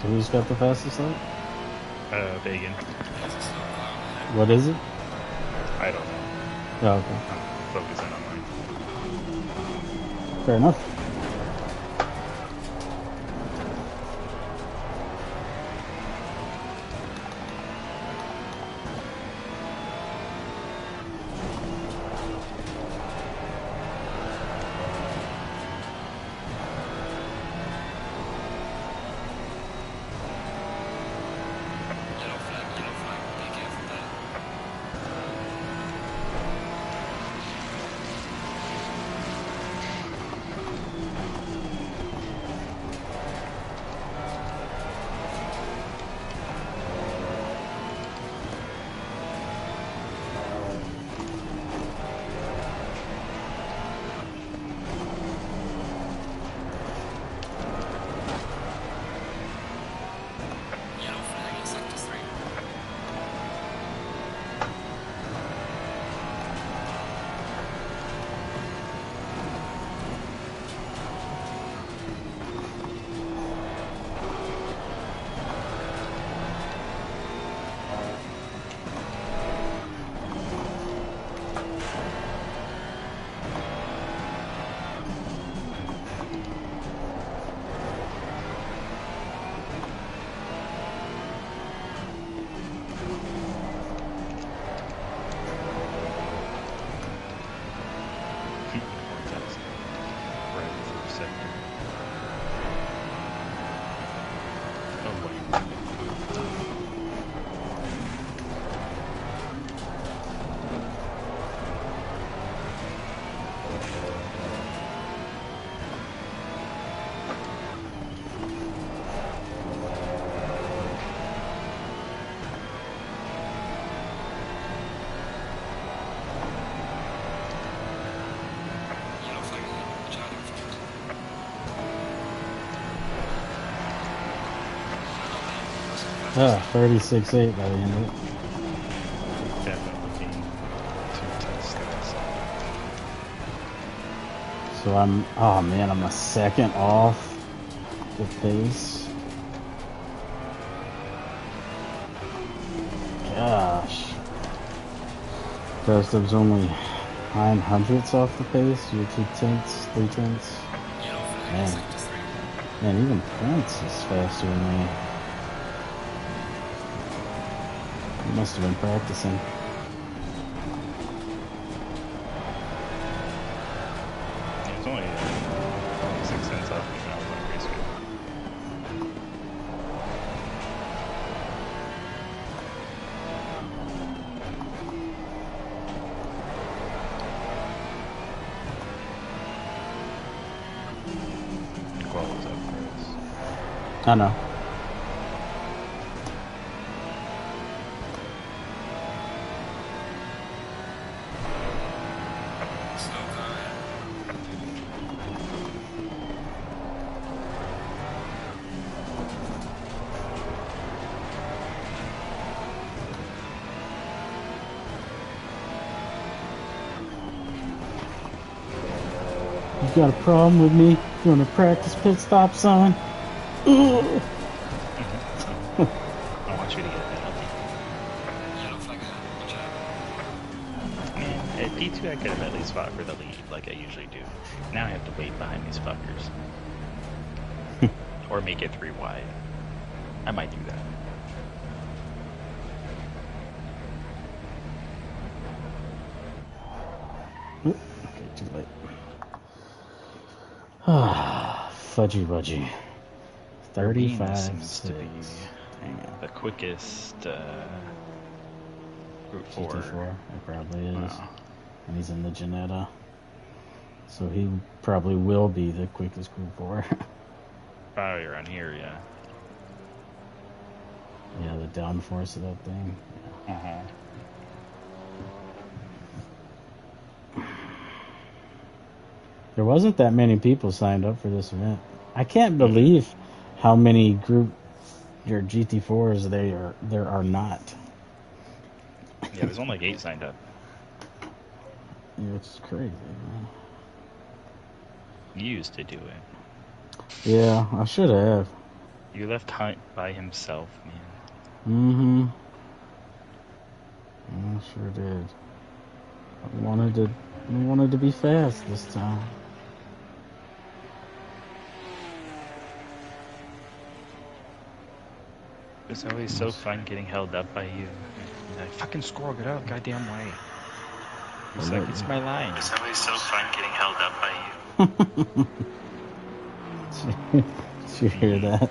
So who's got the fastest lap? Vegan. What is it? I don't know. Oh, okay. I'm focusing on mine. Fair enough. Ah, 36.8 by the end of it. Definitely too tense. So I'm a second off the pace. Gosh. First I was only 900ths off the pace. You're 2/10, 3/10. Man, even Prince is faster than me. He must have been practicing. It's only 6 cents off when I was on race good. What was up, Chris? I know. You got a problem with me doing a practice pit stop, son? I want you to get a penalty. At P2 I could have at least fought for the lead like I usually do. Now I have to wait behind these fuckers. Or make it 3 wide. I might do that. Okay, too late. Ah, fudgy wudgy. 35 seems to be the quickest Group 4. GT4, it probably is. Wow. And he's in the Janetta. So he probably will be the quickest Group 4. Probably around here, yeah. Yeah, the downforce of that thing. Yeah. There wasn't that many people signed up for this event. I can't believe how many GT4s there are not. Yeah, there's only like 8 signed up. Which is crazy, man. You used to do it. Yeah, I should have. You left Hunt by himself, man. Mm-hmm. I sure did. I wanted to be fast this time. It's always so fun getting held up by you. You're like, fucking squirrel, get out of the goddamn way. He's like, it's my line. It's always so fun getting held up by you. Did you hear that?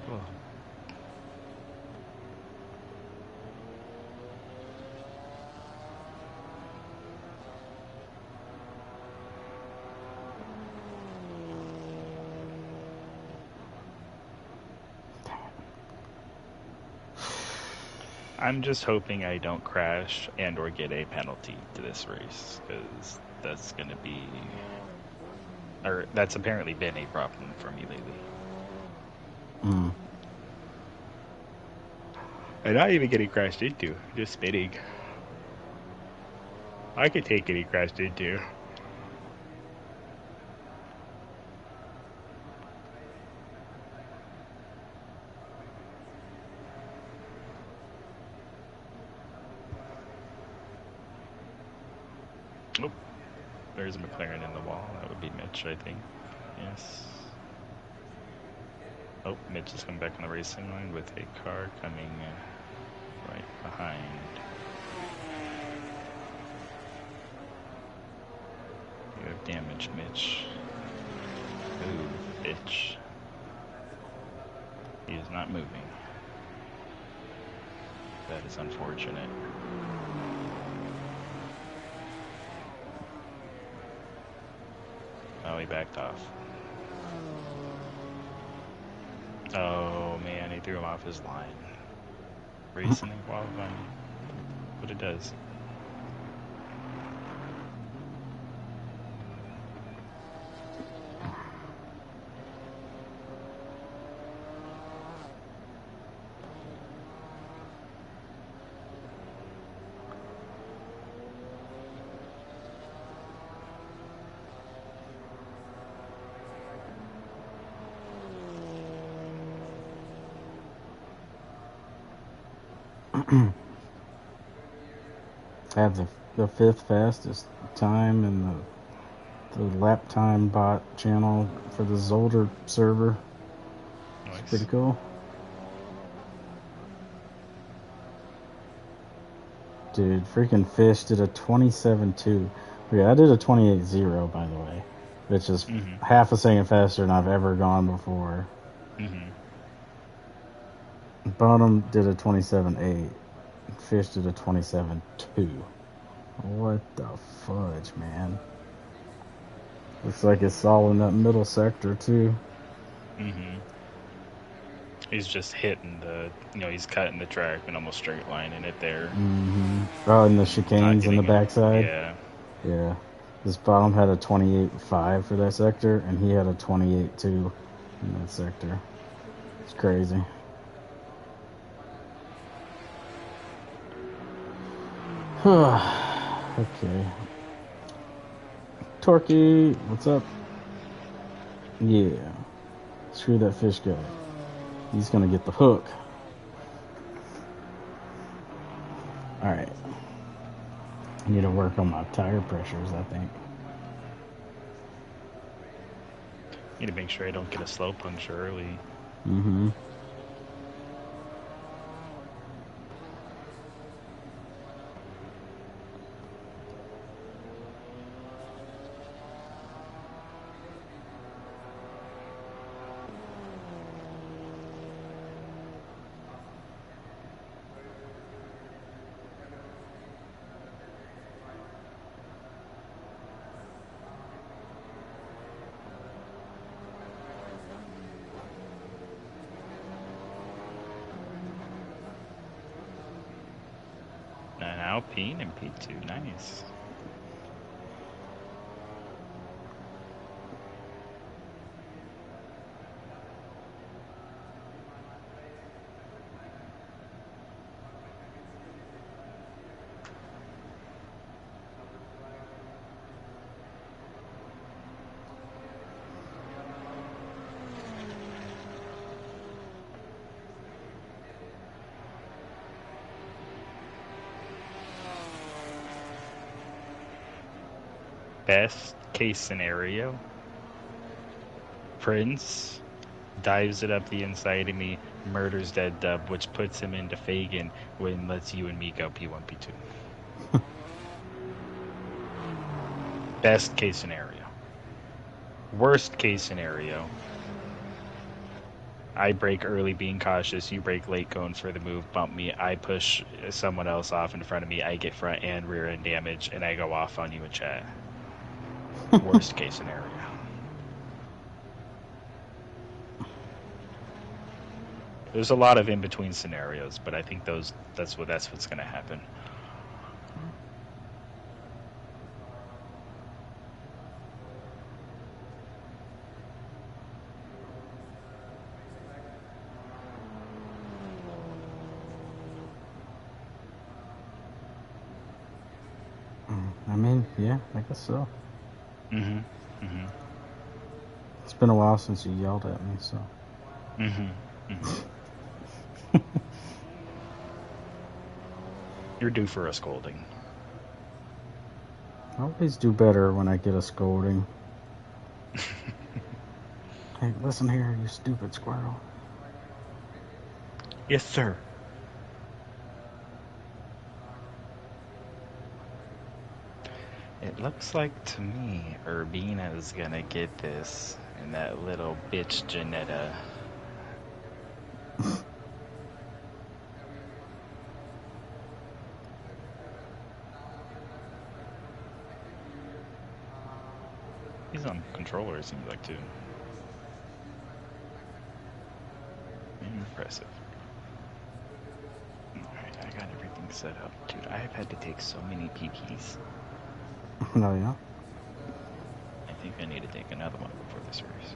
Cool. I'm just hoping I don't crash and or get a penalty to this race, because that's going to be, or that's apparently been a problem for me lately. Mm. And not even getting crashed into, just spinning. I could take getting crashed into. Oh, there's a McLaren in the wall. That would be Mitch, I think. Yes. Oh, Mitch is coming back on the racing line with a car coming right behind. You have damage, Mitch. Move, bitch. He is not moving. That is unfortunate. Oh, he backed off. Oh, man, he threw him off his line. Racing and qualifying. What it does. Had the fifth fastest time in the lap time bot channel for the Zolder server. Nice. It's pretty cool. Dude, freaking Fish did a 27.2. Yeah, I did a 28.0, by the way, which is half a second faster than I've ever gone before. Bonham did a 27.8. Fish did a 27.2. What the fudge, man? Looks like it's all in that middle sector, too. He's just hitting the, he's cutting the track and almost straight lining it there. Oh, and the chicanes in the backside? Yeah. Yeah. This Bottom had a 28.5 for that sector, and he had a 28.2 in that sector. It's crazy. Okay. Torquey, what's up? Yeah. Screw that Fish guy. He's gonna get the hook. Alright. I need to work on my tire pressures, I think. Need to make sure I don't get a slow puncture early. An Alpine and P2, nice. Best case scenario, Prince dives it up the inside of me, murders Dead Dub, which puts him into Fagin, when lets you and me go P1, P2. Best case scenario. Worst case scenario, I break early being cautious, you break late going for the move, bump me, I push someone else off in front of me, I get front and rear end damage, and I go off on you in chat. Worst case scenario. There's a lot of in-between scenarios, but I think that's what's going to happen. I mean, yeah, I guess so. Mm-hmm. Mm-hmm. It's been a while since you yelled at me, so. Mm-hmm. Mm-hmm. You're due for a scolding. I always do better when I get a scolding. Hey, listen here, you stupid squirrel. Yes, sir. It looks like to me Urbina's gonna get this, and that little bitch Janetta. He's on controller, it seems like, too. Impressive. Alright, I got everything set up. Dude, I've had to take so many PPs. No, yeah? I think I need to take another one before this race.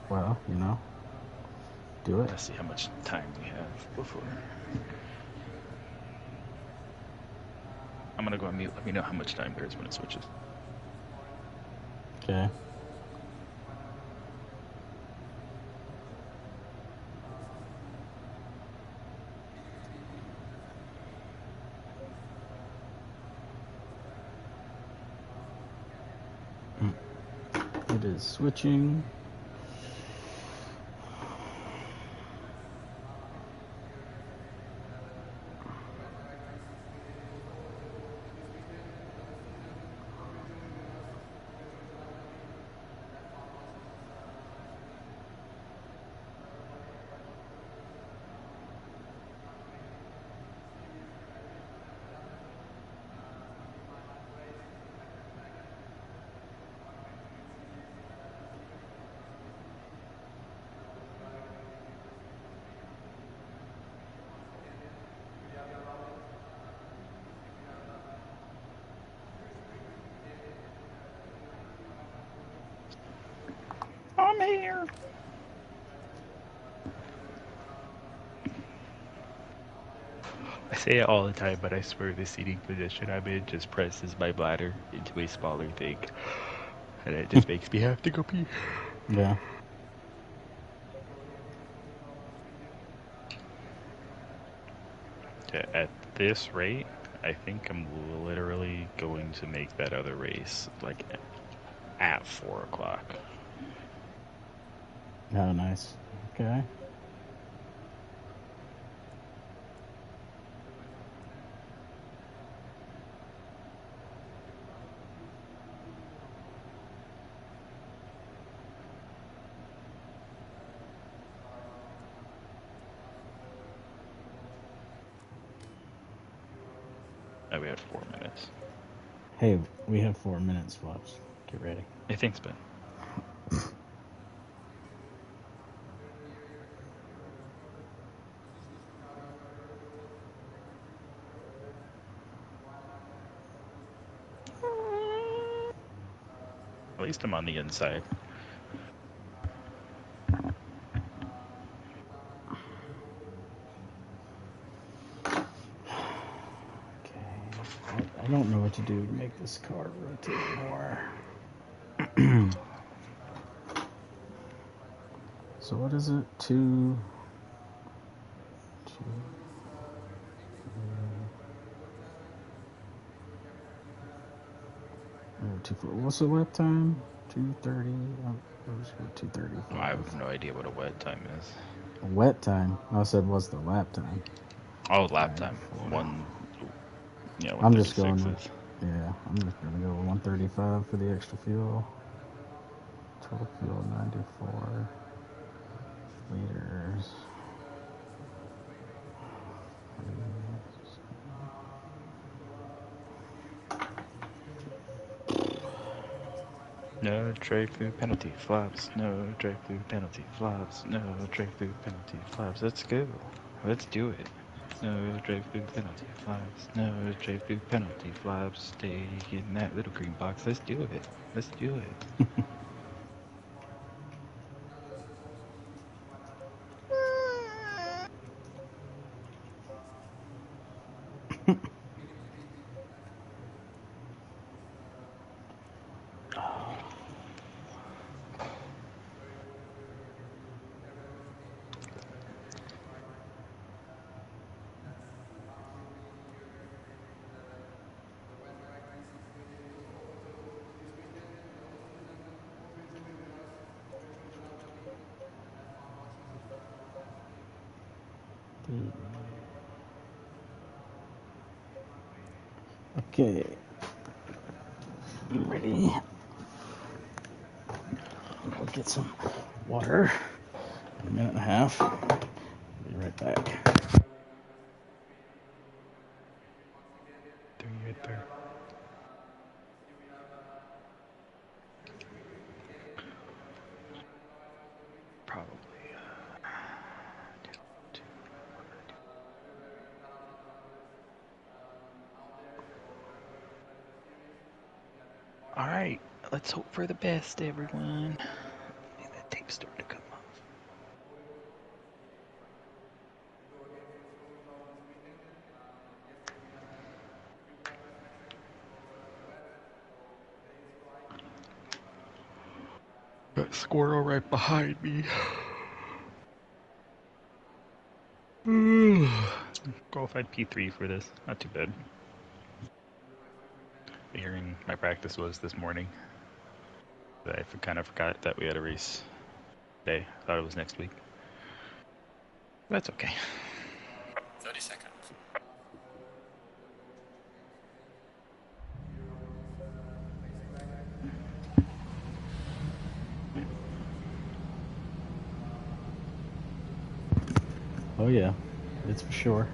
Well, you know, do it. Let's see how much time we have before. I'm gonna go on mute. Let me know how much time there is when it switches. Okay. It is switching. I'm here. I say it all the time, but I swear the seating position I'm in just presses my bladder into a smaller thing. And it just makes me have to go pee. Yeah. At this rate, I think I'm literally going to make that other race like at 4 o'clock. Oh, nice. Okay. Oh, we have 4 minutes. Hey, we have 4 minutes left. Get ready. Hey, thanks, Ben. At least I'm on the inside. I don't know what to do to make this car rotate more. So what is it? 2, 2, 4. What's the lap time? 2:30. Let's go 2:35. I have no idea what a wet time is. Wet time. I said what's the lap time? Oh, lap time. 136 I'm just going with, is. yeah, I'm just gonna go with 135 for the extra fuel. Total fuel 94 liters. No drive-through penalty flaps. No drive-through penalty flaps. No drive-through penalty flaps. Let's go. Let's do it. No drive-through penalty flaps. No drive-through penalty flaps. Stay in that little green box. Let's do it. Let's do it. Okay. Ready. I'll get some water. A minute and a half. Be right back. 3 right there. Probably. All right, let's hope for the best, everyone. And that tape's starting to come off. That squirrel right behind me. Qualified P3 for this. Not too bad. Hearing my practice was this morning. I kind of forgot that we had a race today. I thought it was next week. That's okay. 30 seconds. Oh yeah, it's for sure.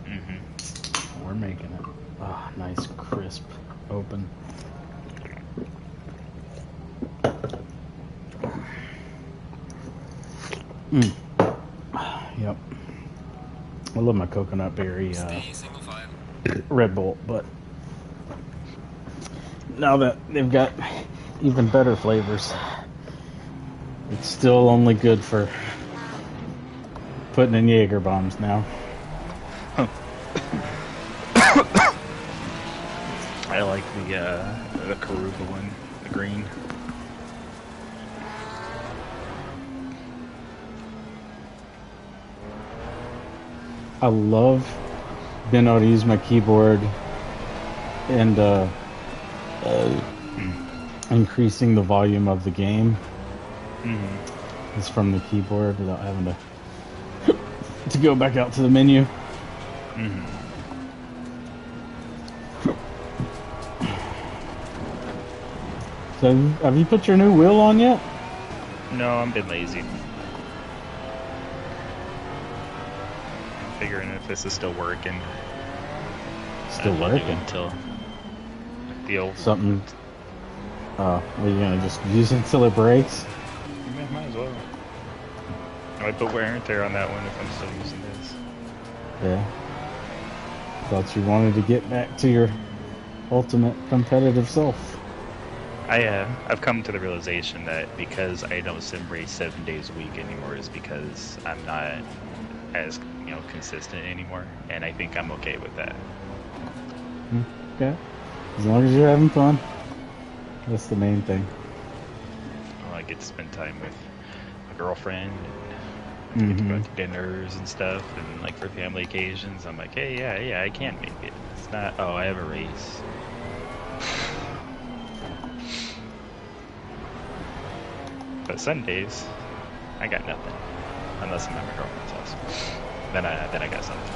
Mm-hmm. We're making it. Ah, nice, crisp, open. Yep. I love my coconut berry Red Bull, but now that they've got even better flavors, it's still only good for putting in Jaeger bombs now. I like the Karuba one, the green. I love being able to use my keyboard and increasing the volume of the game. Mm-hmm. It's from the keyboard without having to go back out to the menu. Mm-hmm. So have you put your new wheel on yet? No, I've been lazy. I'm figuring if this is still working. Still working? Until the old something. Are you gonna just use it until it breaks? Yeah, might as well. I put wear and tear on that one if I'm still using this. Yeah. Thought you wanted to get back to your ultimate competitive self. I've come to the realization that because I don't sim race 7 days a week anymore is because I'm not as consistent anymore, and I think I'm okay with that. Okay. As long as you're having fun, that's the main thing. Well, I get to spend time with my a girlfriend. And get to go to dinners and stuff, and like for family occasions, I'm like, hey, yeah, I can make it. It's not, oh, I have a race. But Sundays, I got nothing, unless I'm at my girlfriend's house. Then I got something.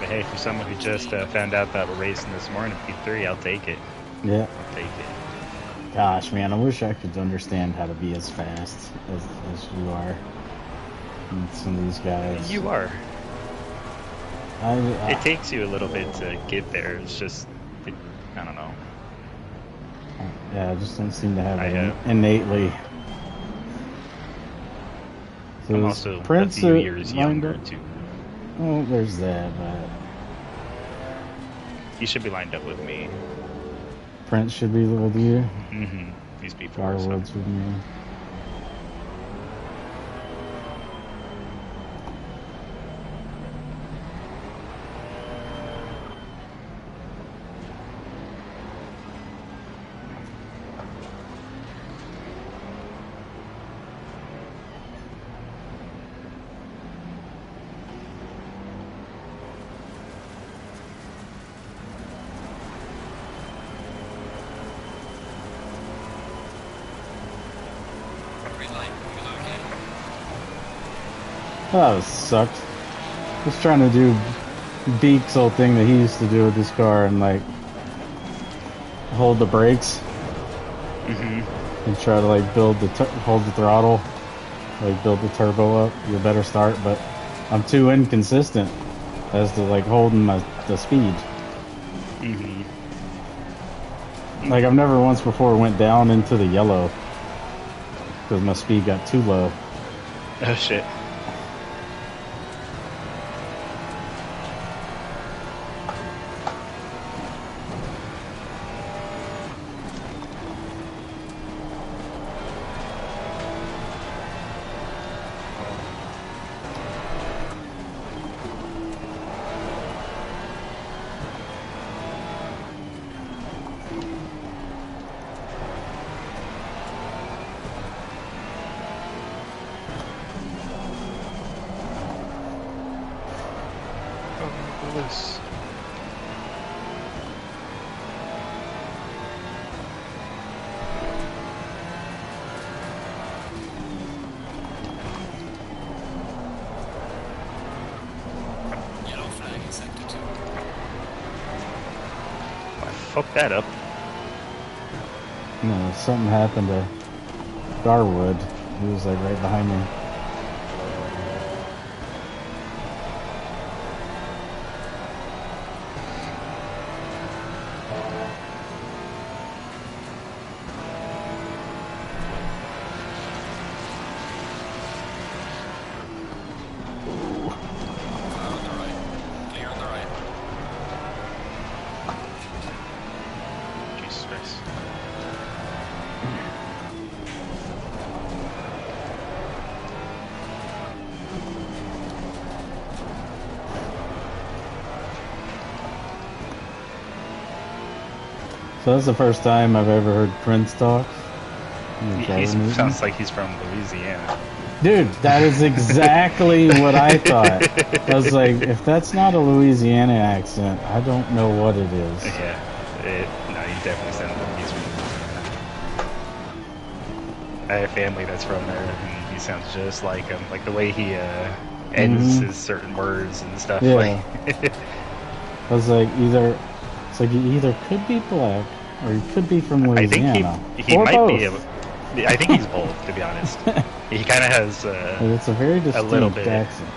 But hey, for someone who just found out that we're racing this morning, P3, I'll take it. Yeah. I'll take it. Gosh, man, I wish I could understand how to be as fast as you are. And some of these guys. You are. I It takes you a little bit to get there. It's just, I don't know. Yeah, I just don't seem to have I it have. innately. So I'm is also Prince a few years lined younger, up? too. Oh, there's that, but He should be lined up with me. Prince should be with you. Mm-hmm. He's before, so. Garwood's with me. Green light, you okay? Oh, that sucked. Just trying to do Beak's old thing that he used to do with his car and like hold the brakes and try to like hold the throttle, like build the turbo up, get a better start. But I'm too inconsistent as to like holding the speed. Like I've never once before went down into the yellow because my speed got too low. Oh, shit. Loose. Yellow flag in sector 2. I fucked that up. No, something happened to Garwood. He was like right behind me. Fire on the right. Clear on the right. Jesus Christ. So that's the first time I've ever heard Prince talk. He sounds like he's from Louisiana. Dude, that is exactly what I thought. I was like, if that's not a Louisiana accent, I don't know what it is. Yeah. No, he definitely sounds like he's from Louisiana. I have family that's from there, and he sounds just like him. Like the way he ends his certain words and stuff. Yeah. Like I was like, it's like he either could be black or he could be from I think Louisiana. he or might both. be. I think he's both, to be honest. He kind of has It's a very distinct little bit. accent.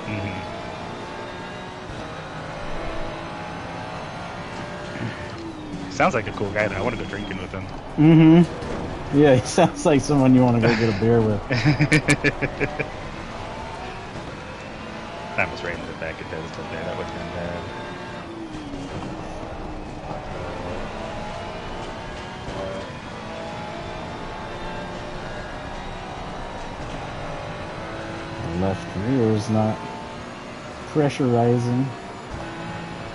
Sounds like a cool guy. Though. I want to go drinking with him. Yeah, he sounds like someone you want to go get a beer with. I almost ran into the back of pedestal there. That would have been bad. The left rear is not pressurizing.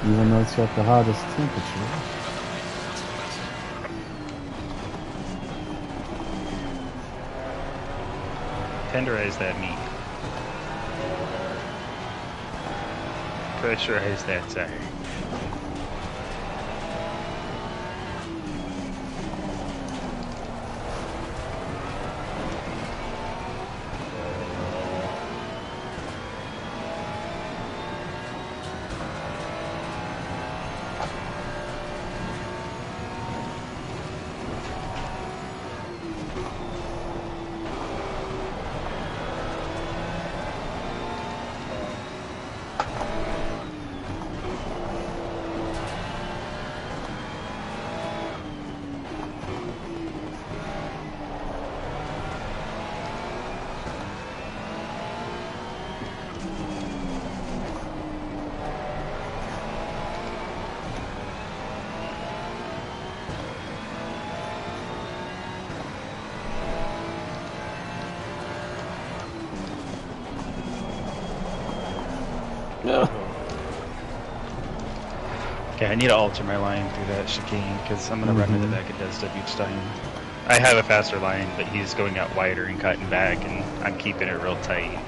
Even though it's got the hottest temperature. Tenderize that meat. Pressurize that tire. Okay, I need to alter my line through that chicane because I'm going to run into the back of Des each time. I have a faster line, but he's going out wider and cutting back, and I'm keeping it real tight.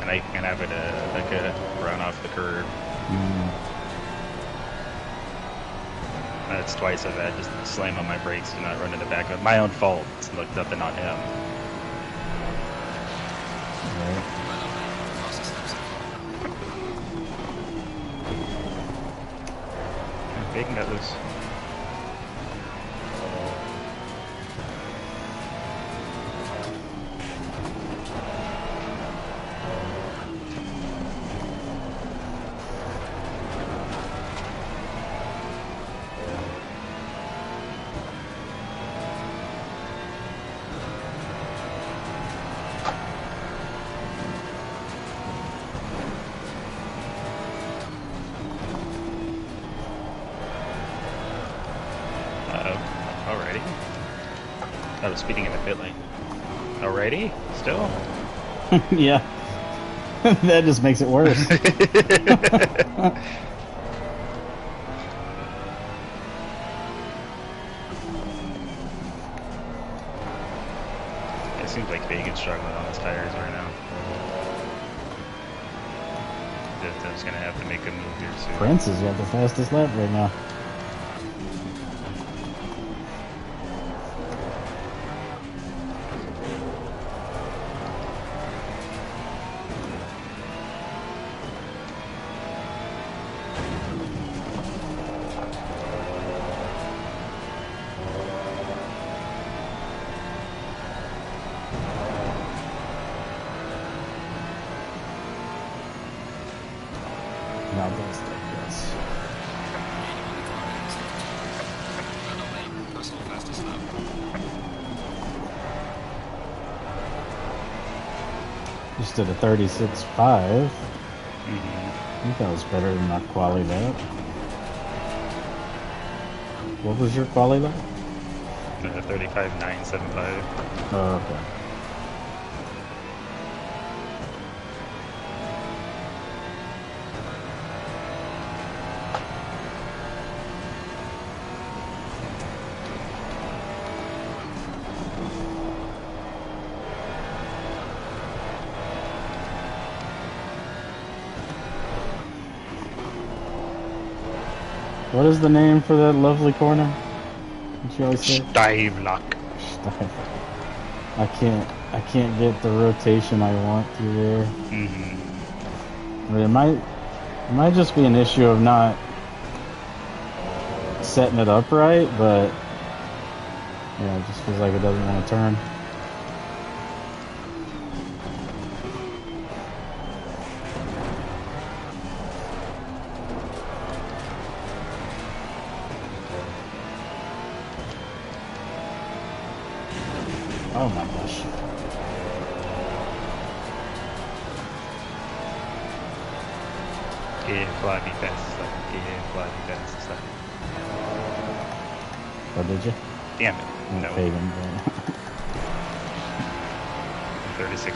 And I can have it like a run off the curb. That's twice I've had just slam on my brakes to not run into the back of my own fault. It's like nothing on him. Bacon got loose. Alrighty. I was speeding in the pit lane. Alrighty? Still? Yeah. That just makes it worse. It seems like Bacon's struggling on his tires right now. I was gonna have to make a move here soon. Prince has got the fastest lap right now. Now that's like this. Just did a 36.5. I think that was better than my quali lap. What was your quali lap? 35.975. Oh, okay. What is the name for that lovely corner? What you always say? Steivlock. I can't get the rotation I want through there. But it might just be an issue of not setting it up right, but yeah, it just feels like it doesn't want to turn. Oh my gosh. Yeah, fly me fast. Yeah, fly me fast. Oh, did you? Damn it. No. Pagan, 36.1.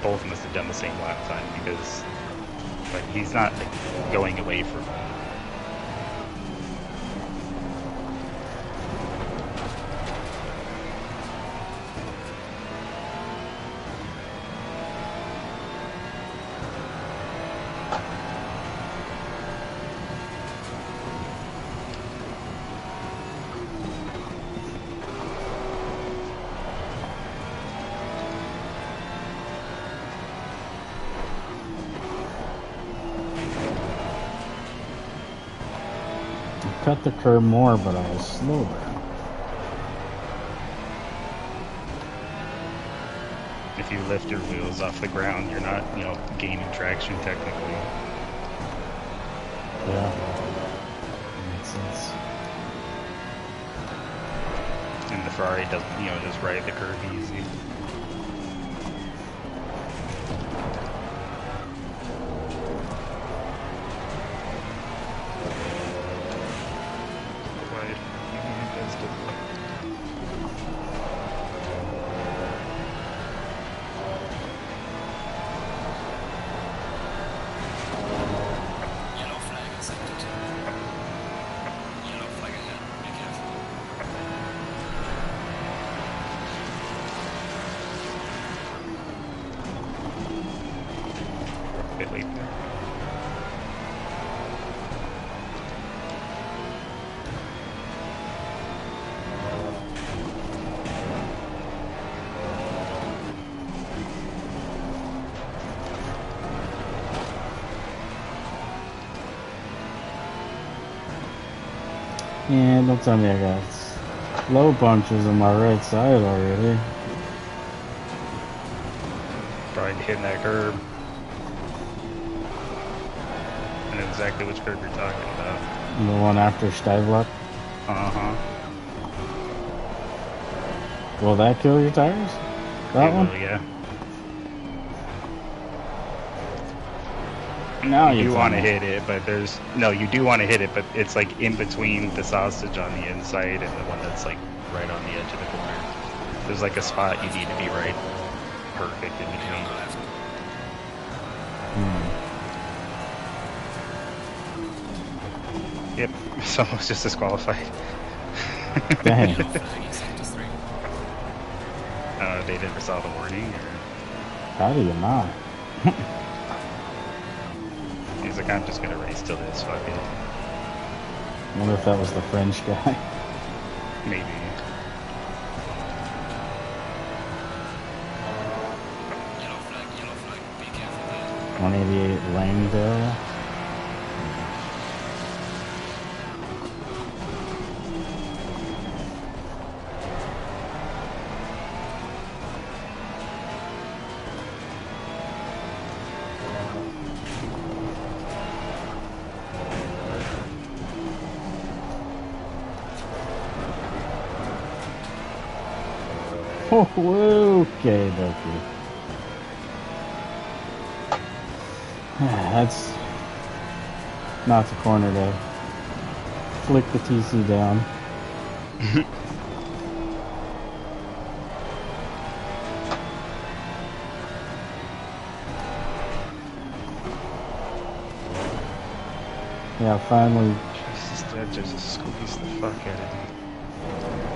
both must have done the same lap time because, like, he's not like, going away from me. Cut the curb more, but I was slower. If you lift your wheels off the ground, you're not, you know, gaining traction technically. Yeah. Makes sense. And the Ferrari doesn't, you know, just ride the curve easy. Yellow flag in sector 2. Yellow flag ahead. Be careful. Bit late there. Yeah, don't tell me I got low punctures on my right side already. Probably hitting that curb. I know exactly which curb you're talking about. The one after Steivlap. Uh-huh. Will that kill your tires? That It one? will, yeah. Now You you do tell want to me. hit it, but you do want to hit it, but it's like in between the sausage on the inside and the one that's like right on the edge of the corner. There's like a spot you need to be right perfect in Be on between. the left. Yep, someone's just disqualified. Dang. Yellow flag in sector 3. They never saw the warning, or How do you not? he's like, I'm just gonna race till this, fuck it. Wonder if that was the French guy. Maybe. Yellow flag. Be careful there. 188 Langdale. Oh, okay, dokie. That's not the corner to flick the TC down. Yeah, finally. Jesus, that just squeezed the fuck out of me.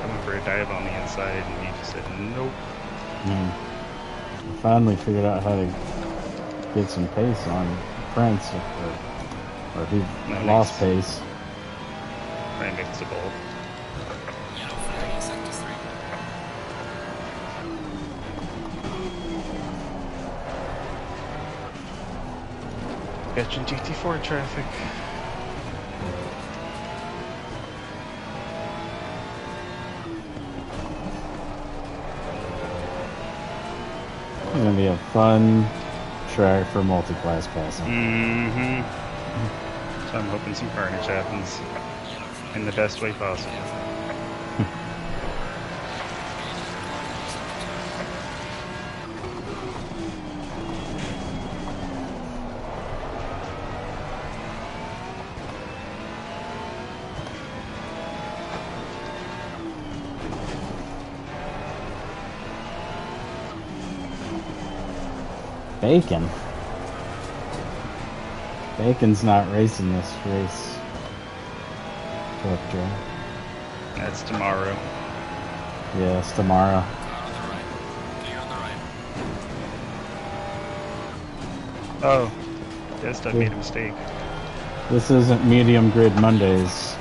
Coming for a dive on the inside, and he just said, nope. I finally figured out how to get some pace on Prince, or he Nice. lost pace. Right mix of both. Yellow flag in sector 3. Catching GT4 traffic. It's gonna be a fun track for multi-class passing. Mm-hmm. So I'm hoping some carnage happens Yellow flag. in the best way possible. Bacon. Bacon's not racing this race. Truck drive. That's tomorrow. Yeah, it's tomorrow. On the right. Clear on the right. Oh, yes, I made a mistake. This isn't medium grid Mondays.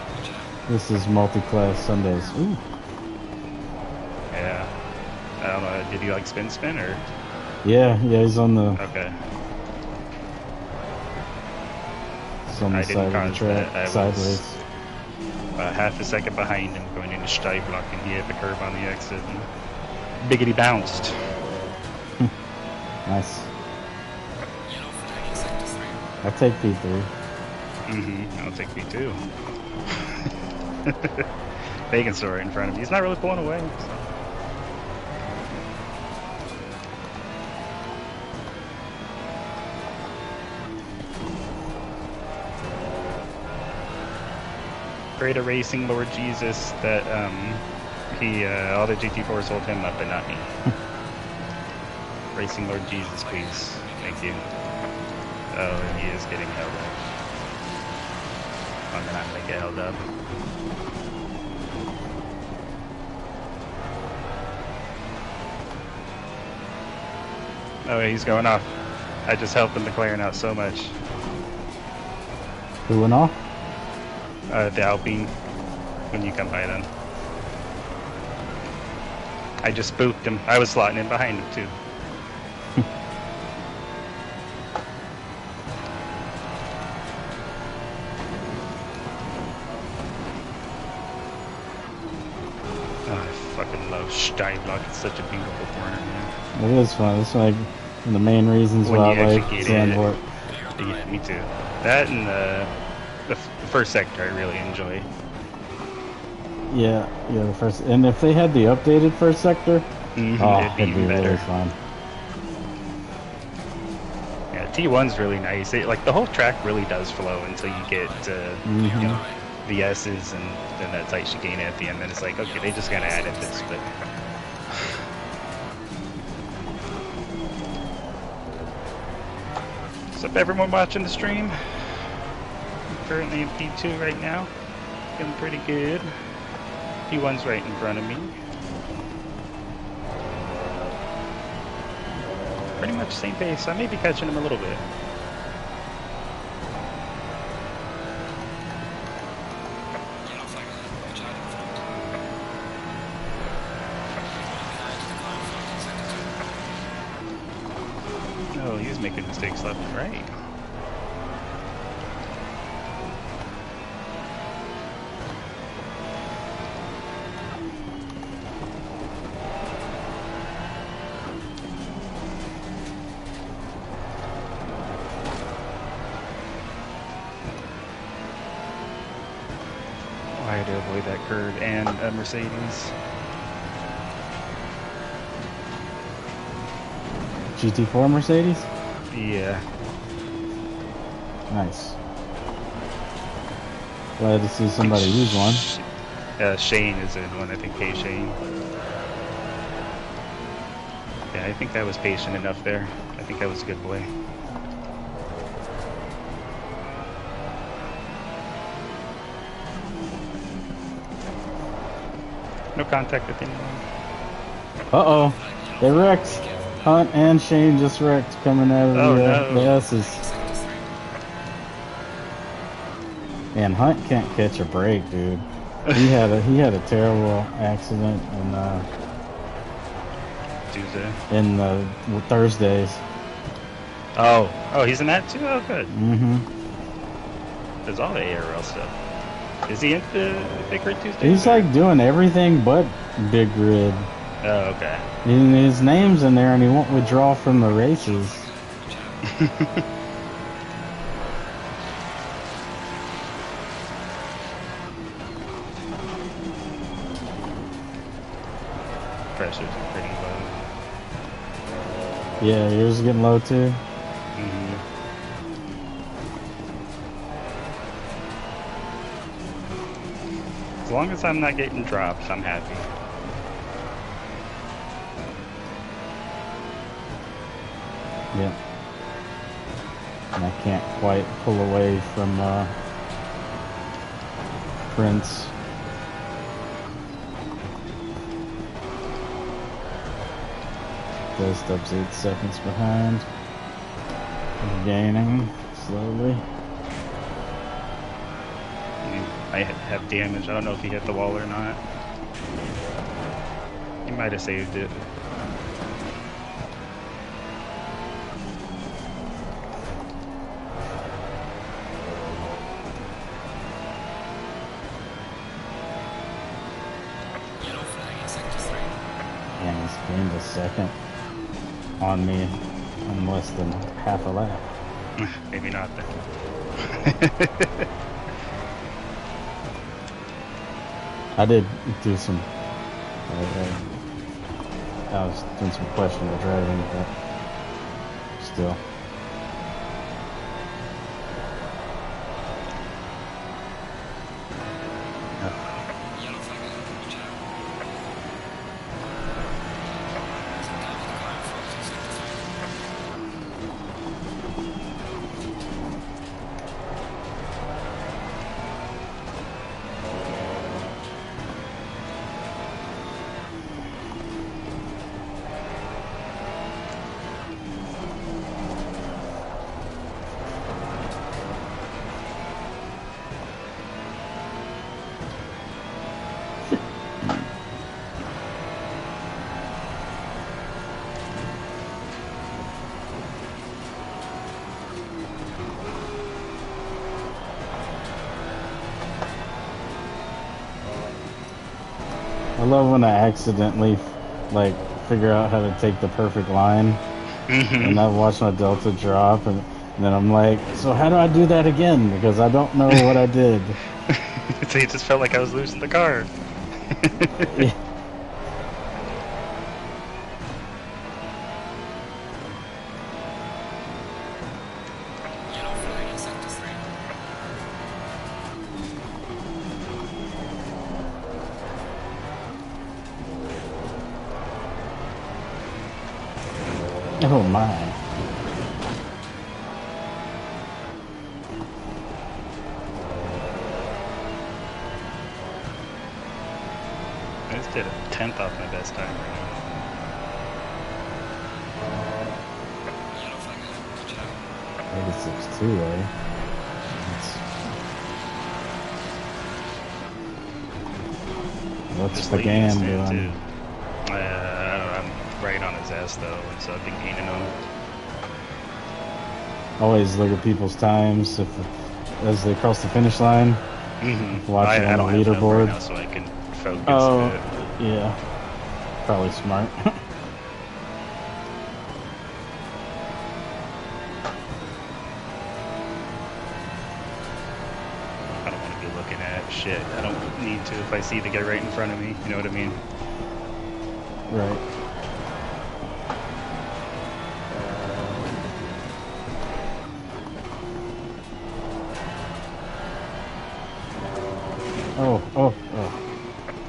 This is multi-class Sundays. Ooh. Yeah. I don't know. Did he like spin or? Yeah, he's on the, Okay. he's on the I side didn't of the cause track, that. I was sideways. half a second behind him going into Stuyvesant, and he hit the curb on the exit and biggity bounced. Nice. Yellow flag in sector 3. I'll take P3. I'll take B2. Bacon's still right in front of me. He's not really pulling away. So. Pray to racing Lord Jesus that he all the GT4s hold him up and not me. Racing Lord Jesus, please. Thank you. Oh, and he is getting held up. I'm not gonna get held up. Oh, he's going off. I just helped him declaring out so much. Who went off? The Alpine, when you come by them. I just spooked him. I was slotting in behind him too. Oh, I fucking love Steinblock. It's such a beautiful corner, man. It is fun. It's like one of the main reasons When why you I like actually get Zandvoort. Yeah, me too. That and the first sector I really enjoy. Yeah, the first, and if they had the updated first sector, It'd be even better. really fun. Yeah, T1's really nice. Like the whole track really does flow until you get you know, the S's and then that tight chicane at the end. Then it's like, okay, they just gotta add in this, but. What's up, everyone watching the stream? I'm currently in P2 right now. Feeling pretty good. P1's right in front of me. Pretty much same pace. I may be catching him a little bit. Yellow flag ahead. Watch out in front. Falling behind the car in front in sector 2. Oh, he was making mistakes left and right. I had to avoid that curve and a Mercedes. GT4 Mercedes? Yeah. Nice. Glad to see somebody use one. Shane is in one, I think. Hey, Shane. Yeah, I think I was patient enough there. I think I was a good boy. No contact with anyone. Uh-oh. They wrecked. Hunt and Shane just wrecked coming out of the S's. Sector 3. And Hunt can't catch a break, dude. He had a terrible accident Tuesday. in the Thursdays. Oh, he's in that too? Oh, good. Mm-hmm. There's all the ARL stuff. Is he into Big Red Tuesday? He's like doing everything but Big Grid. Oh, okay. And his name's in there and he won't withdraw from the races. Pressure's pretty low. Yeah, yours is getting low too. As long as I'm not getting dropped, I'm happy. Yeah. can't quite pull away from Prince. Dustup's 8 seconds behind. Gaining slowly. I have damage. I don't know if he hit the wall or not. He might have saved it. Yellow flag in sector 3. And he's gained a second on me in less than half a lap. Maybe not then. I did do some. I was doing some questionable driving, but still. Yellow flag ahead. Watch out. Some guy with a car in front in sector 3. I love when I accidentally, like, figure out how to take the perfect line, and I watch my delta drop, and then I'm like, so how do I do that again? Because I don't know what I did. So it just felt like I was losing the car. Yeah. Yellow flag in sector 3. Oh my. I just did a 10th off my best time right now. Yellow flag ahead. Watch out. 86.2, eh? What's Just the leading game stand, doing? too. I'm right on his ass though, and so I've been gaining him. Always look at people's times as they cross the finish line. Watching I on don't the have enough right leaderboard. now, so I can focus. Oh, But yeah. Probably smart. I don't want to be looking at shit. I don't need to if I see the guy right in front of me. You know what I mean? Right. Oh.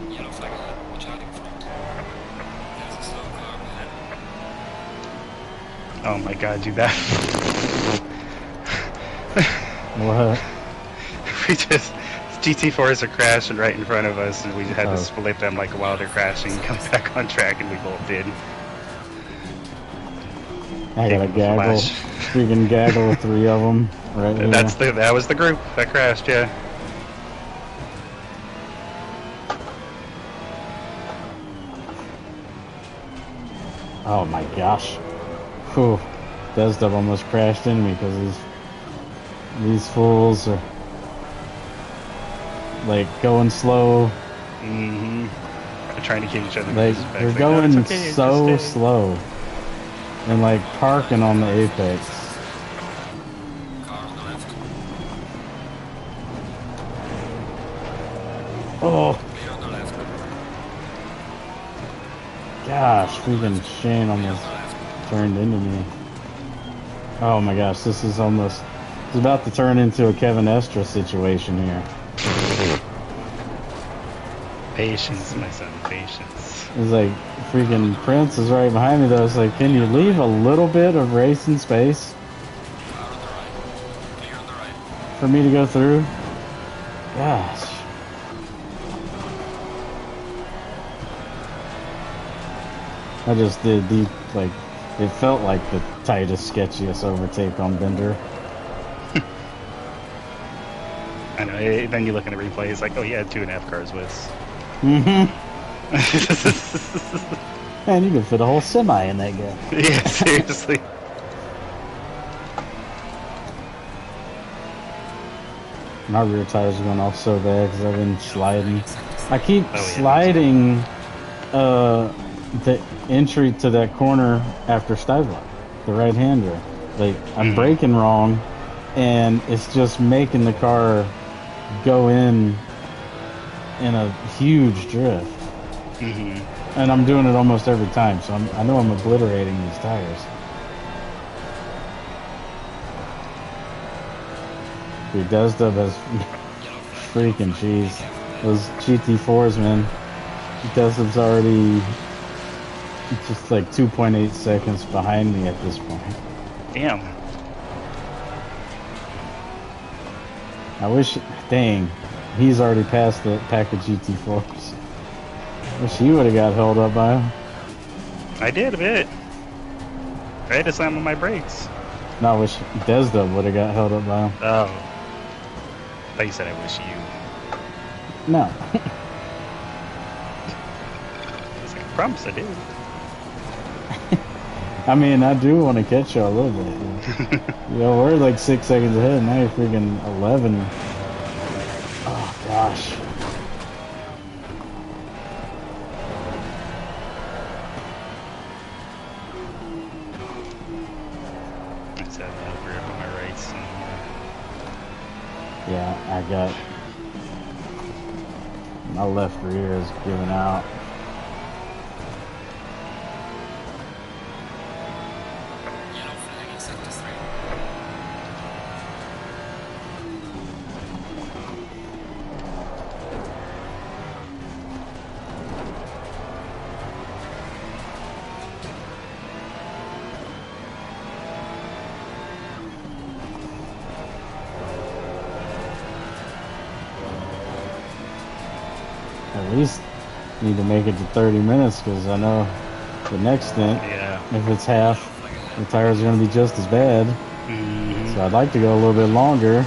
Yellow flag ahead. Watch out in front. There's a slow car ahead. Oh my god, do that. What? We just GT4s are crashing right in front of us, and we had Oh. to split them like while they're crashing, come back on track, and we both did. I got a Gave 'em a gaggle. flash. Freaking gaggle of 3 of them right here. That was the group that crashed, yeah. Oh my gosh. Whew. Desdub almost crashed into me because these fools are like going slow. They're trying to keep each other. Like back. they're Like, going no, it's okay, so just stay. slow. And like parking on the apex. Car on the left. Oh Clear on the left. gosh, freaking Shane almost turned into me. Oh my gosh, this is about to turn into a Kevin Estra situation here. Patience, my son, patience. It's like freaking Prince is right behind me though. It's like, can you leave a little bit of racing space? Car on the right. for me to go through. Gosh. I just did the, like, it felt like the tightest, sketchiest overtake on Bender. I know. Then you look in the replay, it's like, oh, yeah, 2.5 cars widths. Mm-hmm. Man, you can fit a whole semi in that guy. Yeah, seriously. My rear tires are going off so bad because I've been sliding. I keep yeah, sliding the entry to that corner after Stuyvesant, the right-hander. Like, I'm braking wrong, and it's just making the car go in a huge drift. And I'm doing it almost every time, so I know I'm obliterating these tires. Dude, Desdub has freaking jeez. Those GT4s, man. Desdub's already just like 2.8 seconds behind me at this point. Damn. I wish, dang, he's already passed the pack of GT4s. Wish he would have got held up by him. I did a bit. I had to slam on my brakes. No, I wish Desdub would have got held up by him. Oh. I thought you said I wish you. No. I was like, I promise I did. I mean, I do want to catch you a little bit. You know, we're like 6 seconds ahead. Now you're freaking 11. Oh, gosh. I said that grip on my rights. Yeah, I got... My left rear is giving out. Yellow flag in sector 3. At least need to make it to 30 minutes because I know the next stint, if it's half, the tires are going to be just as bad. So I'd like to go a little bit longer.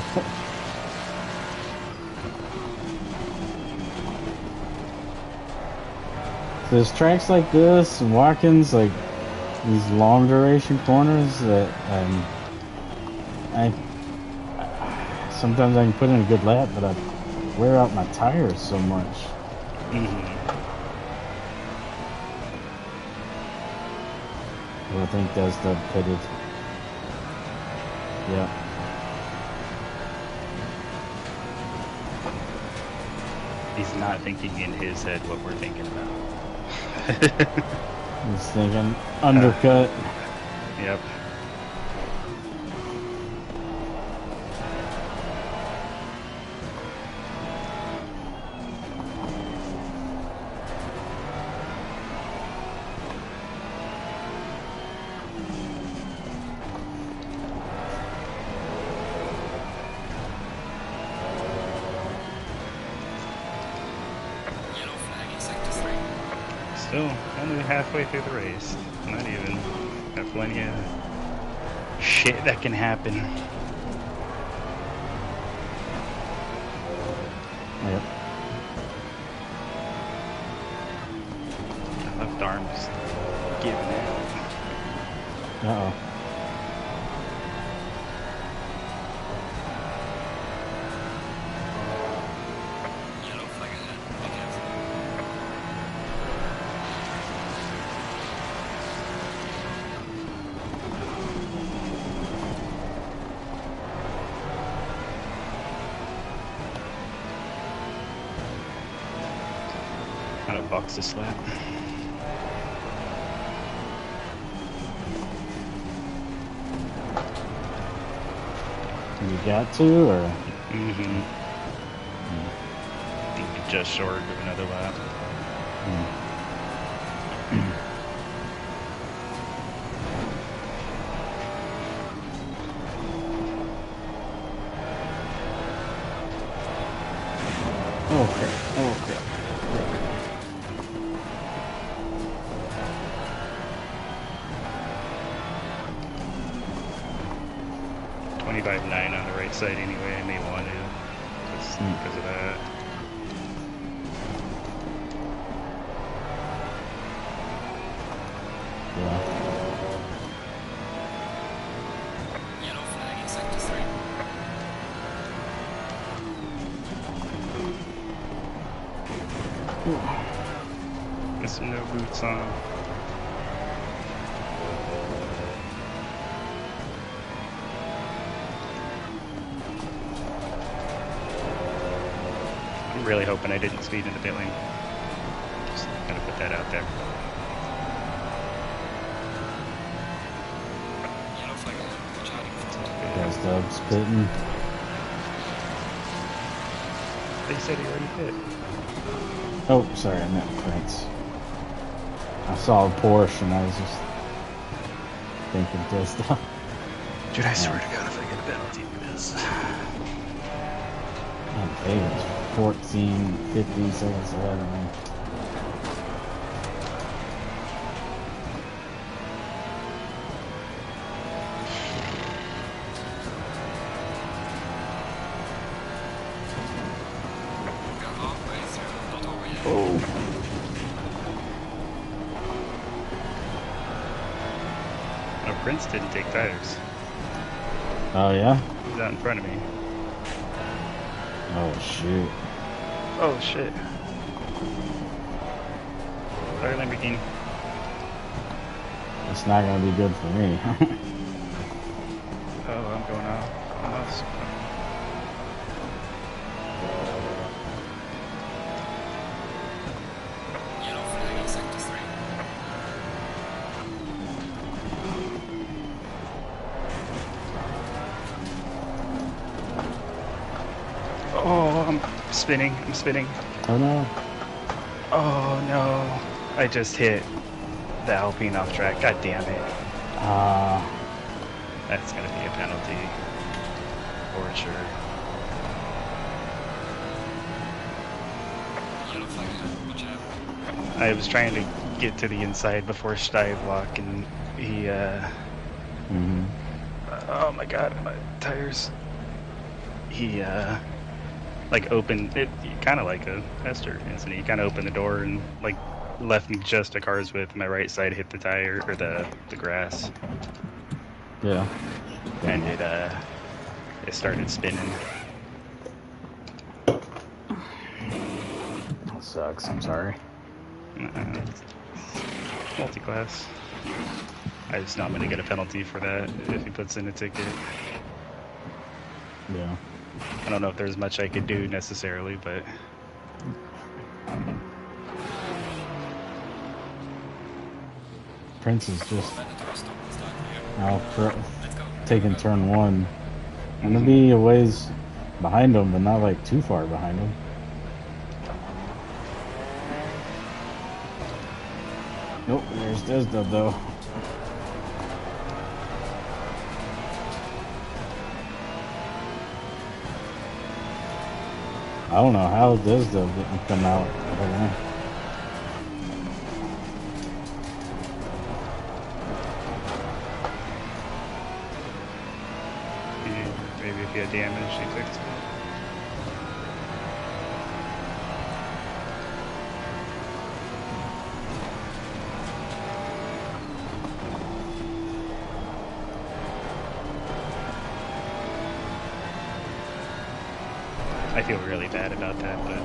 So there's tracks like this and Watkins, like these long duration corners that sometimes I can put in a good lap, but I wear out my tires so much. Well, I think that's the pitted. Yeah. He's not thinking in his head what we're thinking about. He's thinking undercut. Yep. Yellow flag in sector 3. Still only halfway through the race. Not even. Got plenty of shit that can happen. Yep. Left arm's giving out. Uh-oh. Yellow flag ahead. Be careful. Not a box to slap. You got to, or? I think we just short of another lap. Oh crap. Oh crap. 25.9 on the right side anyway. I may want to just because of that. Yeah. Yellow flag in sector 3. Get some no boots on. I'm really hoping I didn't speed in the pit lane. Just gonna put that out there. Yellow flag ahead. Charging front. Guys, Dub's pitting. They said he already pit. Oh, sorry, I meant Prince. I saw a Porsche and I was just thinking Tesla. Dude, I swear to God, if I get a penalty for this. Man, David's 14, 50 seconds ahead of me. Go halfway through. Not over yet. Oh. No, Prince didn't take tires. Oh, yeah? He's out in front of me. Oh, shoot. Oh shit. Sorry, Lamborghini. It's not going to be good for me. Oh, I'm going out. Almost. Yellow flag in sector 3. Oh, I'm spinning. I'm spinning. Oh, no. Oh no. I just hit the Alpine off track. God damn it. That's gonna be a penalty. For sure. Yellow flag ahead. Watch out. I was trying to get to the inside before Stuyvesant and he oh my god, my tires. He like opened it kinda like a Esther incident. He kinda opened the door and like left me just a car's width. My right side hit the tire or the grass. Yeah. And it started spinning. That sucks. I'm sorry. Multiclass. I just know I'm gonna get a penalty for that if he puts in a ticket. Yeah. I don't know if there's much I could do necessarily, but Prince is just Mandatory stop and start here. now Let's go. taking turn one. I'm going to be a ways behind him, but not like too far behind him. Nope, there's Desdub though. I don't know how Desdub didn't come out. I don't know. maybe if he had damage, he fixed it. I feel really bad about that, but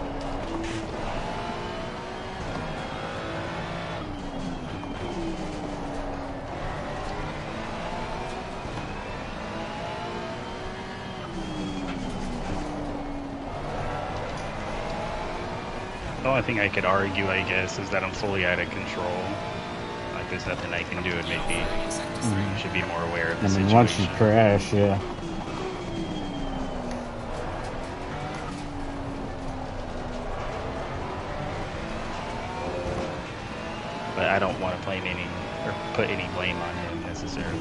the only thing I could argue, I guess, is that I'm fully out of control. Like, there's nothing I can do, and maybe you should be more aware of the I mean, situation. once you crash, yeah. But I don't want to blame any, or put any blame on him necessarily.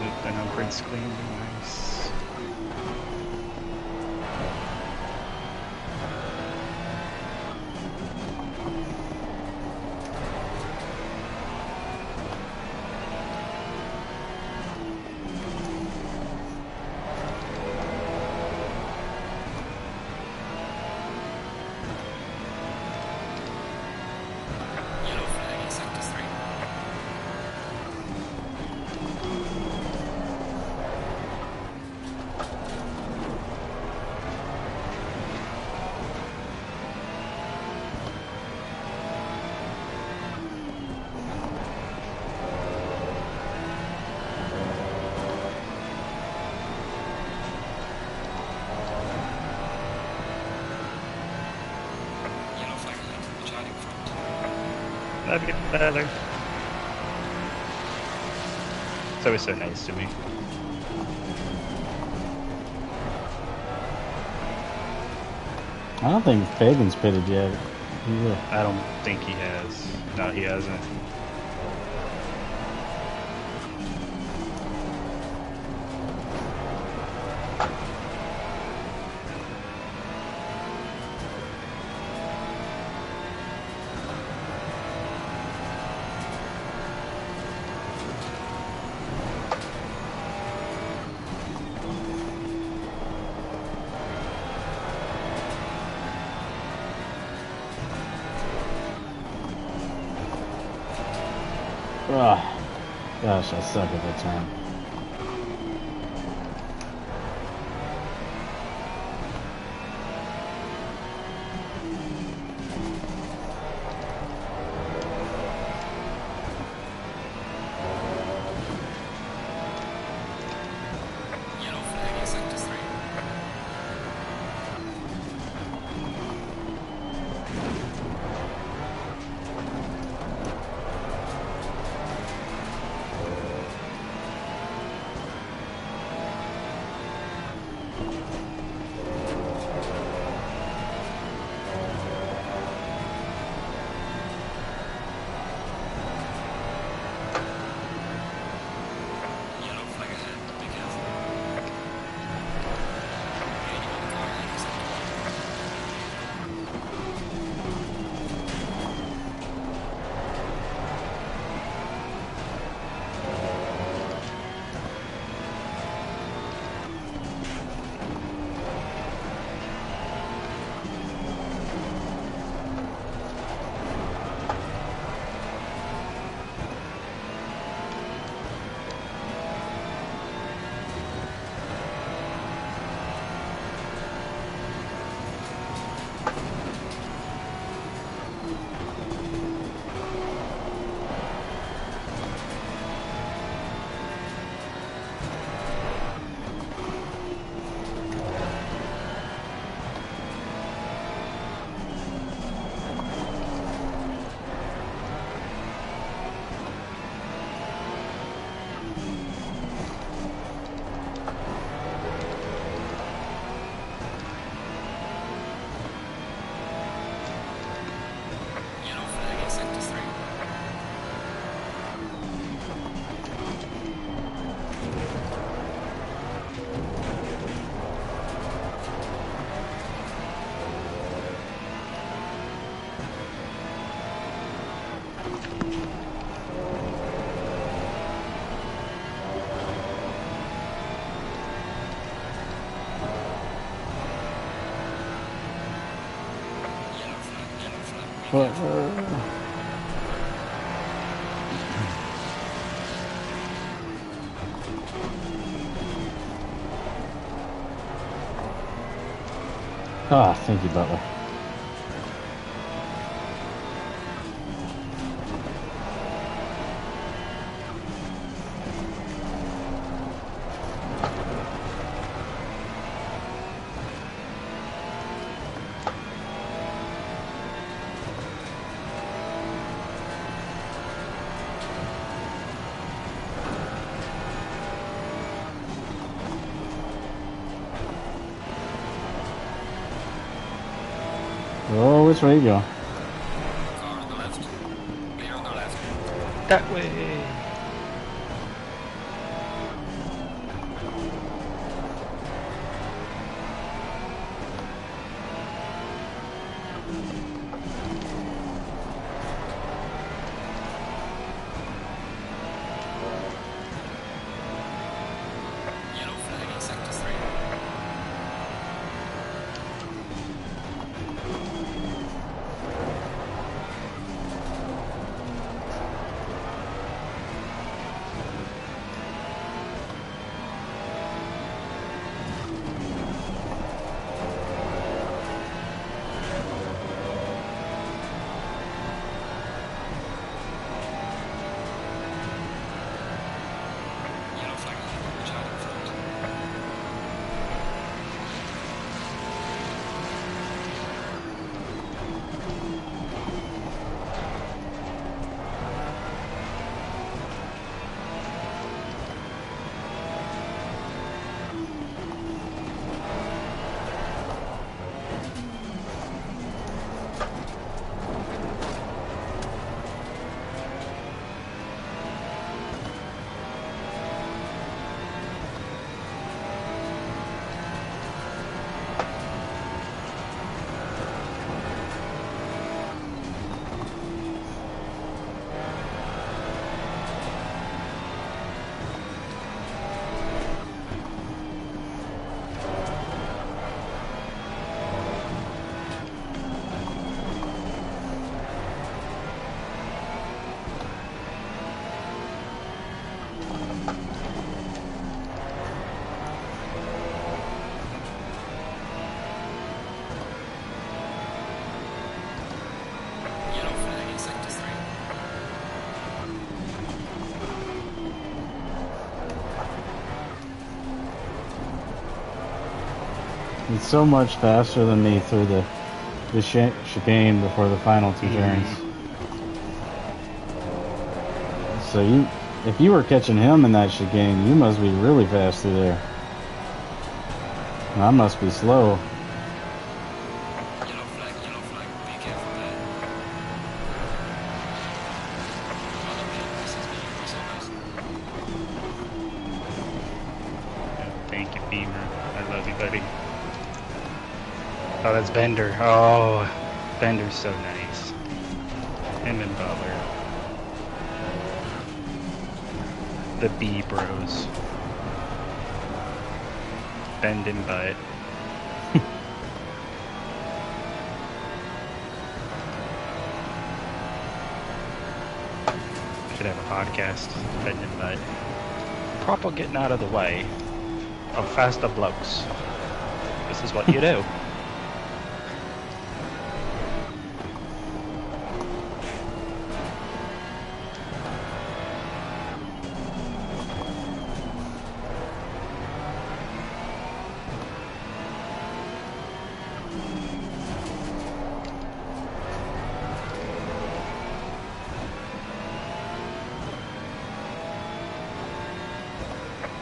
I know Brent's clean. Nice. Yellow flag in sector 3. Yellow flag ahead, Charlie front. Love you, better. It's always so nice to me. I don't think Fagan's pitted yet. He will. I don't think he has. No, he hasn't. Ah, gosh, I suck at that turn. Yellow flag in sector 3. Yellow flag ahead, be careful. Gaining on the car ahead in sector 1. Yellow flag in sector 3. Yellow flag, be What? careful. Ah, thank you, Butler. Oh, which way you go? Car on the left. Clear on the left. That way. He's so much faster than me through the chicane before the final two turns. So if you were catching him in that chicane, you must be really fast through there. And I must be slow. Yellow flag, be careful there. Thank you, Beamer. I love you, buddy. Oh, that's Bender. Oh, Bender's so nice. Him and Butler. The B bros. Bend and butt. Should have a podcast. Bend and butt. Proper getting out of the way of faster blokes. This is what you do.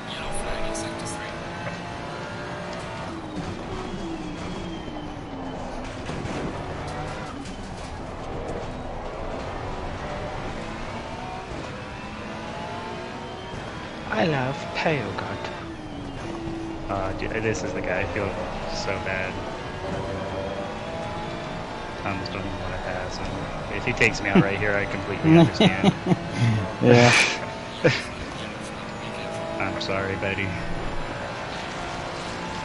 Yellow flag in sector 3. I love pale god. Dude, this is the guy. I feel so bad. I almost don't even want to pass him. If he takes me out right here, I completely understand. Yeah. I'm sorry, buddy.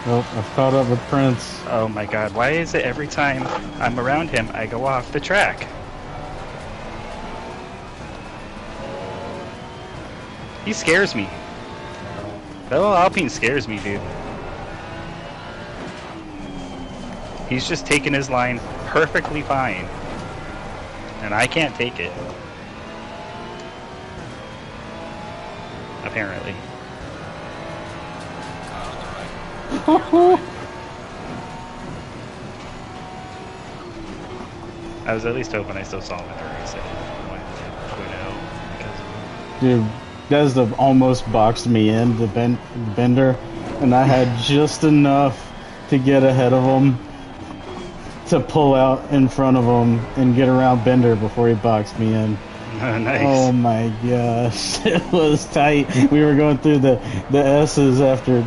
Well, I've caught up with Prince. Oh my god, why is it every time I'm around him, I go off the track? He scares me. That little Alpine scares me, dude. He's just taking his line perfectly fine. And I can't take it. Apparently. I was at least hoping I still saw him in the race at 1.0 because of Dude, Desda almost boxed me in the Bender, and I had just enough to get ahead of him to pull out in front of him and get around Bender before he boxed me in. Nice. Oh my gosh, it was tight. We were going through the S's after,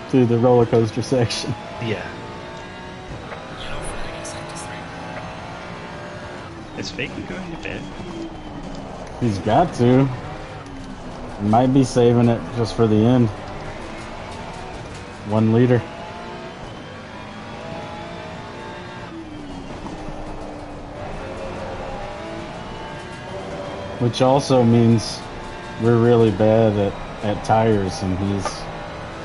through the roller coaster section. Yeah. Yellow flag in sector 3. Is Faking going to bed? He's got to. Might be saving it just for the end. 1 liter. Which also means we're really bad at tires, and he's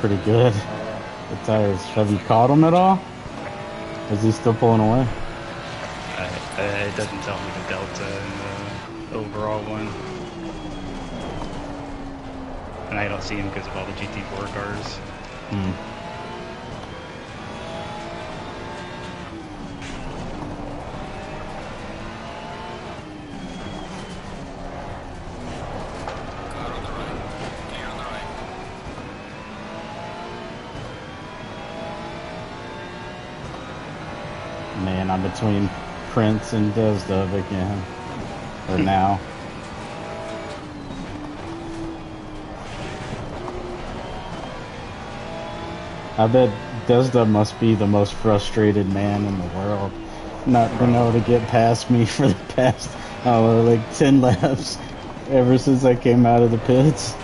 pretty good at tires. Have you caught him at all? Is he still pulling away? It doesn't tell me the delta in the overall one. And I don't see him because of all the GT4 cars. Car on the right. Clear on the right. Man, I'm between Prince and Desdub again. Or now. I bet Desdub must be the most frustrated man in the world. Not being able to get past me for the past, 10 laps. Ever since I came out of the pits.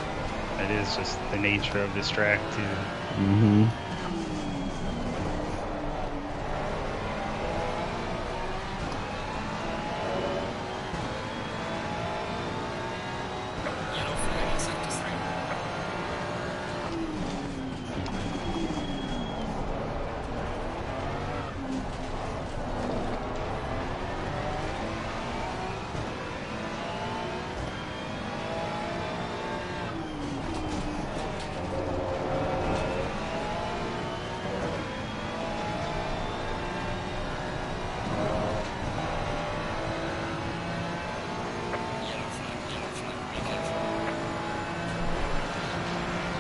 That is just the nature of this track, too. Mm-hmm. Yellow flag in sector 3.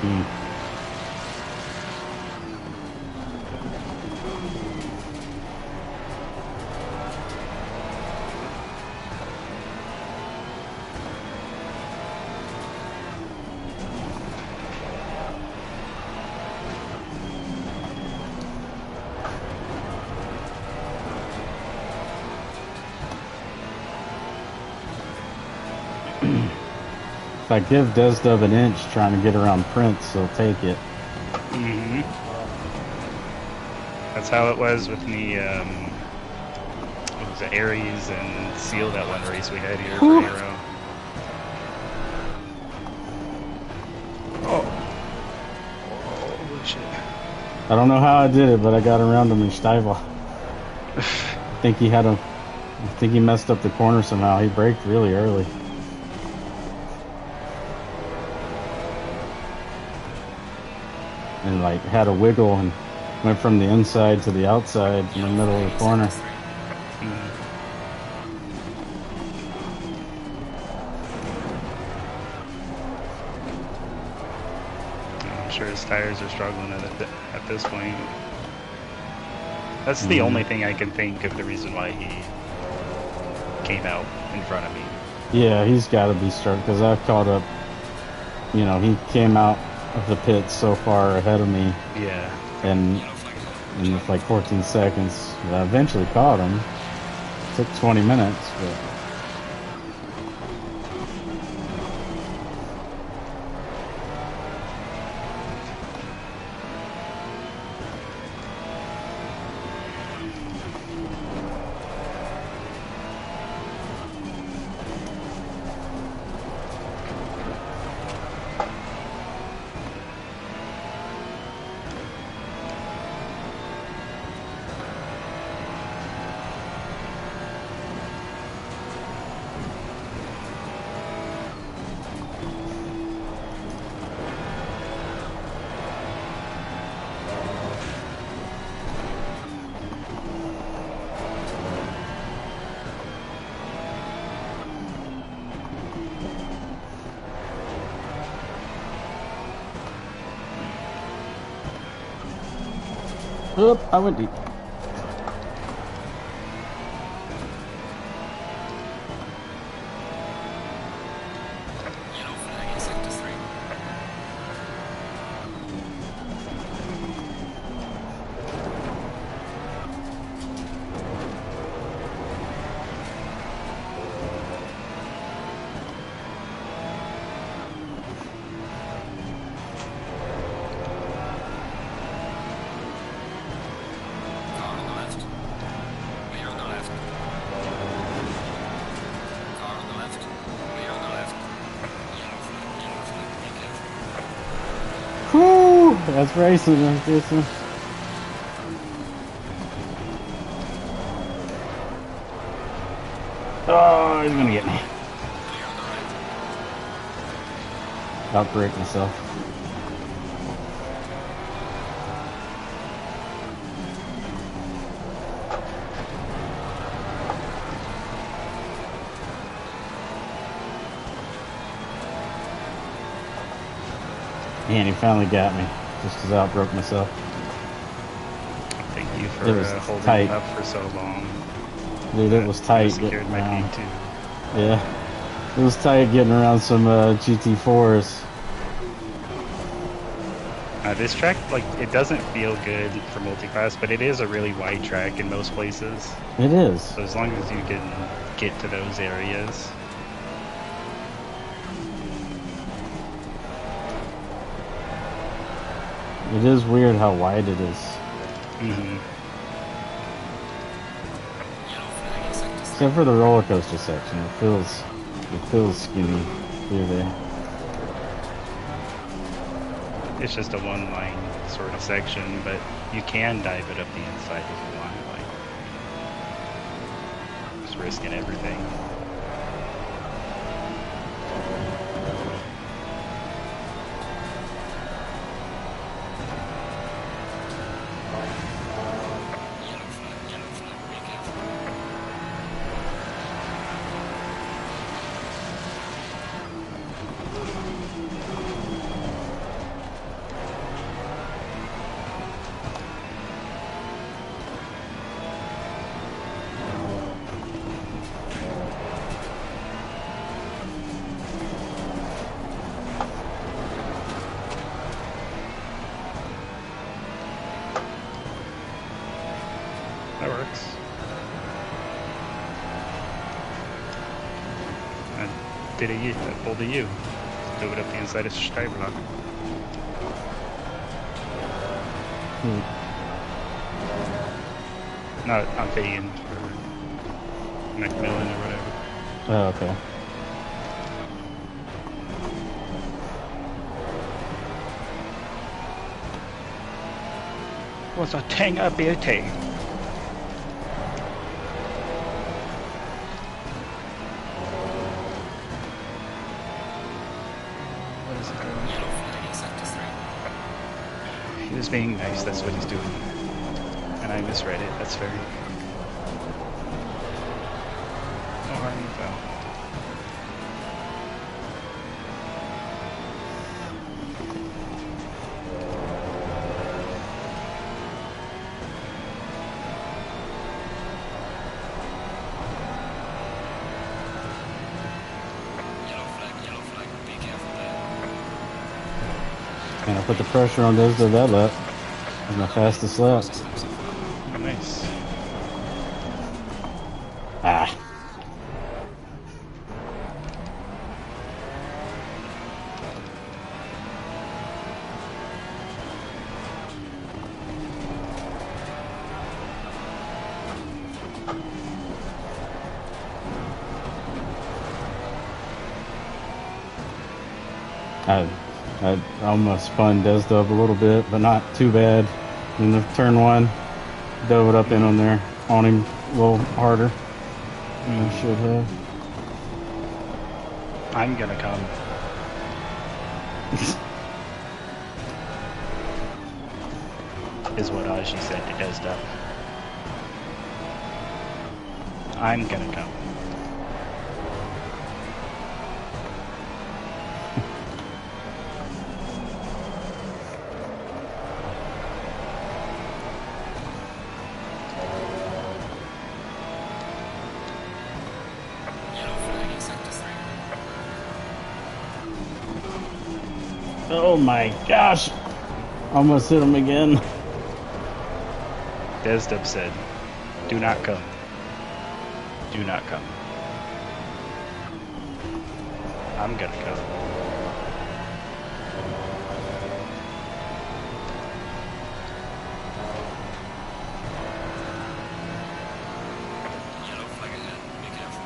key. If I give Desdub an inch trying to get around Prince, he'll take it. Mm-hmm. That's how it was with me. What was it, Aries and Seal, that one race we had here for Hero. Oh, holy shit! I don't know how I did it, but I got around him in Stuyvesant. I think he messed up the corner somehow. He braked really early. And like had a wiggle and went from the inside to the outside in the middle of the corner. I'm sure his tires are struggling at this point. That's the only thing I can think of the reason why he came out in front of me. Yeah, he's got to be struck because I've caught up. You know, he came out of the pits so far ahead of me. Yeah. And in like 14 seconds, I eventually caught him. It took 20 minutes, but. Oop, I went deep. Yellow flag in sector 3. Car on the left. Clear on the left. Car on the left. Clear on the left. Yellow flag, be careful. Whew, that's racing, that's racing. Oh, he's gonna get me. Clear on the right. Outbrake myself. Man, he finally got me, just because I outbroke myself. Thank you for It was holding tight. him up for so long. Dude, it was tight Secured getting my around. peak too. Yeah, it was tight getting around some GT4s. This track, like, it doesn't feel good for multi-class, but it is a really wide track in most places. It is. So as long as you can get to those areas. It is weird how wide it is. Mm-hmm. Yellow flag in sector 3. Except for the roller coaster section, it feels skinny through there. It's just a one-line sort of section, but you can dive it up the inside if you want. Like, just risking everything. Yellow flag, be careful. did a U. I pulled a U. Drove it up the inside of Skyblock. Not on Fagan or Macmillan or whatever. Oh, okay. Was a thing of beauty. What is it going? Yellow flag in sector 3. He was being nice, that's what he's doing. And I misread it, that's fair. No harm, no foul. Yellow flag, be careful there. And I put the pressure on those to that lap. That's my fastest lap. Nice. Ah. I almost spun Desda up a little bit, but not too bad. In the turn one, dove it up in on there, on him a little harder than I should have. I'm gonna come. Is what she said to Desda. I'm gonna come. Yellow flag in sector 3. Oh my gosh! Almost hit him again. Desdub said, do not come. Do not come. I'm gonna come. Yellow flag ahead, be careful.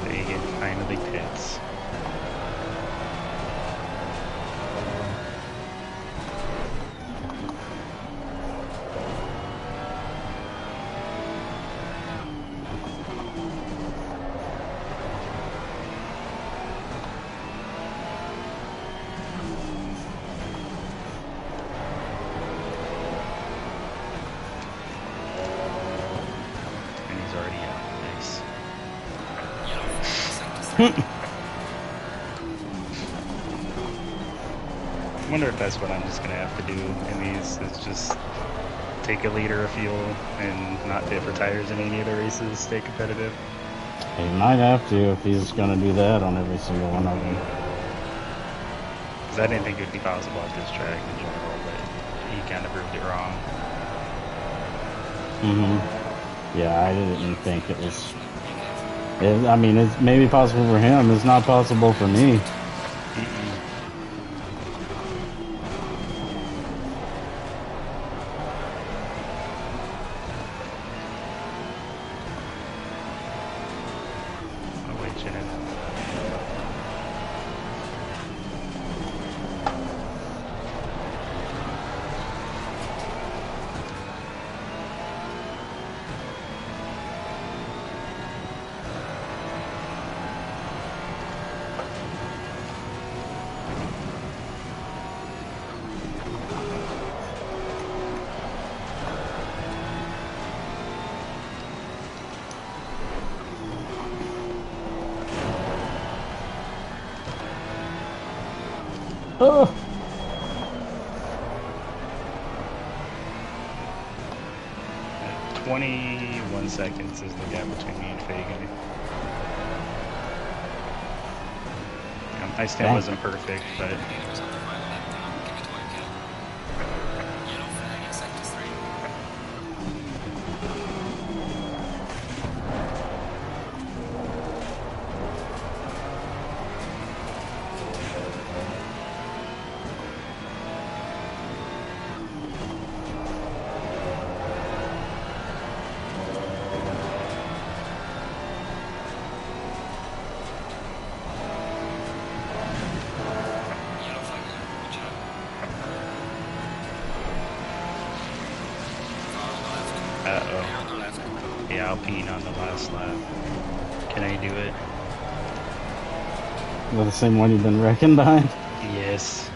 They finally pits. And he's already out. Nice. Yellow flag in sector 3. I wonder if that's what I'm just gonna have to do in these, is just take a liter of fuel and not pit for tires in any of the races, stay competitive. He might have to if he's gonna do that on every single one of them. Because I didn't think it would be possible at this track in general, but he kind of proved it wrong. Yeah, I didn't think it was. I mean, it's maybe possible for him. It's not possible for me. Oh wait, shit. Oh. 21 seconds is the gap between me and Fagan. My stint wasn't perfect, but Meters on the final lap now. Give it one kill. Yellow flag in sector 3. Yellow flag there. Watch out. Car on the left. uh-oh. Clear on the left. The Alpine on the last lap. Can I do it? Is that the same one you've been wrecking behind? Yes.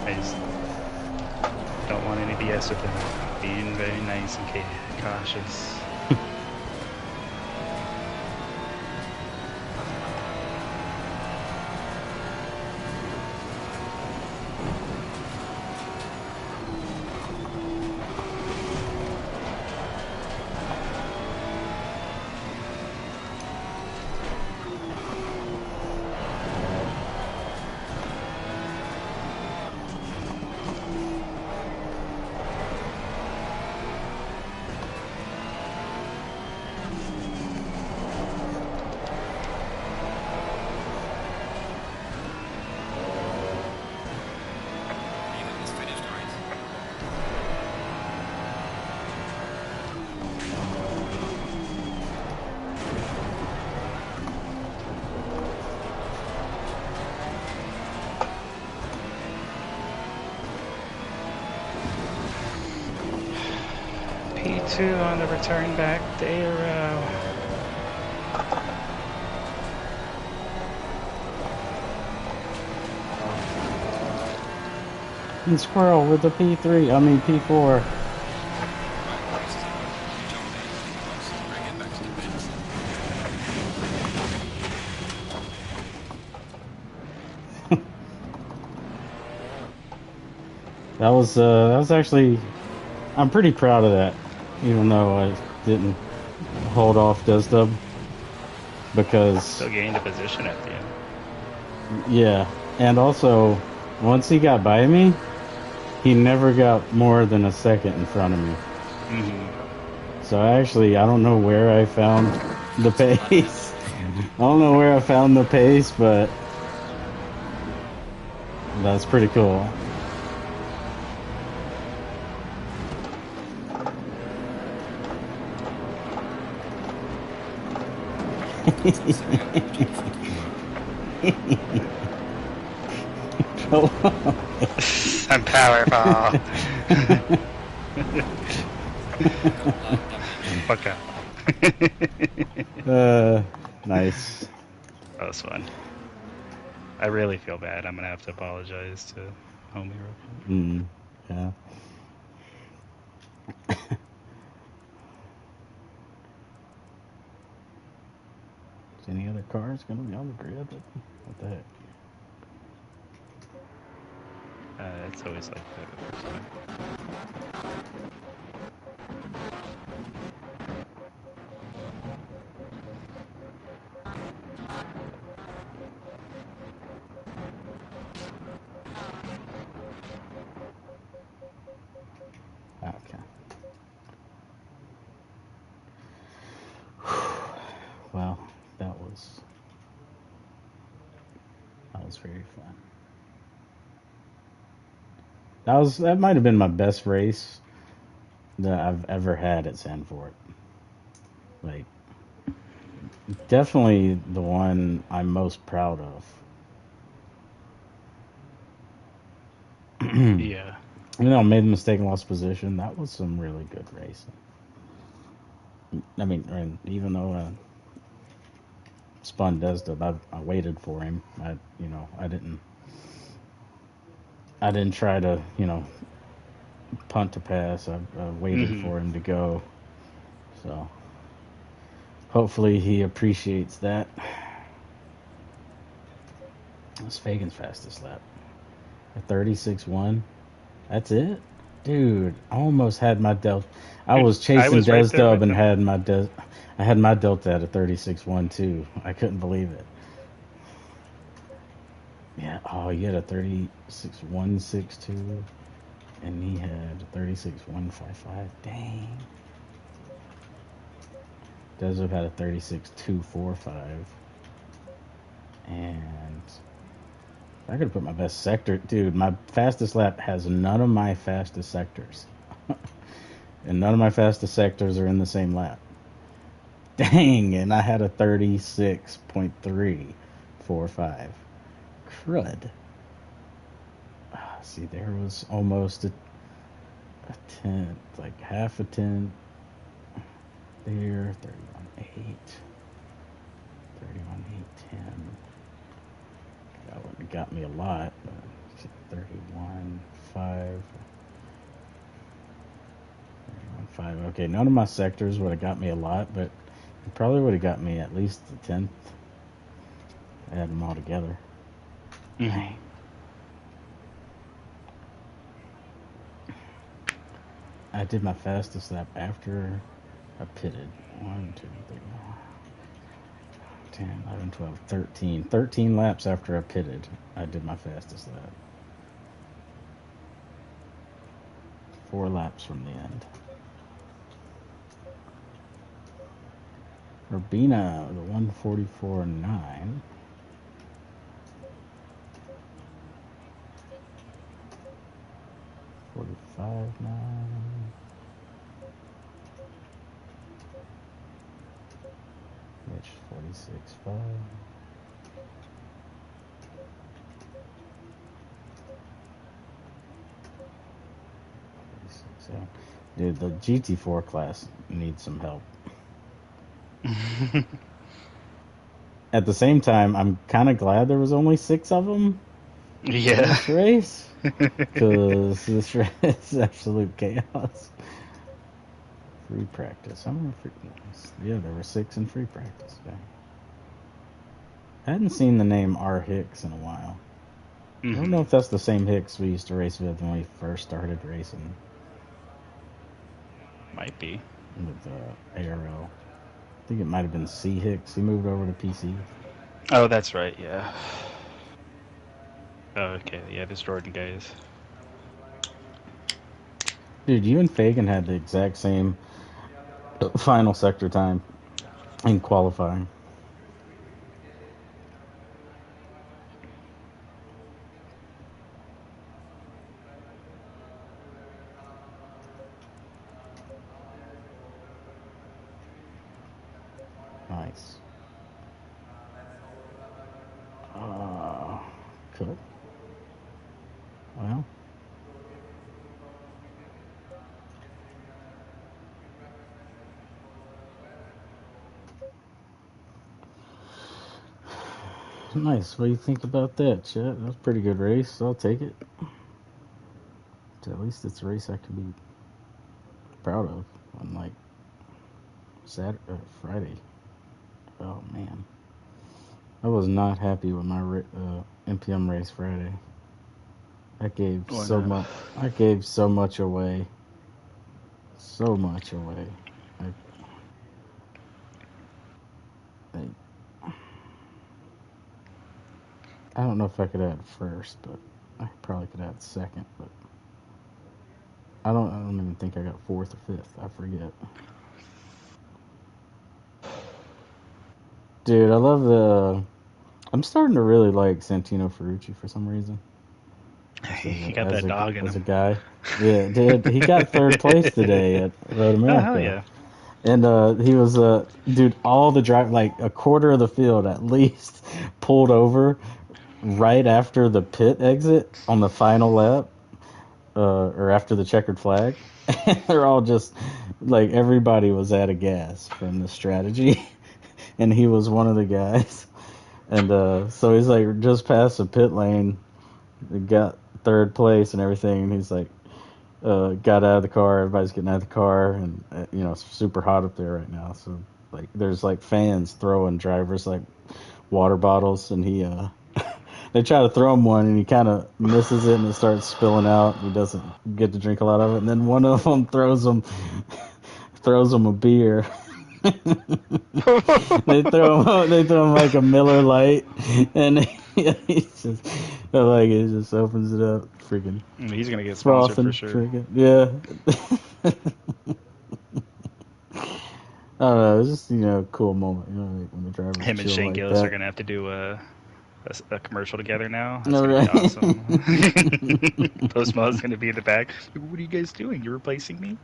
I just don't want any BS with him. Being very nice and cautious. Meeting is finished, right? P2 on the return back to ARL. And Squirrel with the P3, I mean P4. Right, race is over. You jump in. Box, bring it back to the pits. That was actually, I'm pretty proud of that, even though I didn't hold off Desdub, because Still gained a position at the end. yeah, and also once he got by me, he never got more than a second in front of me. Mm-hmm. So actually, I don't know where I found the pace. I don't know where I found the pace, but that's pretty cool. I'm powerful. Fuck up. Nice. That was fun. I really feel bad. I'm gonna have to apologize to Homie real quick. Yeah. Is any other cars gonna be on the grid? What the heck? It's always like that the first time. Okay. Well, that was very fun. That might have been my best race that I've ever had at Zandvoort. Like, definitely the one I'm most proud of. Yeah. Even though I made the mistake and lost position, that was some really good racing. I mean, and even though I spun Desdub, I waited for him. I didn't try to, punt to pass. I waited Mm-hmm. for him to go. So Hopefully he appreciates that. That's Fagan's fastest lap. A 36.1. That's it? Dude, I almost had my delta. I Dude, was I chasing was right there Desdub with and him. had I had my delta at a 36.1 too. I couldn't believe it. Yeah, oh, you had a 36.162 and he had 36.155. Dang. Desdub had a 36.245. And I could have put my best sector. Dude, my fastest lap has none of my fastest sectors. And none of my fastest sectors are in the same lap. Dang, and I had a 36.345. Crud. See, there was almost a tenth, like half a tenth. There, 31.8. 31.810. That wouldn't have got me a lot, but 31.5. 31.5. Okay, none of my sectors would have got me a lot, but it probably would have got me at least a tenth. I had them all together. Mm-hmm. I did my fastest lap after I pitted. 1, 2, 3, 10, 11, 12, 13. 13 laps after I pitted, I did my fastest lap. 4 laps from the end. Urbina, the 144.9. $45.9. Mitch 46.5. Dude, the GT4 class needs some help. At the same time, I'm kind of glad there was only 6 of them in Yeah. this race, because this race is absolute chaos. Free practice. How many free? Yeah, there were 6 in free practice today. I hadn't seen the name R. Hicks in a while. I don't know if that's the same Hicks we used to race with when we first started racing Might be. with ARL. I think it might have been C. Hicks. He moved over to PC. Oh, that's right. Yeah. Oh, okay. Yeah, this Jordan guys. Dude, you and Fagan had the exact same final sector time in qualifying. Nice. Cool. Well, nice. What do you think about that, Chet? That was a pretty good race. I'll take it. At least it's a race I can be proud of. Unlike Friday. Oh man, I was not happy with my MPM race Friday. I gave Why so not? much. I gave so much away. So much away. I don't know if I could add first, but I probably could add second. But I don't even think I got fourth or fifth. I forget. Dude, I love the. I'm starting to really like Santino Ferrucci for some reason. He got that dog in As a him. guy. Yeah, dude, he got third place today at Road Oh, hell America. yeah. And he was, dude, all the drive, like a quarter of the field at least, pulled over right after the pit exit on the final lap, or after the checkered flag. They're all just, like, everybody was out of gas from the strategy. And he was one of the guys. And so he's, like, just past the pit lane, got third place and everything. And he's like, got out of the car. Everybody's getting out of the car, and it's super hot up there right now. So like there's like fans throwing drivers like water bottles, and he they try to throw him one, and he kind of misses it, and it starts spilling out. He doesn't get to drink a lot of it, and then one of them throws him a beer. They throw him like a Miller Lite, and he's just like it just opens it up, freaking He's gonna get sponsored frothing, for sure. freaking yeah. I don't know, it's just a cool moment, like when the drivers Him and chill Shane like Gillis are that. gonna have to do a commercial together now. That's No, gonna be right? awesome. Post Malone's gonna be in the back. What are you guys doing? You're replacing me?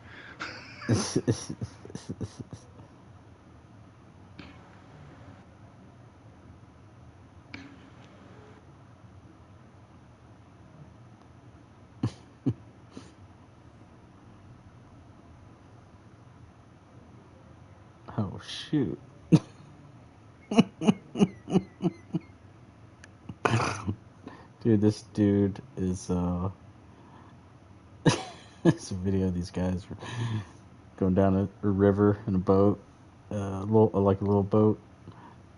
Oh shoot. Dude, this dude is it's a video of these guys going down a river in a boat, like a little boat,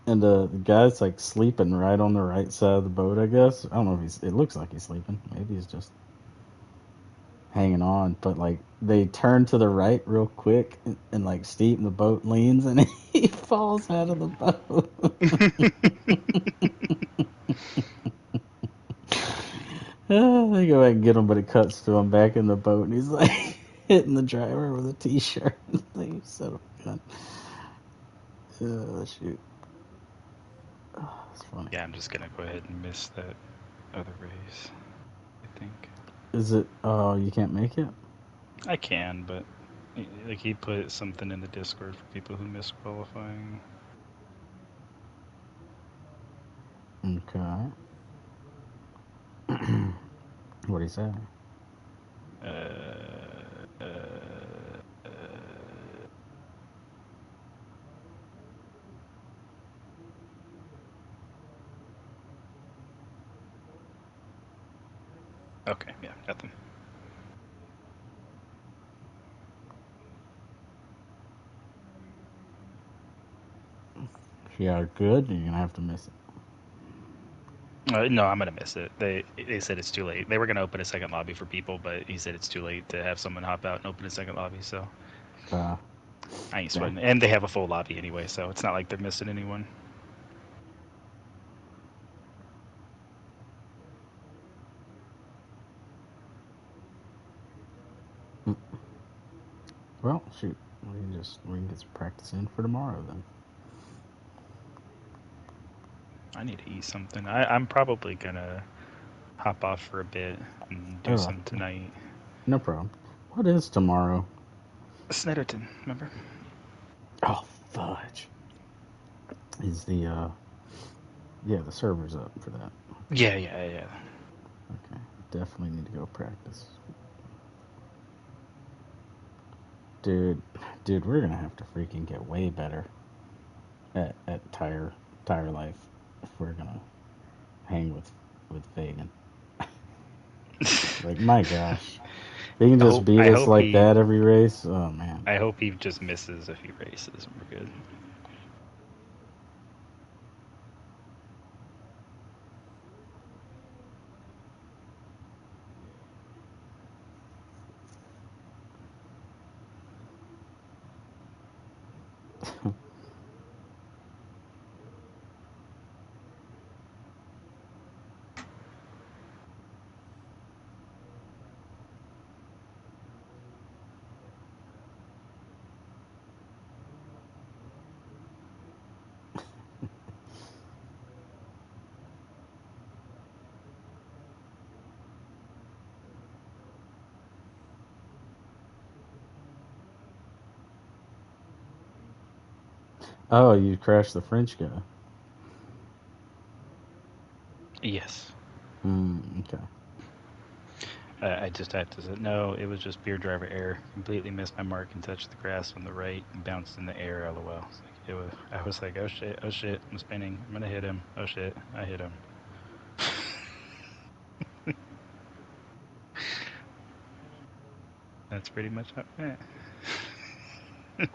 and the guy's like sleeping right on the right side of the boat. I guess I don't know if it looks like he's sleeping. Maybe he's just hanging on. But like they turn to the right real quick and like steep, and the boat leans, and he falls out of the boat. They go back and get him, but it cuts to him back in the boat, and he's like hitting the driver with a t-shirt. Like, you son of a gun. Oh, shoot. Oh, that's funny. Yeah, I'm just gonna go ahead and miss that other race. I think Is it, oh, you can't make it? I can, but like he put something in the Discord for people who miss qualifying. Okay. What'd he say? Uh, uh, uh, okay, yeah, got them. If you are good, you're gonna have to miss it. No, I'm gonna miss it. They said it's too late. They were gonna open a second lobby for people, but he said it's too late to have someone hop out and open a second lobby. So I ain't sweating. And they have a full lobby anyway, so it's not like they're missing anyone. Well, shoot. We can get some practice in for tomorrow then. I need to eat something. I'm probably gonna hop off for a bit and do some tonight. No problem. What is tomorrow? Snetterton, remember? Oh, fudge. Is the the server's up for that. Yeah. Okay. Definitely need to go practice. Dude, we're gonna have to freaking get way better at tire life if we're gonna hang with Fagan. Like, my gosh, he can just beat us like that every race. Oh man. I hope he just misses a few races and we're good. Oh, you crashed the French guy. Yes. Okay. I just have to say, no, it was just beer driver error. Completely missed my mark and touched the grass on the right and bounced in the air. LOL. I was like, oh shit, I'm spinning. I'm gonna hit him. Oh shit, I hit him. That's pretty much how it went.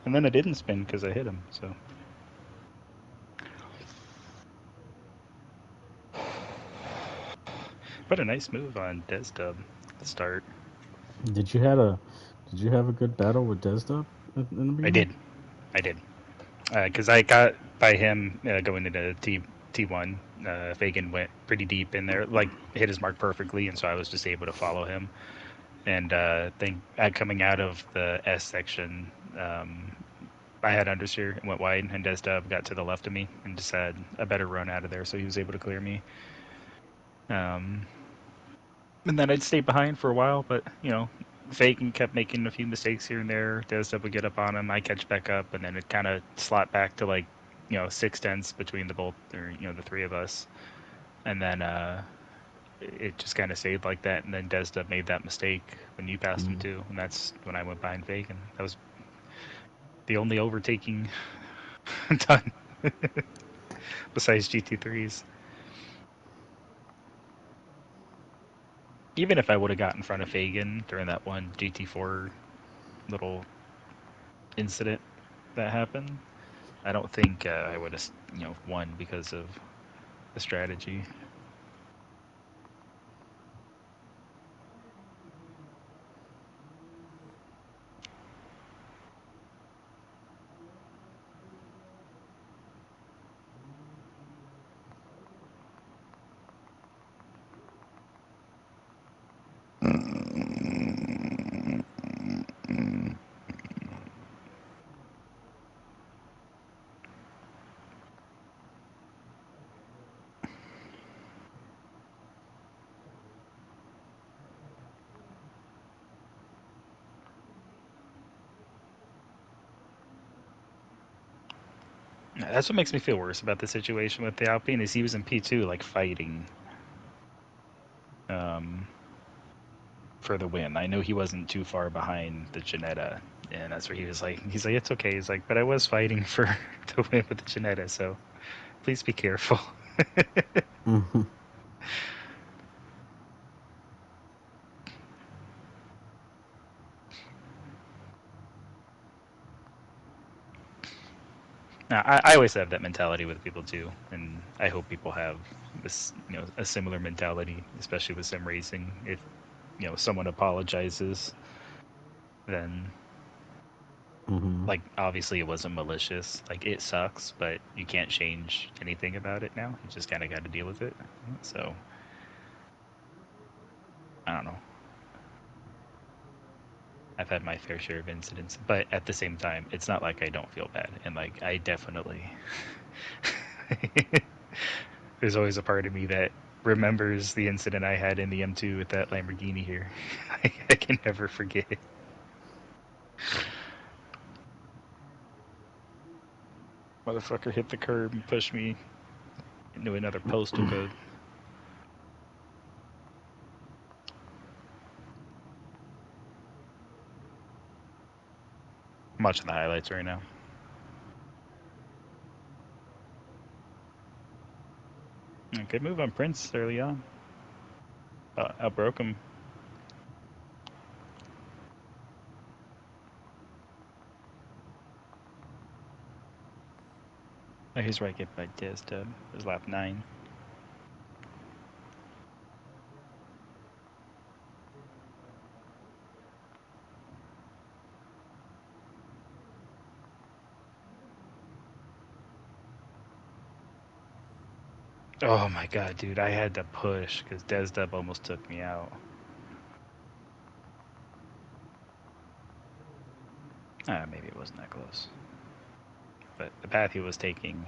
And then I didn't spin because I hit him. So. But a nice move on Desdub to start. Did you have a good battle with Desdub in the beginning? I did. Because I got by him going into T1. Fagan went pretty deep in there, like hit his mark perfectly, and so I was just able to follow him. And then coming out of the S section, I had understeer and went wide, and Desdub got to the left of me and just had a better run out of there, so he was able to clear me. And then I'd stay behind for a while, but Fagan kept making a few mistakes here and there. Desdub would get up on him, I catch back up, and then it kind of slot back to like 6 tenths between the both, or the three of us, and then it just kind of stayed like that. And then Desdub made that mistake when you passed him too, and that's when I went behind Fagan. That was the only overtaking done besides GT3s. Even if I would have got in front of Fagan during that one GT4 little incident that happened, I don't think I would have won because of the strategy. That's what makes me feel worse about the situation with the Alpine is he was in P2 like fighting for the win. I know he wasn't too far behind the Janetta, and that's where he's like, it's okay. He's like, but I was fighting for the win with the Janetta, so please be careful. Mm-hmm. Now, I always have that mentality with people too, and I hope people have this, a similar mentality, especially with sim racing. If someone apologizes, then Mm-hmm. like obviously it wasn't malicious. Like it sucks, but you can't change anything about it now. You just kind of got to deal with it. So I don't know. I've had my fair share of incidents, but at the same time, it's not like I don't feel bad, and like I definitely. There's always a part of me that remembers the incident I had in the M2 with that Lamborghini here. I can never forget it. Motherfucker hit the curb and pushed me into another postal code. I'm watching the highlights right now. Good move on Prince early on. Outbroke him. Oh, he's right get by Diz Dub. It was lap 9. Oh my god, dude. I had to push because Desdub almost took me out. Maybe it wasn't that close. But the path he was taking.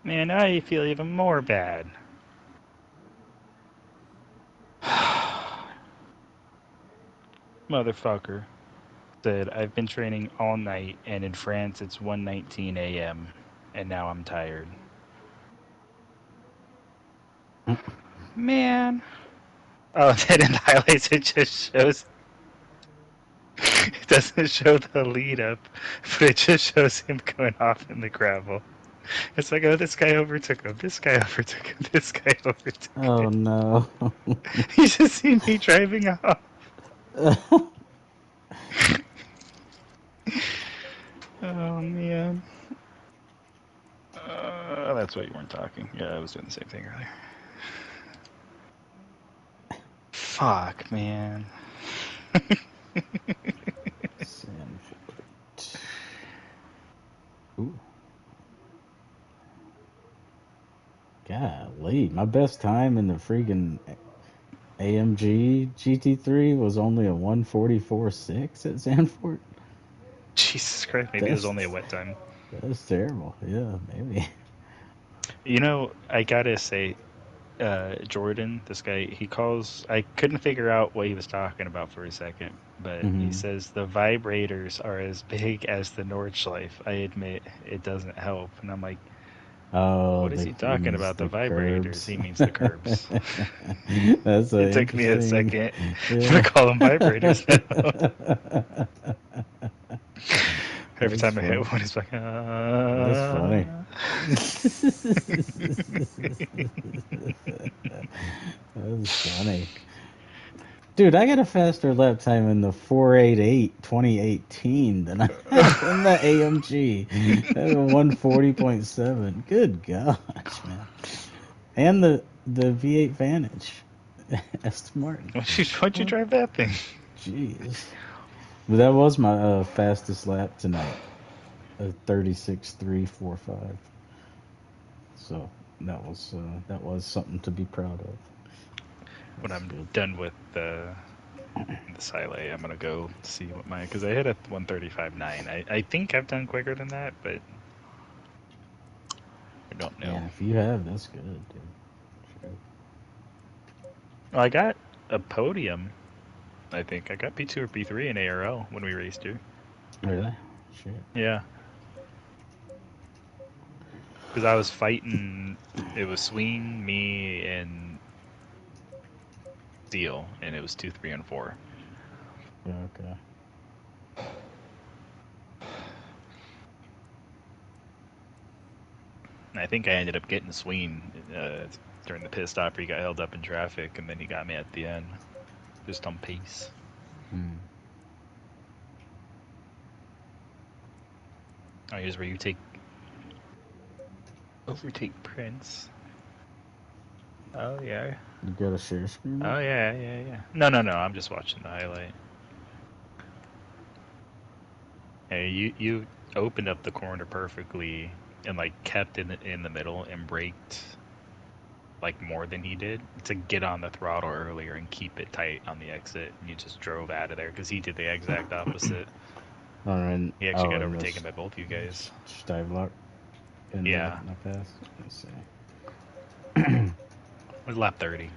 Man, I feel even more bad. Motherfucker said, I've been training all night, and in France it's 1:19 a.m., and now I'm tired. Man. Oh, then in the highlights it just shows... It doesn't show the lead up, but it just shows him going off in the gravel. It's like, oh, this guy overtook him, this guy overtook him, this guy overtook him. Oh no. You just see me driving off. Oh, man. That's why you weren't talking. Yeah, I was doing the same thing earlier. Fuck, man. Zandvoort. Ooh. Golly, my best time in the freaking AMG GT3 was only a 1:44.6 at Zandvoort. Jesus Christ, maybe it was only a wet time. That's terrible. Yeah, maybe. You know, I gotta say, Jordan, this guy, I couldn't figure out what he was talking about for a second, but he says the vibrators are as big as the Nordschleife. I admit it doesn't help. And I'm like, Oh, what is he talking about? The vibrators? curbs. He means the curbs. That's It took me a second to call them vibrators now. Every time I hit one, it's like, That's funny. That's funny. Dude, I got a faster lap time in the 488 2018 than I had in the AMG. That was 140.7. Good gosh, man. And the V8 Vantage. Aston Martin. Why'd you drive that thing? Jeez. But that was my fastest lap tonight. 36.345. So that was something to be proud of. When I'm done with the Silay, I'm gonna go see what because I hit a 135.9. I think I've done quicker than that, but I don't know. Yeah, if you have, that's good, dude. Sure. Well, I got a podium. I think I got P2 or P3 in ARL when we raced here. Really? Shit. Yeah. Because I was fighting. It was Sween, me, and Steel, and it was 2, 3, and 4. Yeah, okay. And I think I ended up getting Sween during the pit stop where he got held up in traffic, and then he got me at the end, just on pace. Oh, here's where you overtake Prince. Oh yeah. You got a share screen? Oh yeah. No. I'm just watching the highlight. Hey, you opened up the corner perfectly and like kept in the middle and braked like more than he did to get on the throttle earlier and keep it tight on the exit. And you just drove out of there because he did the exact opposite. He actually got overtaken by both you guys. Stuyvesant. Yeah. Not fast. Let's see. It was lap 30. Okay,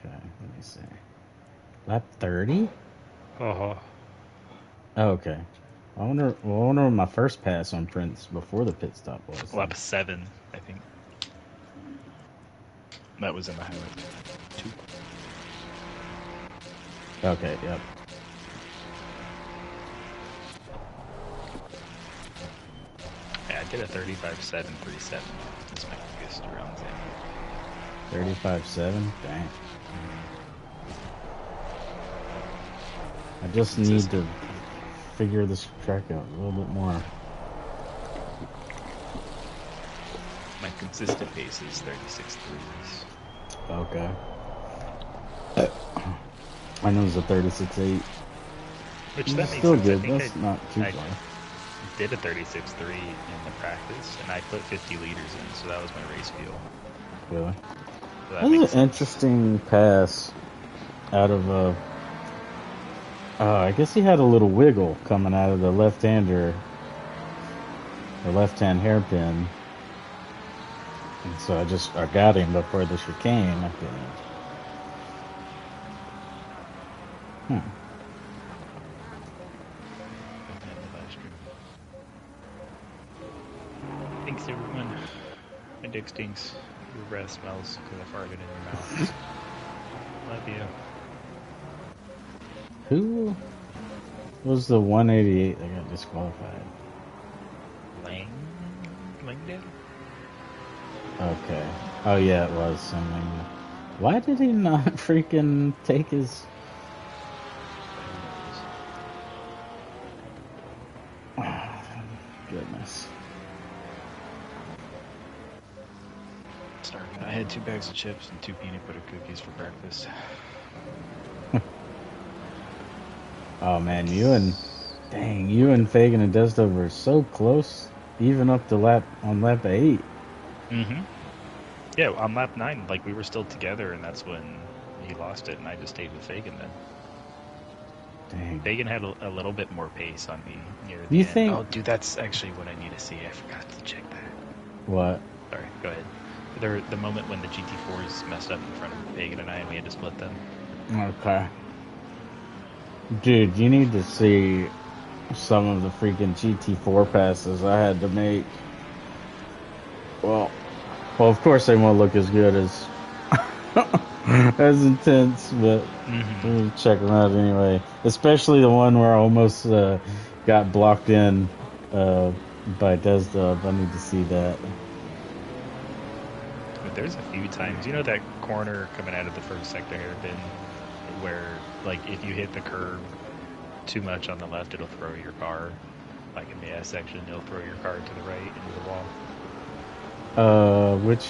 let me see. Lap 30? Oh, okay. I wonder what my first pass on Prince before the pit stop was. lap 7, I think. That was in the highlight 2. Okay, yep. Yeah, I did a 35.737. That's my biggest around there. 35.7? Dang. I just need to figure this track out a little bit more. My consistent pace is 36.3s. Okay. I know it's a 36.8. Which that makes still sense. good. I think That's not too far. Did a 36.3 in the practice, and I put 50 liters in, so that was my race fuel. Really? So that was an interesting pass out of I guess he had a little wiggle coming out of the left-hander, the left-hand hairpin, And so I got him before the chicane at the end. Put that in the live stream. Thanks, everyone. My dick stinks. Your breath smells because I farted in your mouth. Love you. Who was the 188 that got disqualified? Langdale? Okay. Oh yeah, it was. I mean, why did he not freaking take his? Oh, goodness. Sorry, I had 2 bags of chips and 2 peanut butter cookies for breakfast. Oh man, you and Fagan and Desda were so close, even up to lap 8. Mm-hmm. Yeah, on lap 9, like we were still together, and that's when he lost it, and I just stayed with Fagan then. Dang. Fagan had a little bit more pace on me near the You end. think? Oh, dude, that's actually what I need to see. I forgot to check that. What? Sorry, go ahead. The moment when the GT4s messed up in front of Fagan and I, and we had to split them. Okay. Dude, you need to see some of the freaking GT4 passes I had to make. Well, of course they won't look as good as as intense, but we'll check them out anyway. Especially the one where I almost got blocked in by Desdub. I need to see that. But there's a few times, you know, that corner coming out of the first sector hairpin, where like if you hit the curb too much on the left, it'll throw your car. Like in the S section, it'll throw your car to the right into the wall. Which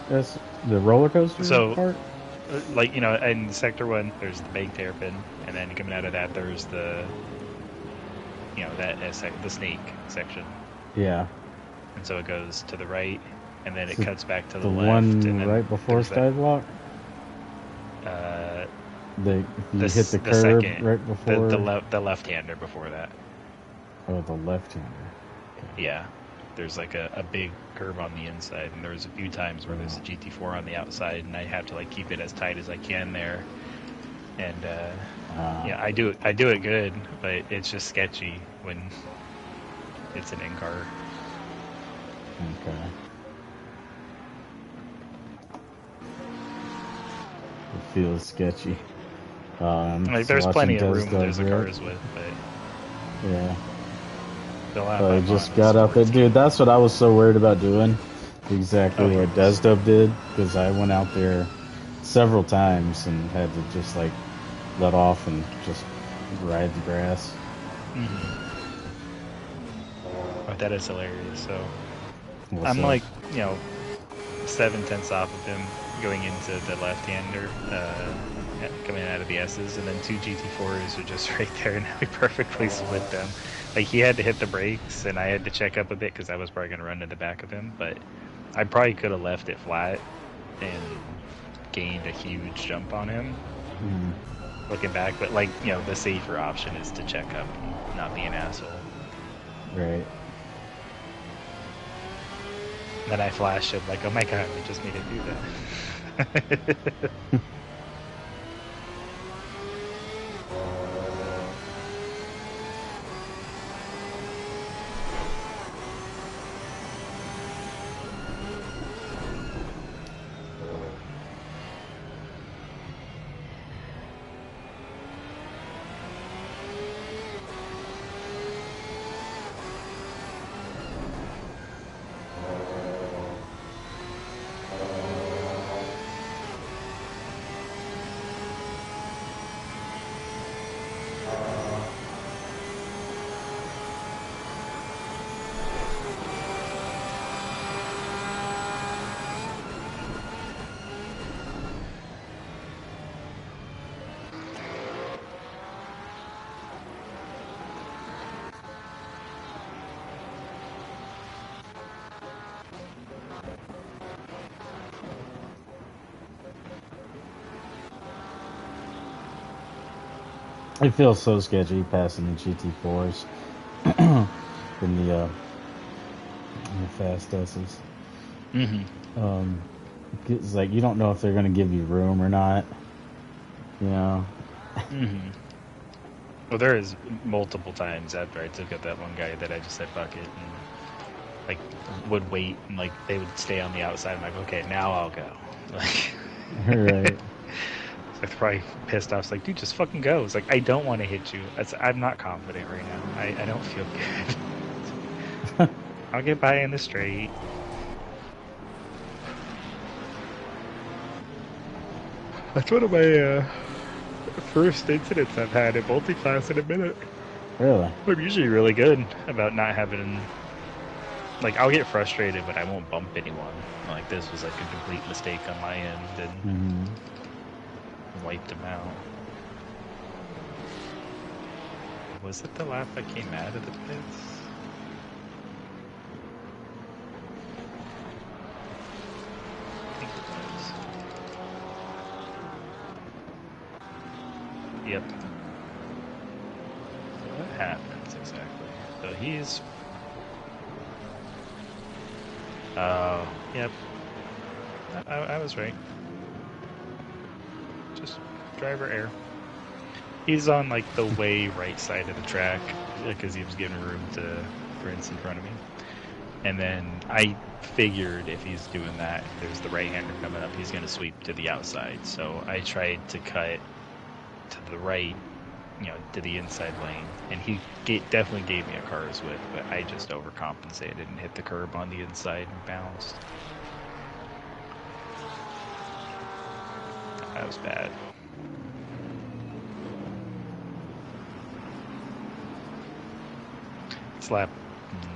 that's the roller coaster part? Like, you know, in sector 1, there's the banked hairpin, and then coming out of that, there's the, you know, that the snake section. Yeah. And so it goes to the right, and then it cuts back to the left. The one and then right before Skyblock? You hit the curb second, right before? The left-hander before that. Oh, the left-hander. Okay. Yeah. There's like a big curve on the inside, and there's a few times where there's a GT4 on the outside, and I have to like keep it as tight as I can there. And yeah, I do it good, but it's just sketchy when it's an in-car. Okay. It feels sketchy. Like there's plenty of room there's a cars with, but yeah. I just got up there. Dude, that's what I was so worried about doing. Exactly what Desdub did, because I went out there several times and had to just like let off and just ride the grass. Oh, that is hilarious. So I'm like, you know, 7/10 off of him going into the left-hander, coming out of the S's, and then 2 GT4s are just right there, and we perfectly split them. Like, he had to hit the brakes, and I had to check up a bit because I was probably going to run to the back of him, but I probably could have left it flat and gained a huge jump on him. Looking back, but like, you know, the safer option is to check up and not be an asshole. Right. Then I flashed him like, oh my god, we just made it do that. It feels so sketchy passing the GT4s in the fast S's. Mm-hmm. It's like you don't know if they're going to give you room or not. You know. Mm-hmm. Well, there is multiple times after I took up that one guy that I just said fuck it and like would wait and like they would stay on the outside. I'm like, okay, now I'll go. Like, Right. I was probably pissed off. It's like, dude, just fucking go. It's like I don't want to hit you. I'm not confident right now. I don't feel good. I'll get by in the straight. That's one of my first incidents I've had in multi-class in a minute. Really. I'm usually really good about not having. Like, I'll get frustrated, but I won't bump anyone. Like, this was like a complete mistake on my end and wiped him out. Was it the lap I came out of the pits? I think it was. Yep. So what happens exactly? So he's... Oh, yep. I was right. Just driver error. He's on like the way right side of the track because he was giving room to Prince in front of me. And then I figured if he's doing that, if there's the right-hander coming up, he's going to sweep to the outside. So I tried to cut to the right, you know, to the inside lane. And he definitely gave me a car's width, but I just overcompensated and hit the curb on the inside and bounced. That was bad. It's lap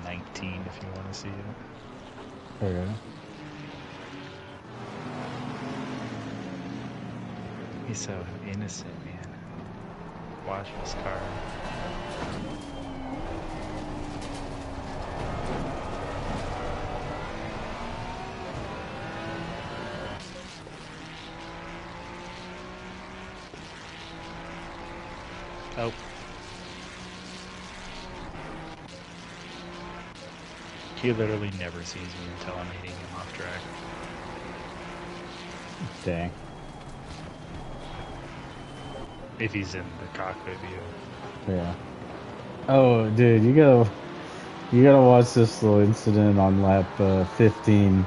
19 if you want to see it. Okay. He's so innocent, man. Watch this car. Oh. He literally never sees me until I'm hitting him off track. Dang. If he's in the cockpit view. Yeah. Oh, dude, you gotta watch this little incident on lap 15.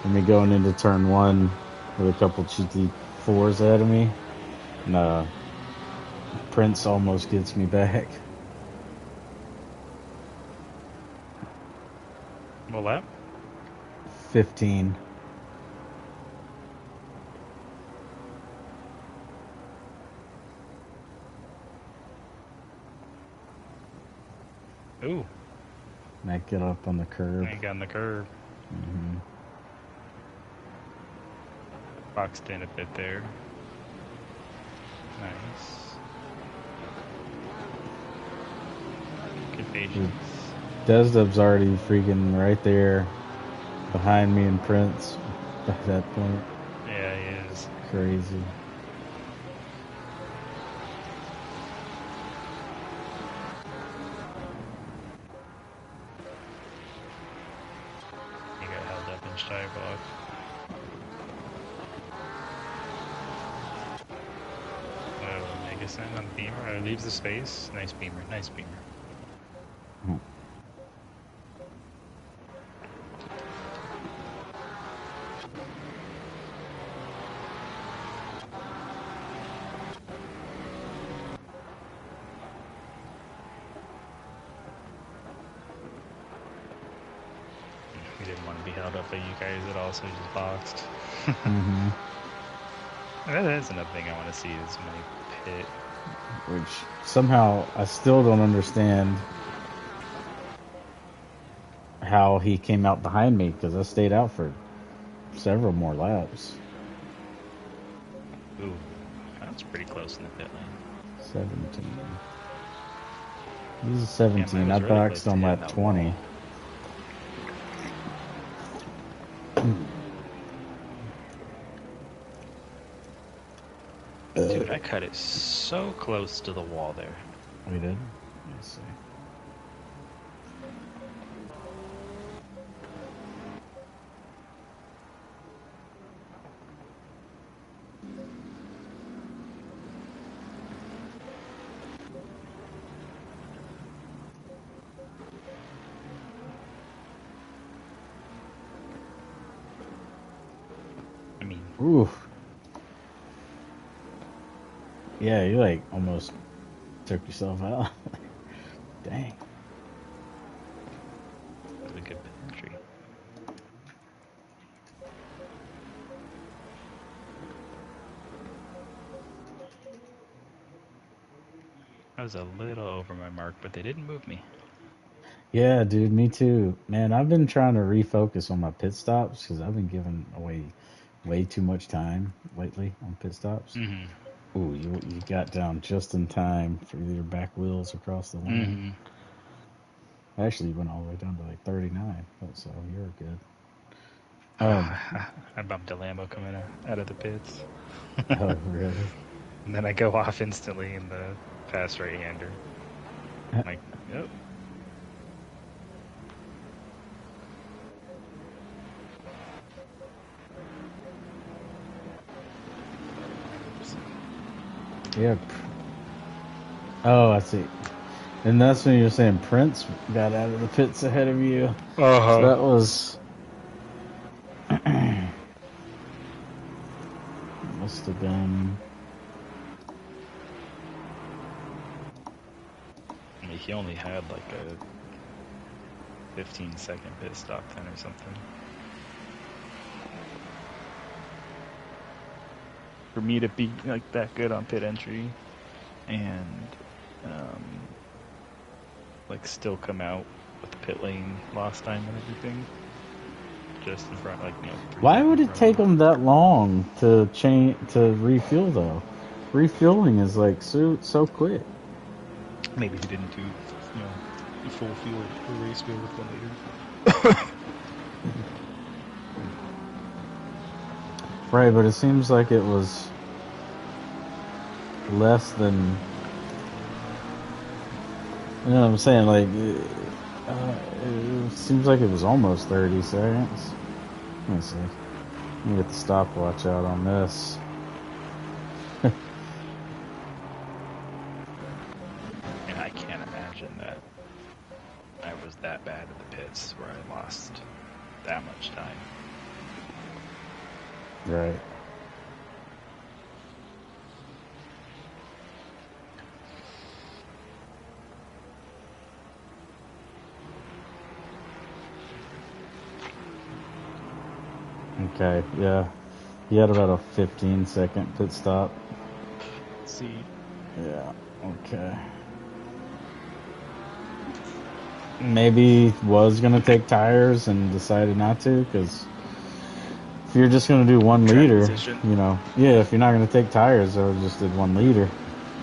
And me going into turn 1 with a couple GT4s ahead of me. And Prince almost gets me back. What lap? 15. Ooh. And I get up on the curb. I got on the curb. Mm-hmm. Boxed in a bit there. Nice. Good patience. Desdub's already freaking right there behind me and Prince by that point. Yeah, he is. Crazy. He got held up in shy block. Oh, Mega Send on the beamer. Leaves the space. Nice beamer. Nice beamer. Hmm. He didn't want to be held up by you guys at all, so he just boxed. Mm-hmm. That's another thing I want to see is my pit. Which somehow I still don't understand how he came out behind me because I stayed out for several more laps. Ooh, that's pretty close in the pit lane. 17. This is 17. Yeah, I was really boxed close on to lap hitting that 20. wall. Dude, I cut it so close to the wall there. We did? Let's see. Oof. Yeah, you like almost took yourself out. Dang. That was a good pit entry. I was a little over my mark, but they didn't move me. Yeah, dude, me too. Man, I've been trying to refocus on my pit stops because I've been giving away way too much time lately on pit stops. Mm-hmm. Ooh, you got down just in time for your back wheels across the lane. Mm-hmm. Actually, you went all the way down to like 39, so you're good. I bumped a Lambo coming out of the pits. Oh, really? And then I go off instantly in the fast right-hander. Like, yep. Yep. Oh, I see. And that's when you're saying Prince got out of the pits ahead of you. So that was must have been. I mean, he only had like a 15-second pit stop then or something. For me to be like that good on pit entry and like still come out with the pit lane lost time and everything, just in front, like, you know, 3 Why deep would in it front of take me. them that long to refuel though? Refueling is like so quick. Maybe he didn't do, you know, full field or race field with one liter. Right, but it seems like it was less than. You know what I'm saying? Like, it seems like it was almost 30 seconds. Let me see. Let me get the stopwatch out on this. And I can't imagine that I was that bad in the pits where I lost that much time. Right. Okay, yeah. He had about a 15-second pit stop. Let's see. Yeah, okay. Maybe was going to take tires and decided not to, because if you're just going to do 1 Track liter, position. you know, yeah, if you're not going to take tires, I would just did 1 liter.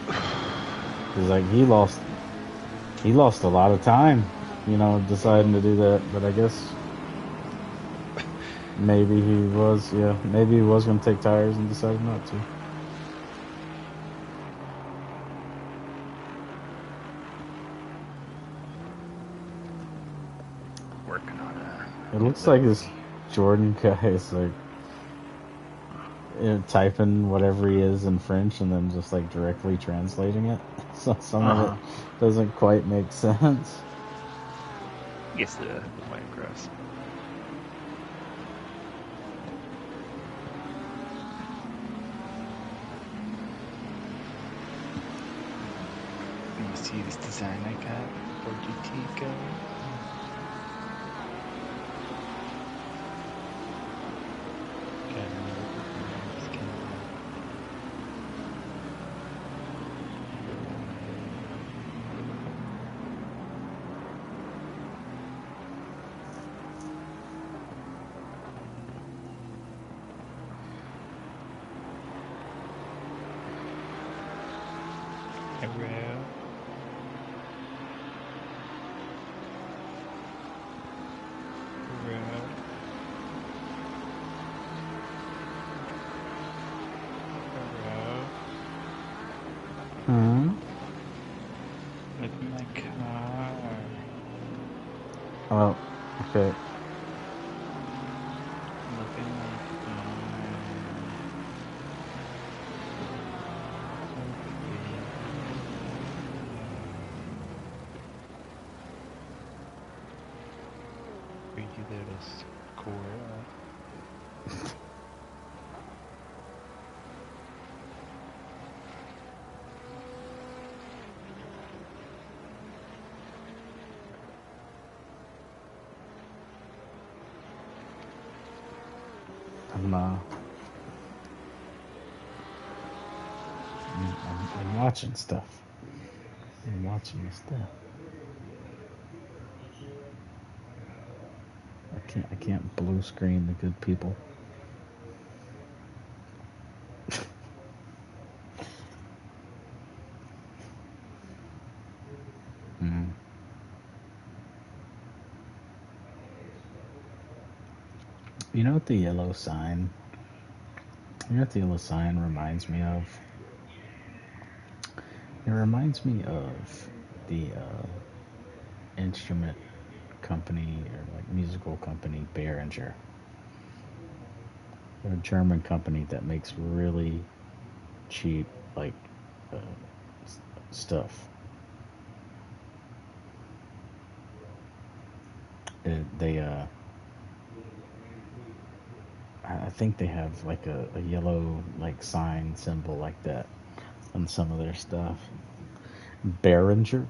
Because, like, he lost a lot of time, you know, deciding to do that. But I guess maybe he was going to take tires and decided not to. Working on a It new looks like this livery. Jordan guy is like, you know, typing whatever he is in French and then just like directly translating it. So some of it doesn't quite make sense. Gets the point across. You see this design I got for GT Go? Hello. Hello. Hello. Hmm. Look at my car. Oh, okay. Look at my car. Pretty little squirrel. I'm watching stuff. I'm watching the stuff. I can't blue screen the good people. You know what the yellow sign? You know what the yellow sign reminds me of? It reminds me of the instrument company or like musical company Behringer. They're a German company that makes really cheap like stuff. I think they have like a yellow like sign symbol like that on some of their stuff. Behringer.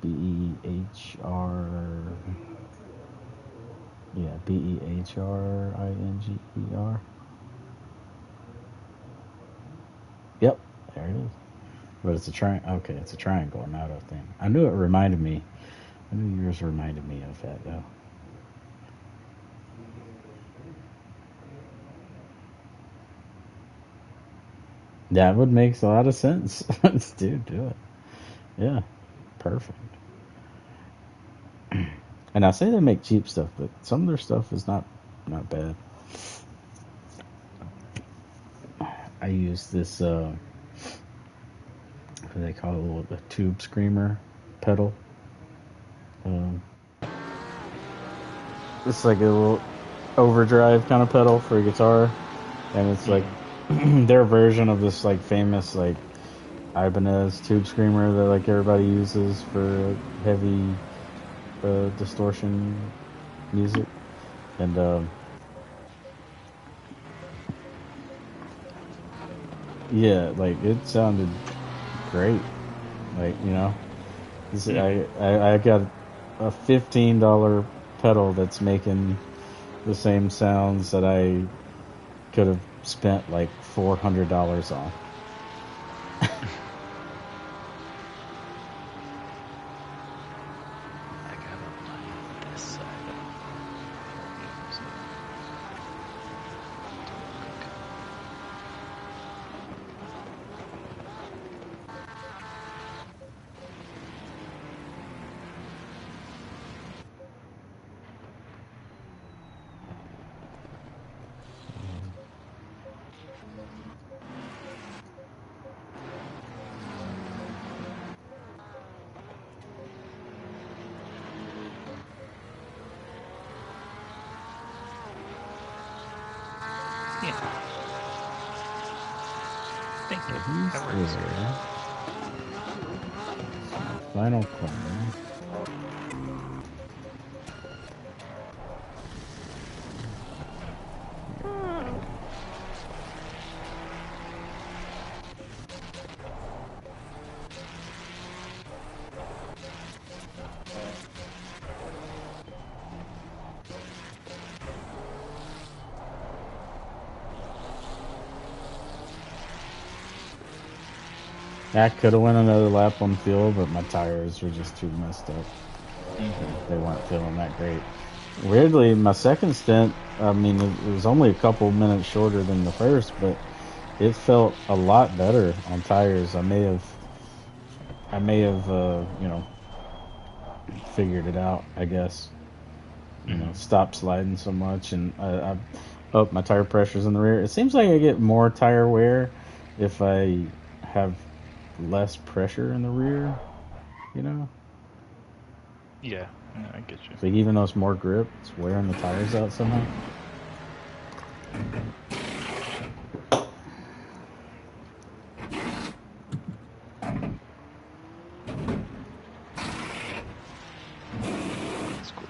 B-E-H-R. Yeah, Behringer. Yep, there it is. But it's a triangle. Okay, it's a triangle, not a thing. I knew it reminded me. I knew yours reminded me of that, though. That would make a lot of sense. Dude, do it. Yeah, perfect. And I say they make cheap stuff, but some of their stuff is not bad. I use this, what do they call it, a tube screamer pedal. It's like a little overdrive kind of pedal for a guitar, and it's like their version of this like famous like Ibanez tube screamer that like everybody uses for heavy distortion music, and yeah, like it sounded great. Like, you know, I got a $15 pedal that's making the same sounds that I could have spent like $400 on. Thank you. He's That works. there. Final corner. I could have went another lap on fuel, but my tires were just too messed up. They weren't feeling that great. Weirdly, my second stint, I mean, it was only a couple minutes shorter than the first, but it felt a lot better on tires. I may have, you know, figured it out, I guess. You know, stopped sliding so much, and I upped my tire pressures in the rear. It seems like I get more tire wear if I have less pressure in the rear, you know? Yeah, no, I get you. So even though it's more grip, it's wearing the tires out somehow. That's cool.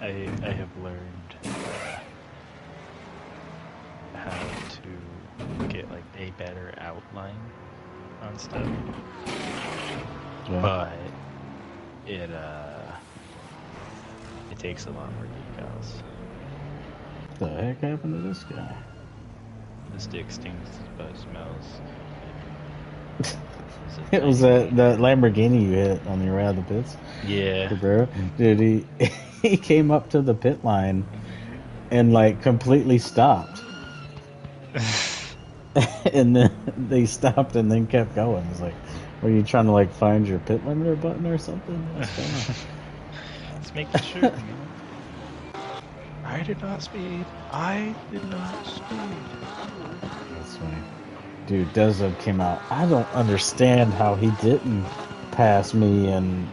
I have learned how to get like a better outline on stuff, Yeah. but it takes a lot more decals. the heck happened to this guy? The stick stings but smells. It was that Lamborghini you hit on your way out of the pits. Yeah. Bro, dude, he came up to the pit line and like completely stopped. And then they stopped and then kept going. It was like, were you trying to like find your pit limiter button or something? What's going on? Let's make sure, man. I did not speed. I did not speed. That's funny. Dude, Deza came out. I don't understand how he didn't pass me and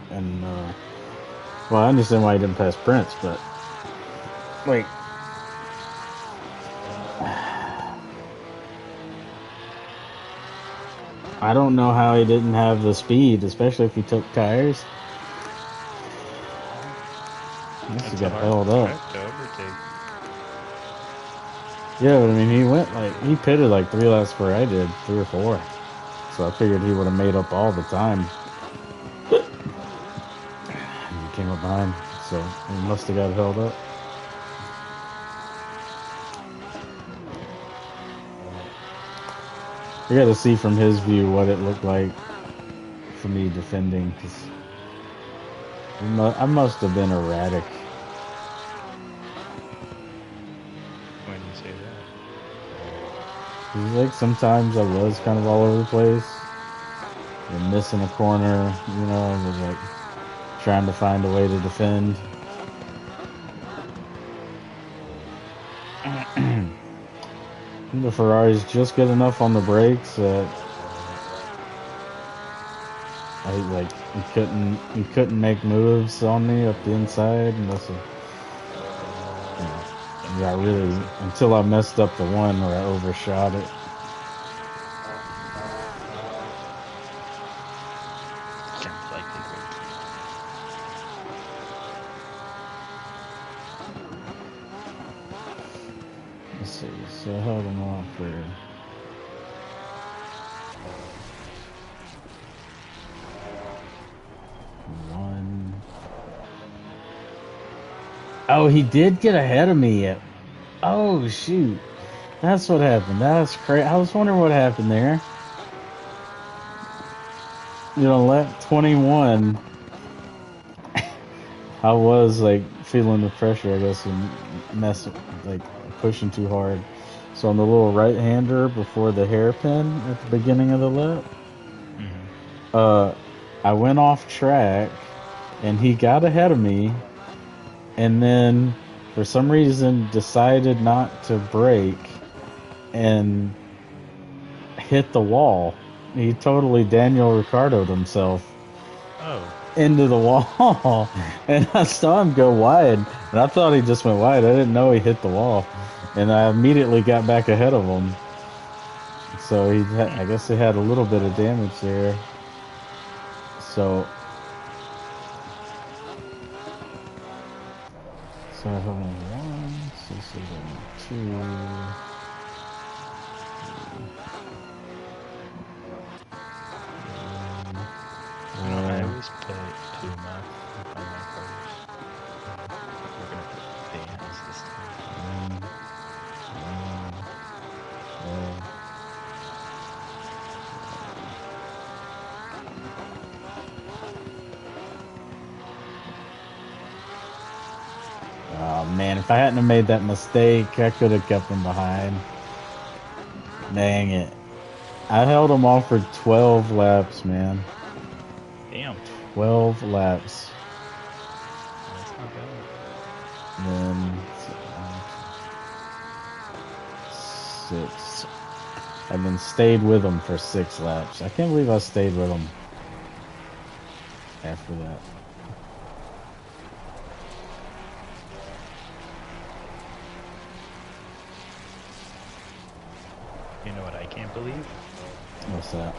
well, I understand why he didn't pass Prince, but like I don't know how he didn't have the speed, especially if he took tires. He got held up. Yeah, but I mean, he pitted like 3 laps where I did, 3 or 4. So I figured he would have made up all the time. And he came up behind, so he must have got held up. I got to see from his view what it looked like for me defending, because I must have been erratic. When you say that? Like sometimes I was kind of all over the place, and missing a corner, you know, I was like trying to find a way to defend. The Ferrari's just good enough on the brakes that he couldn't make moves on me up the inside unless until I messed up the one where I overshot it. Let's see, so I held him off for one. Oh, he did get ahead of me. Oh, shoot. That's what happened. That's crazy. I was wondering what happened there. You know, lap 21, I was like feeling the pressure, I guess, and pushing too hard. So on the little right-hander before the hairpin at the beginning of the lap, I went off track, and he got ahead of me, and then for some reason decided not to brake and hit the wall. He totally Daniel Ricciardo'd himself into the wall, and I saw him go wide, and I thought he just went wide. I didn't know he hit the wall, and I immediately got back ahead of him. So I guess he had a little bit of damage there. So I have 1, 6, 7, 2. I always put 2 map on my cars. We're gonna put bands this time. Oh man, if I hadn't have made that mistake, I could have kept him behind. Dang it. I held him off for 12 laps, man. Damn. 12 laps. That's not bad. And then 6. And then stayed with him for 6 laps. I can't believe I stayed with him after that. You know what I can't believe? What's that?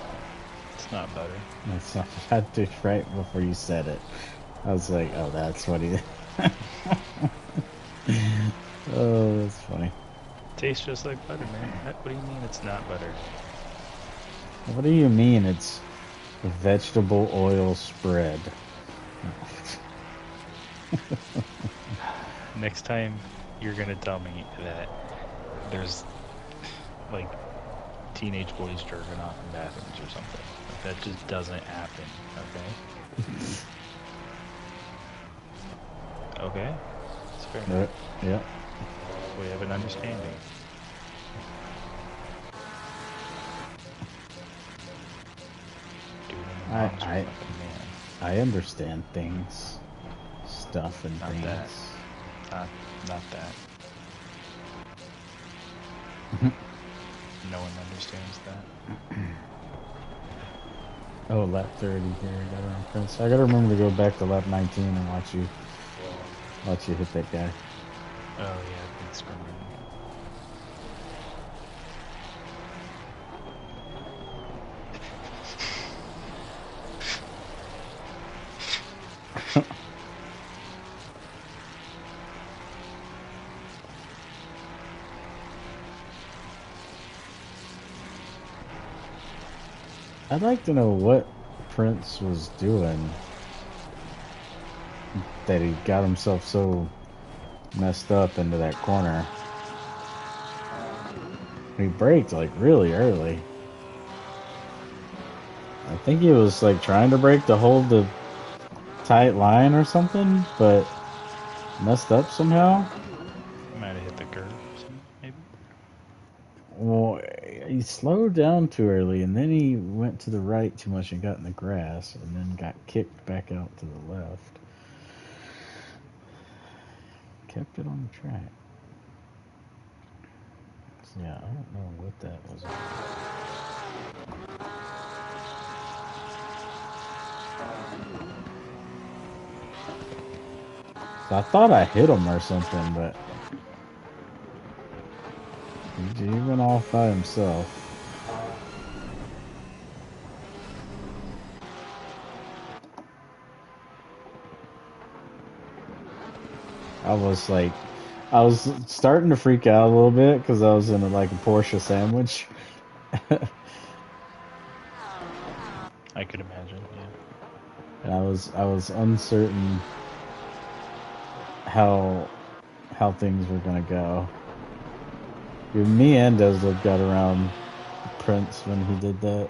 It's not butter. That's not, I did right before you said it. I was like, oh, that's what he... Oh, that's funny. Tastes just like butter, man. What do you mean it's not butter? What do you mean it's vegetable oil spread? Next time you're gonna tell me that there's like teenage boys jerking off in bathrooms or something. Like, that just doesn't happen, okay? Okay? It's fair enough. Yeah. We have an understanding. Dude, and the moms are I fucking man. I understand things, stuff, and Not things. that. Not that. No one understands that. Oh, lap 30 here. I got on Prince. I gotta remember to go back to lap 19 and watch you hit that guy. Oh yeah, big screen. I'd like to know what Prince was doing that he got himself so messed up into that corner. He braked like really early. I think he was like trying to brake to hold the tight line or something, but messed up somehow. Might have hit the curve or something, maybe? Well, he slowed down too early, and then he went to the right too much and got in the grass, and then got kicked back out to the left. Kept it on the track. So, yeah, I don't know what that was. So I thought I hit him or something, but he went off by himself. I was starting to freak out a little bit because I was in a Porsche sandwich. I could imagine, yeah. And I was uncertain how things were gonna go. Me and Deslo got around Prince when he did that.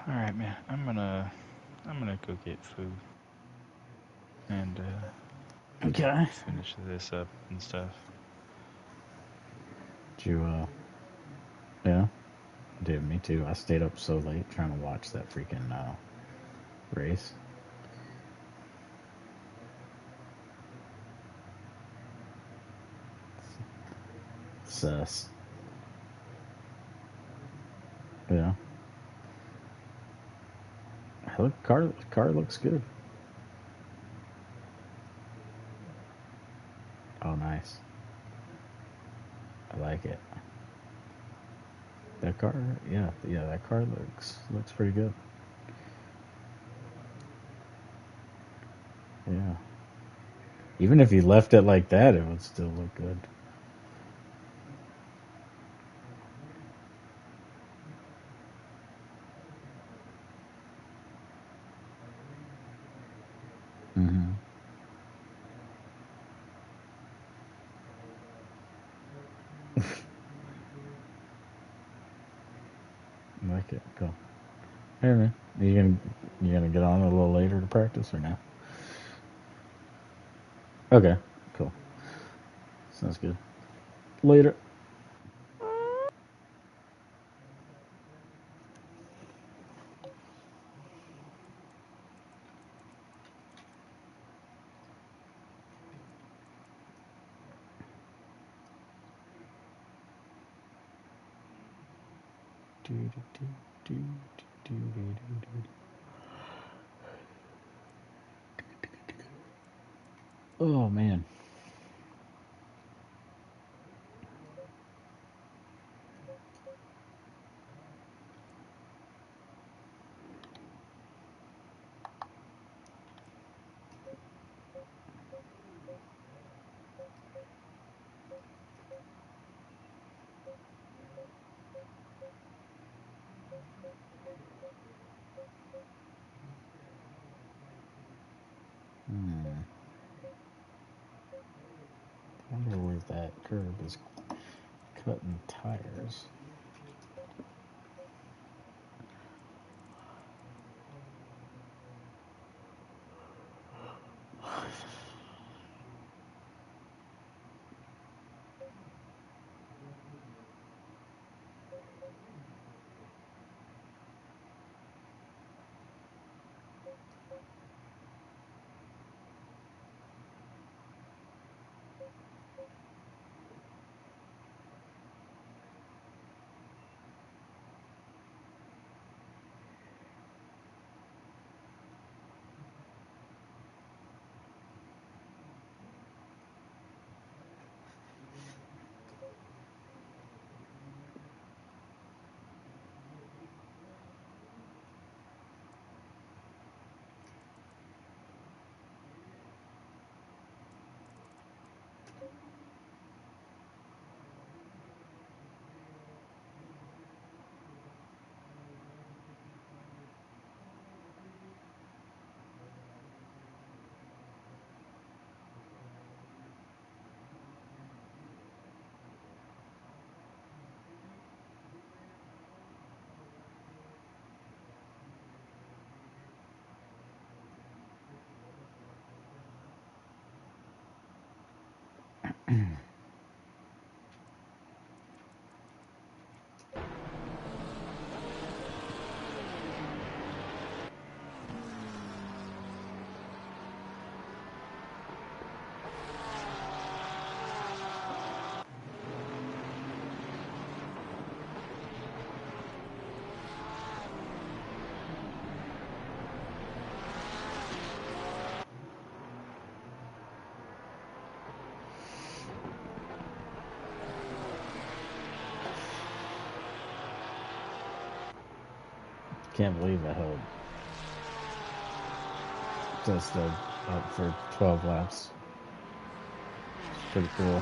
Alright, man. I'm gonna go get food. And Okay. finish this up and stuff. Did you yeah? Dude, me too. I stayed up so late trying to watch that freaking race. Sus. Yeah. Look, car looks good. Oh, nice. I like it. That car, yeah, that car looks pretty good. Yeah. Even if you left it like that, it would still look good. Mm-hmm. I like it. Cool. Hey man, you gonna get on a little later to practice or no? Okay, cool. Sounds good. Later. Do, do, do, do, do, do, do, do. Oh man. I wonder where that curb is cutting tires. Can't believe I held just up for 12 laps. It's pretty cool.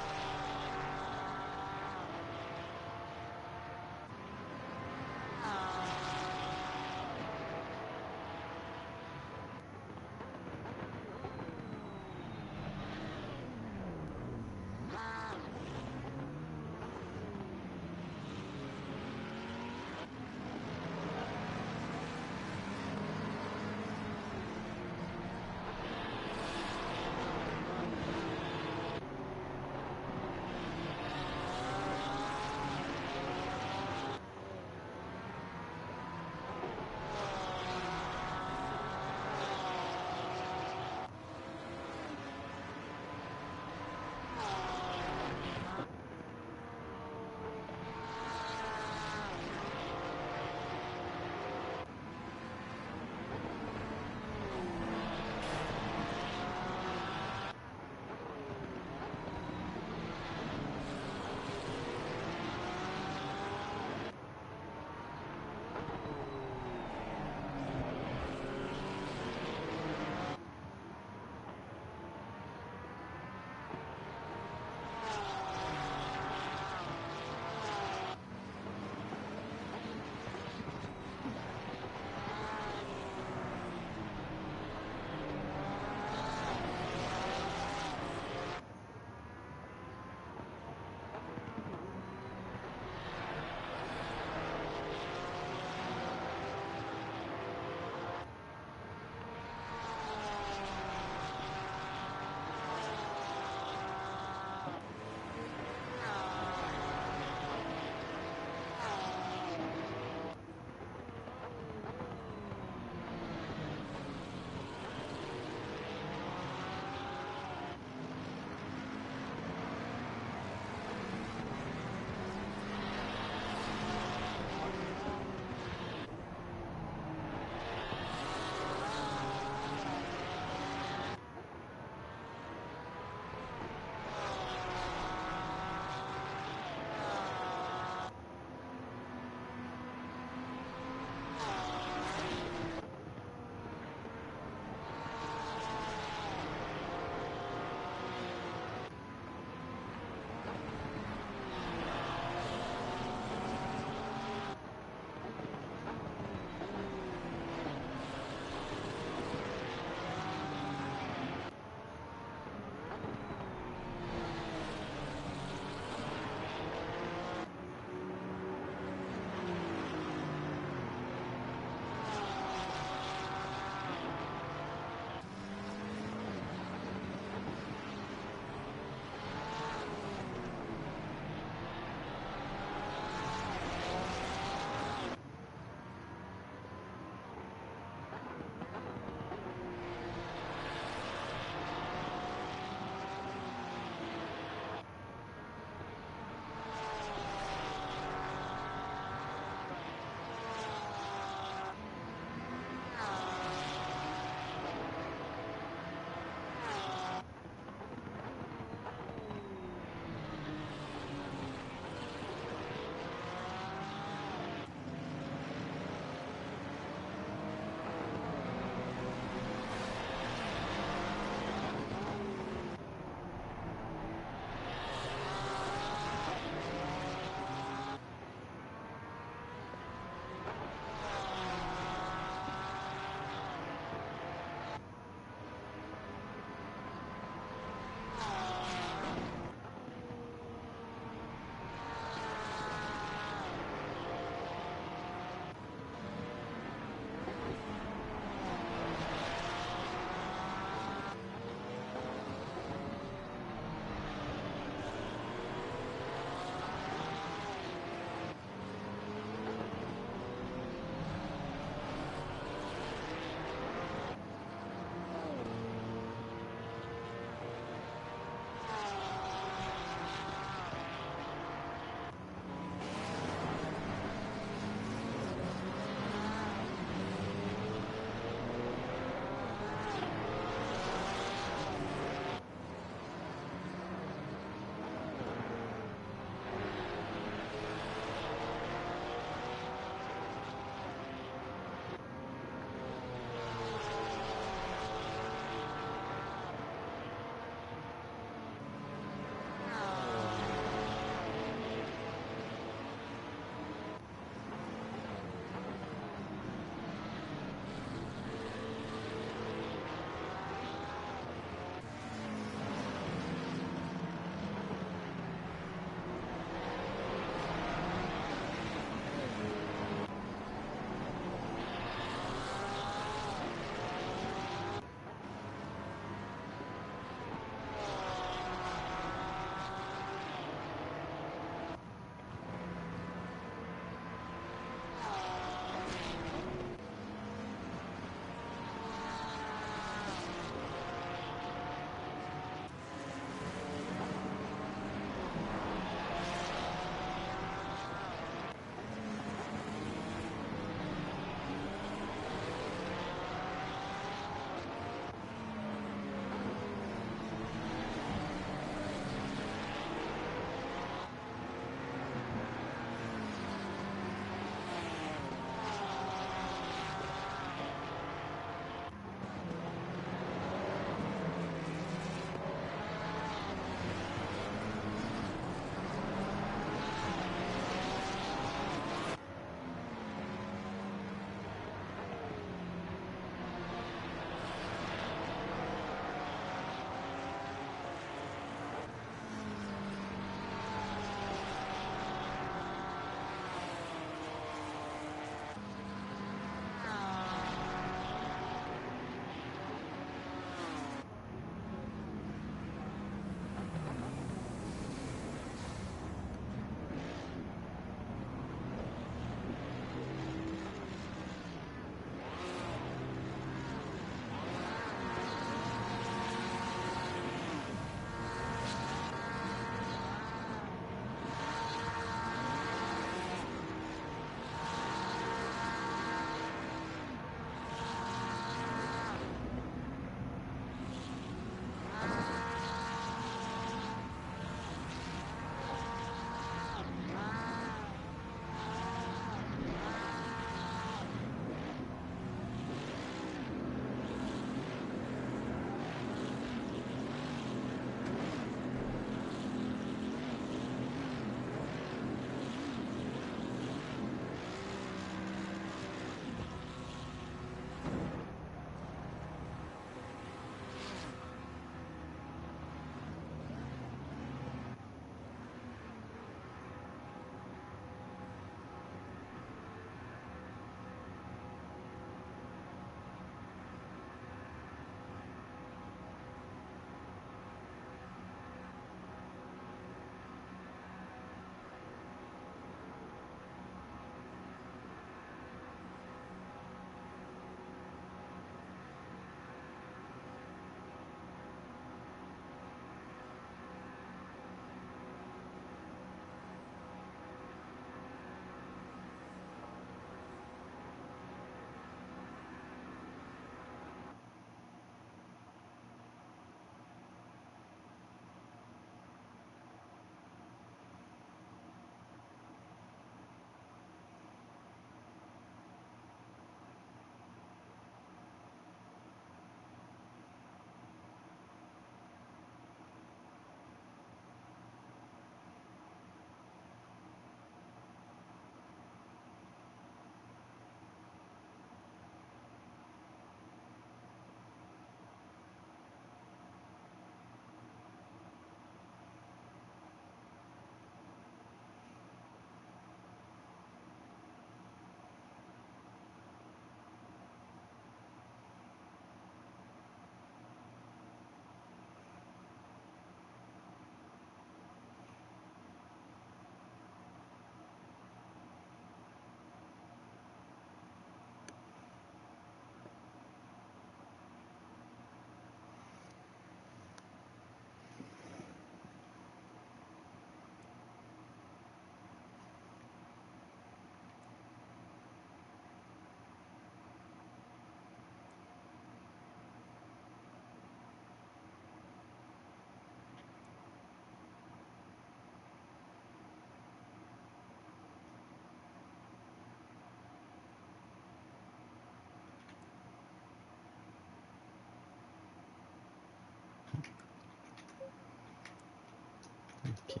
Okay.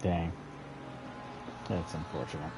Dang. That's unfortunate.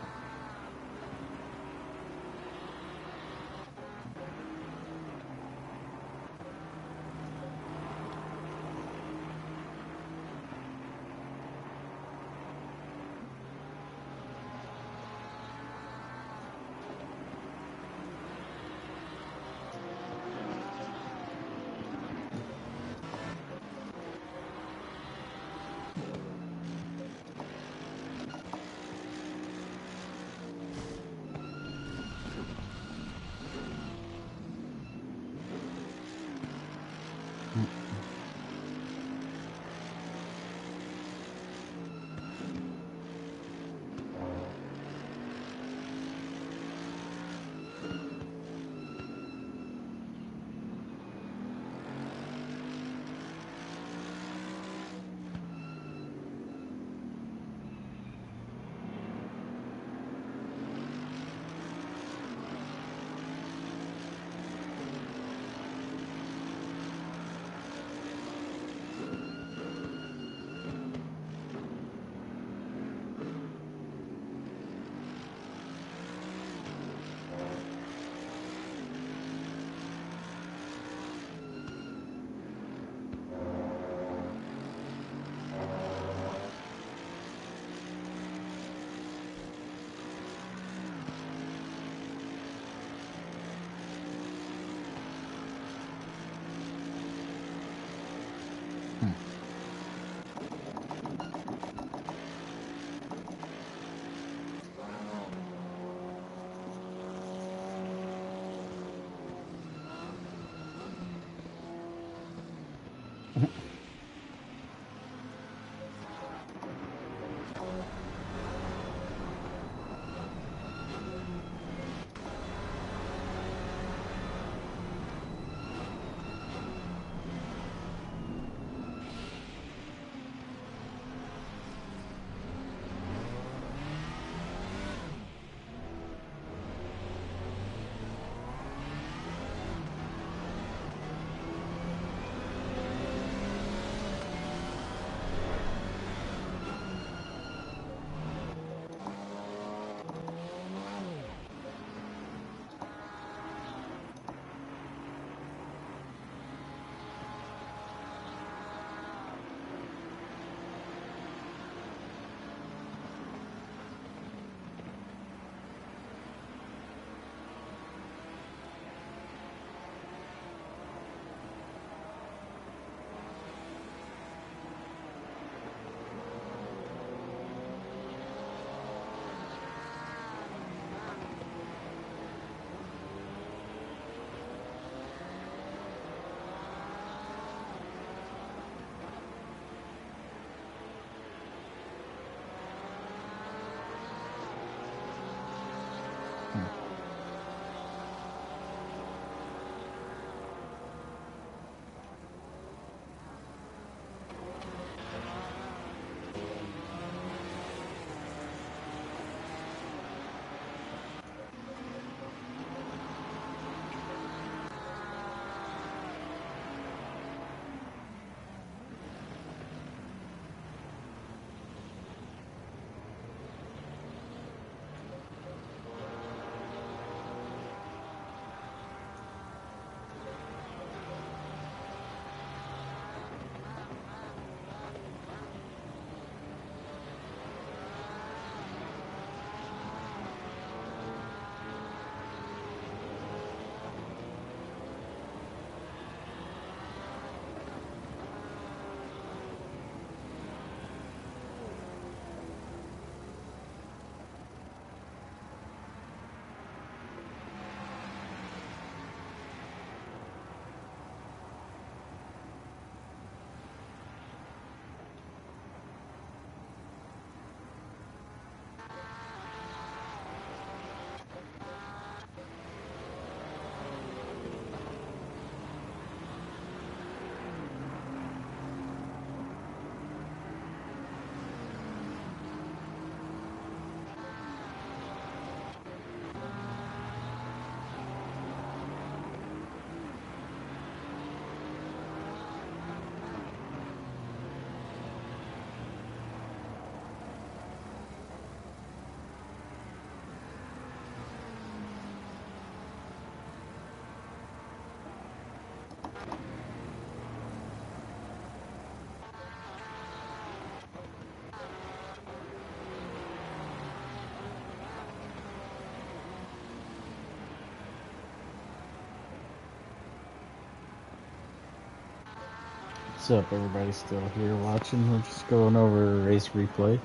What's up, everybody still here watching? We're just going over a race replay.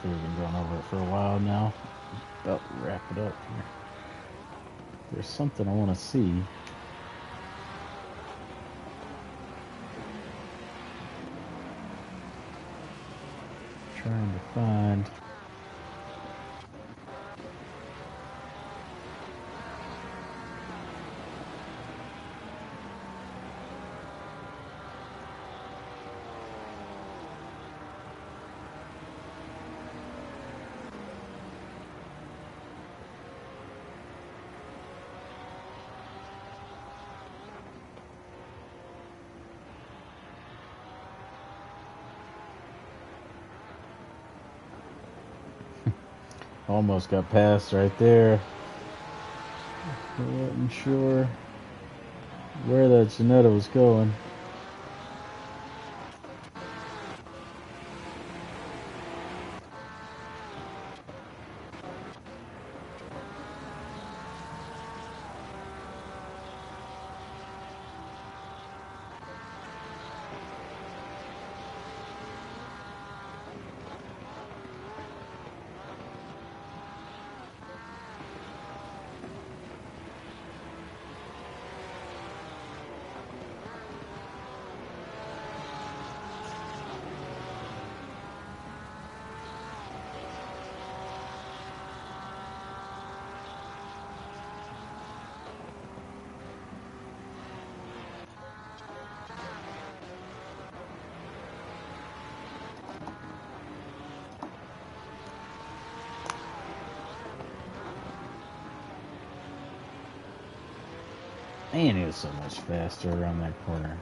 We've been going over it for a while now. About to wrap it up here. There's something I want to see. Trying to find. Almost got past right there. I wasn't sure where that Janetta was going. Man, he was so much faster around that corner.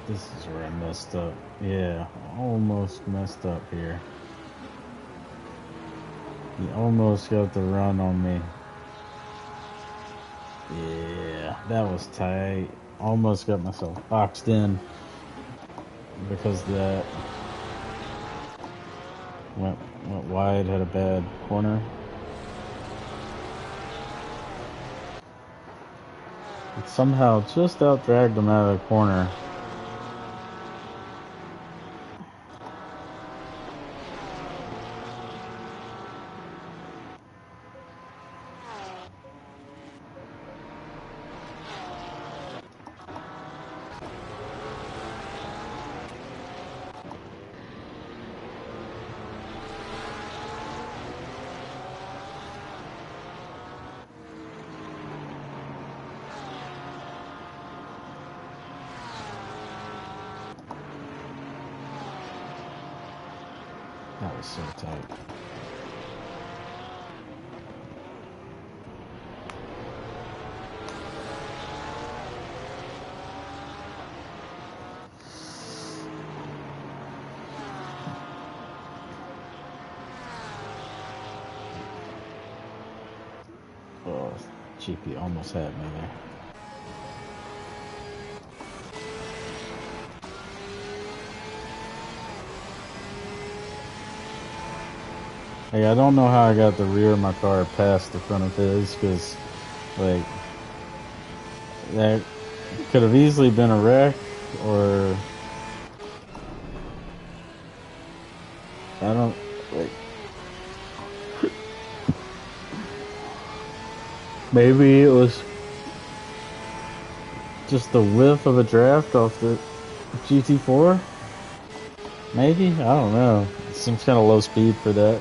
This is where I messed up. Yeah, almost messed up here. He almost got the run on me. Yeah, that was tight. Almost got myself boxed in because of that. Went wide, had a bad corner. But somehow just out-dragged him out of the corner. That was so tight. Oh, GP almost had me there. Hey, I don't know how I got the rear of my car past the front of his, because, like, that could have easily been a wreck, or I don't, like, maybe it was just the whiff of a draft off the GT4? Maybe? I don't know. It seems kind of low speed for that.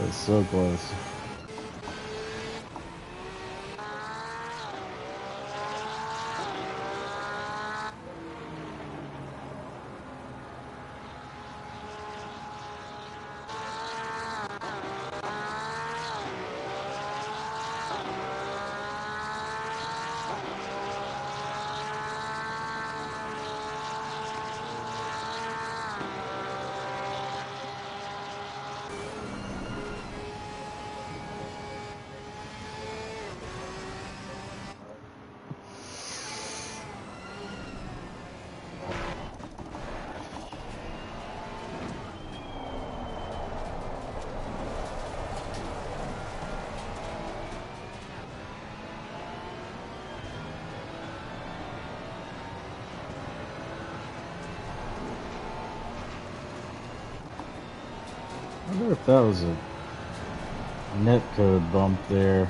That was so close. I wonder if that was a netcode bump there.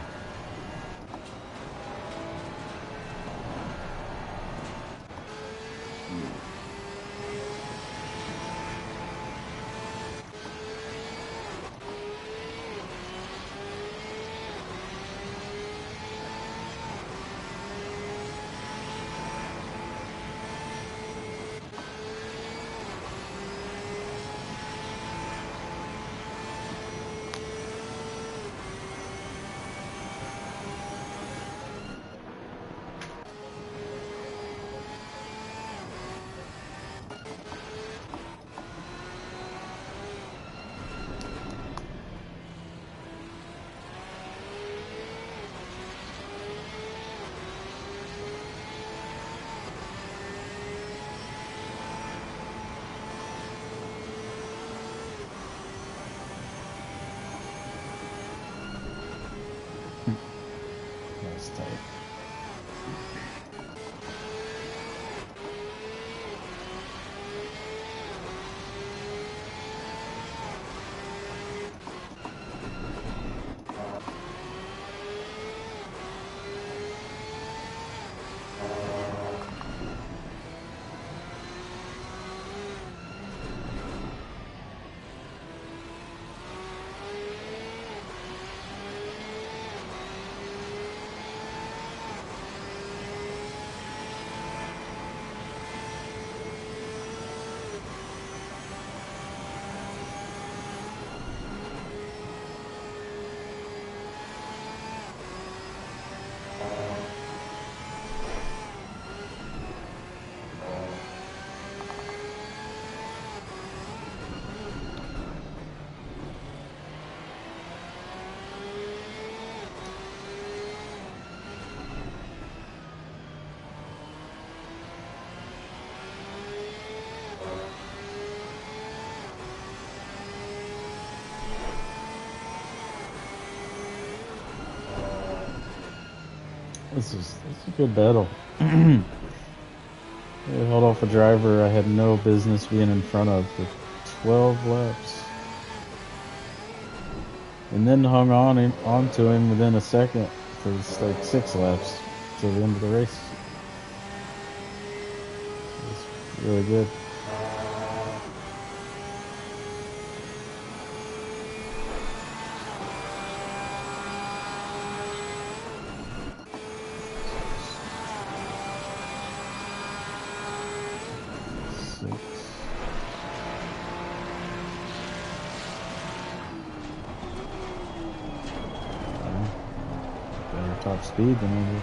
It's a good battle. I held off a driver I had no business being in front of for 12 laps. And then hung onto him within a second for like 6 laps till the end of the race. It was really good. Better top speed than I did.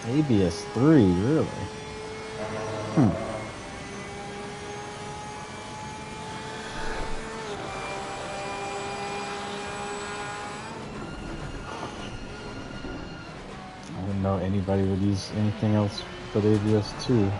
ABS 3, really? I didn't know anybody would use anything else but ABS 2.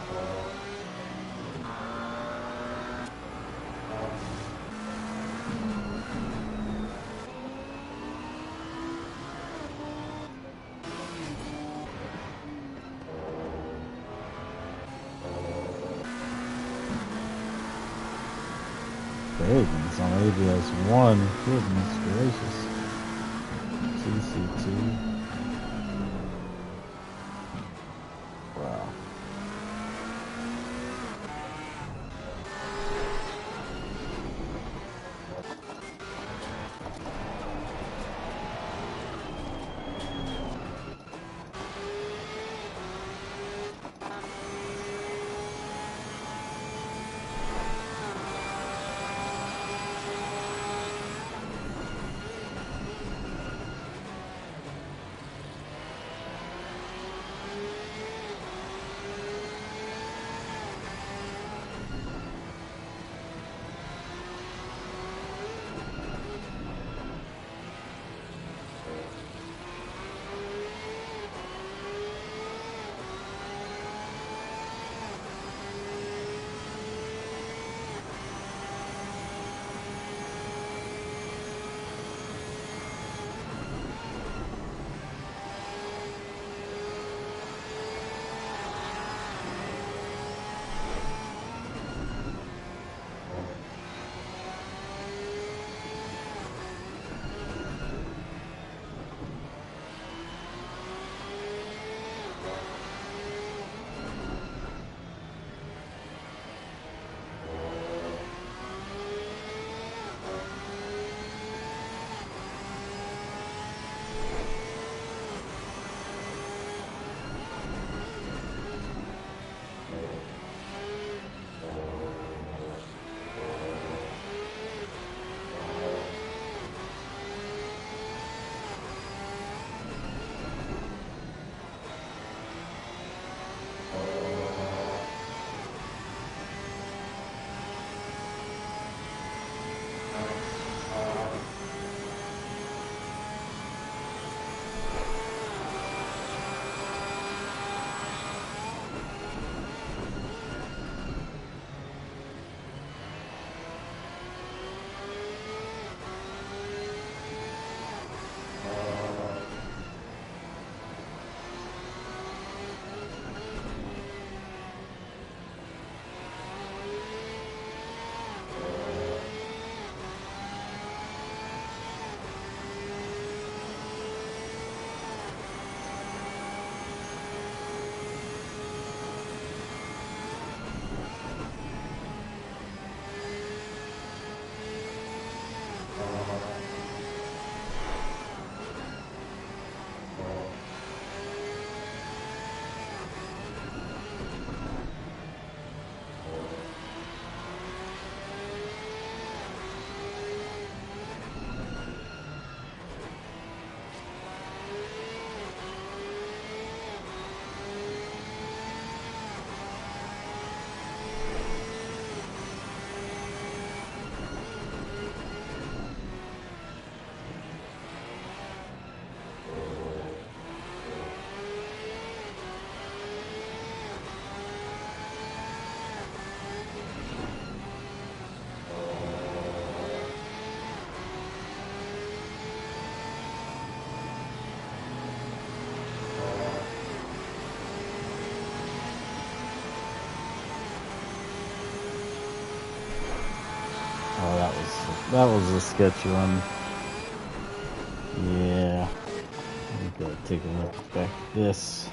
Bagans on ABS 1, goodness gracious. TC2. Wow. That was a sketchy one. Yeah. We gotta take a look back at this.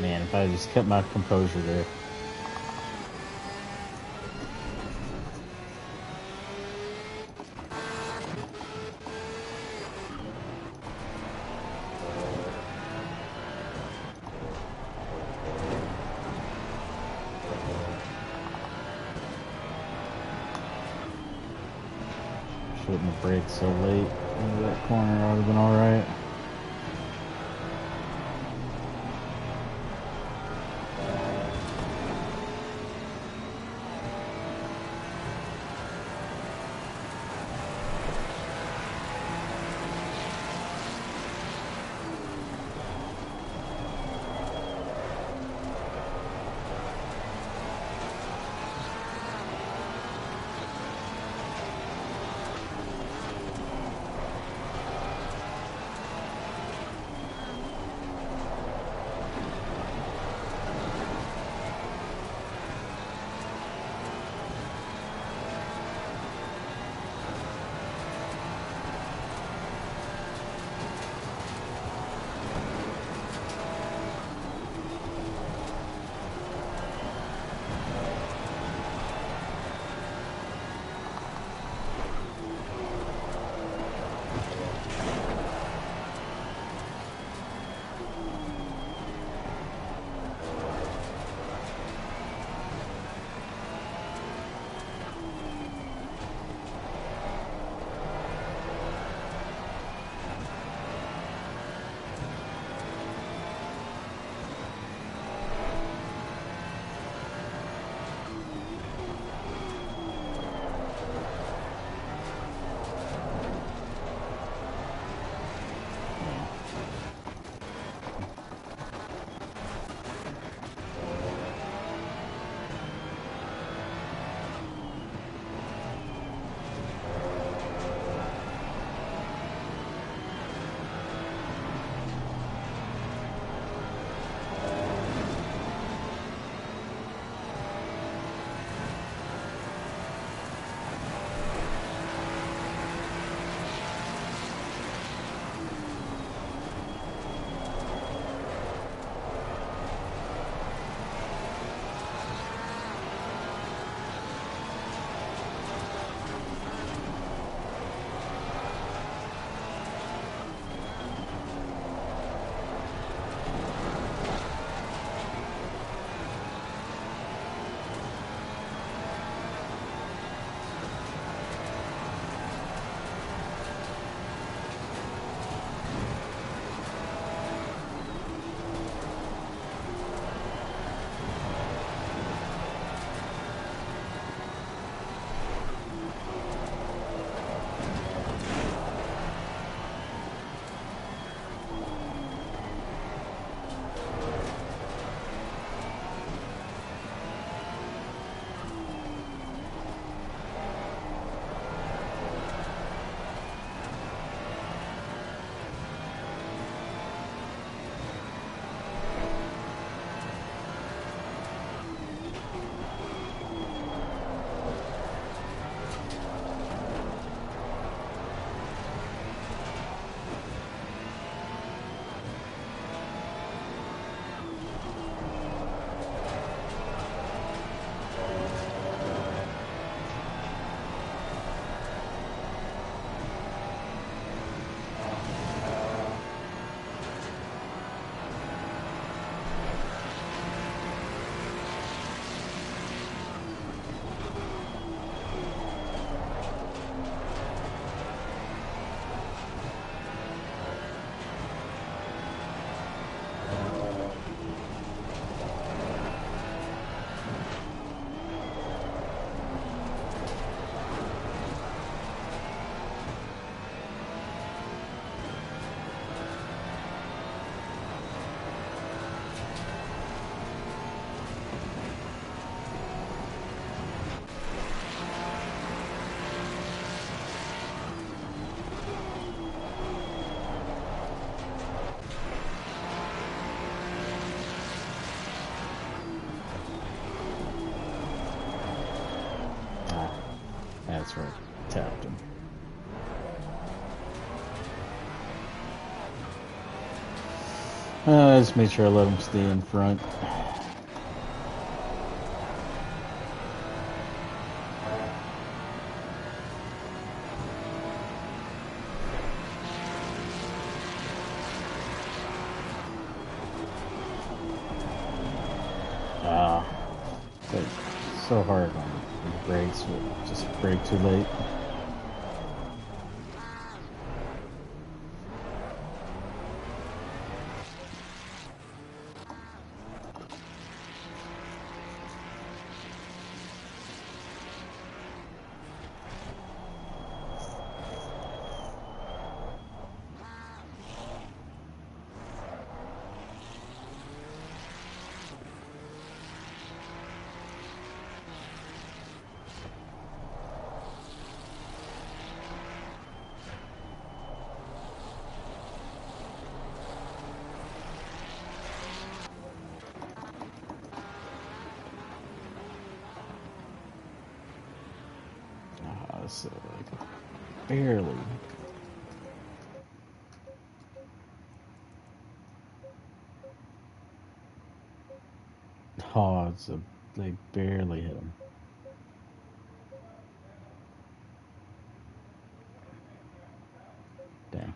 Man, if I just kept my composure there. Shouldn't have braked so late into that corner. I would have been alright. that's right. Tapped him. Just make sure I let him stay in front. So hard on the brakes, but just brake too late. So like barely. Oh, it's they barely hit him. Dang.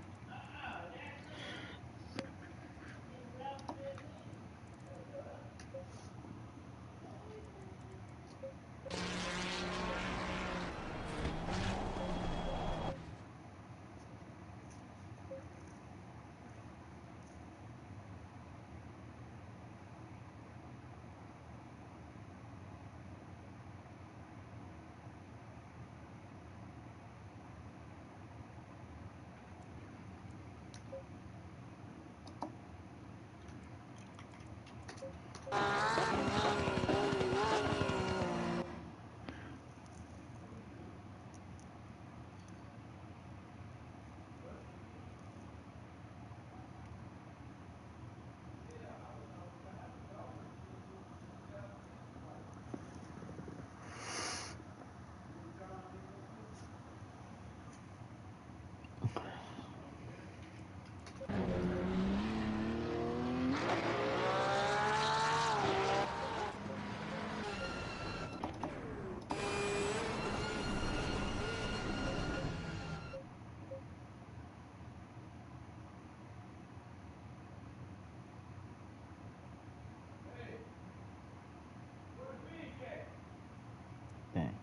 Dang.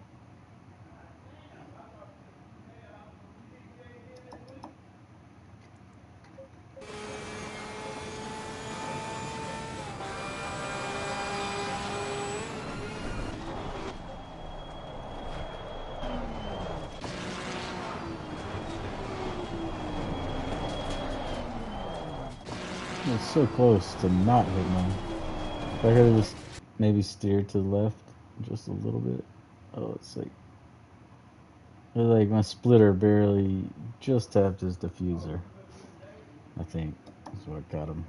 It's so close to not hitting him. If I could have just maybe steered to the left just a little bit. Oh, it's like my splitter barely just tapped his diffuser. I think that's what got him.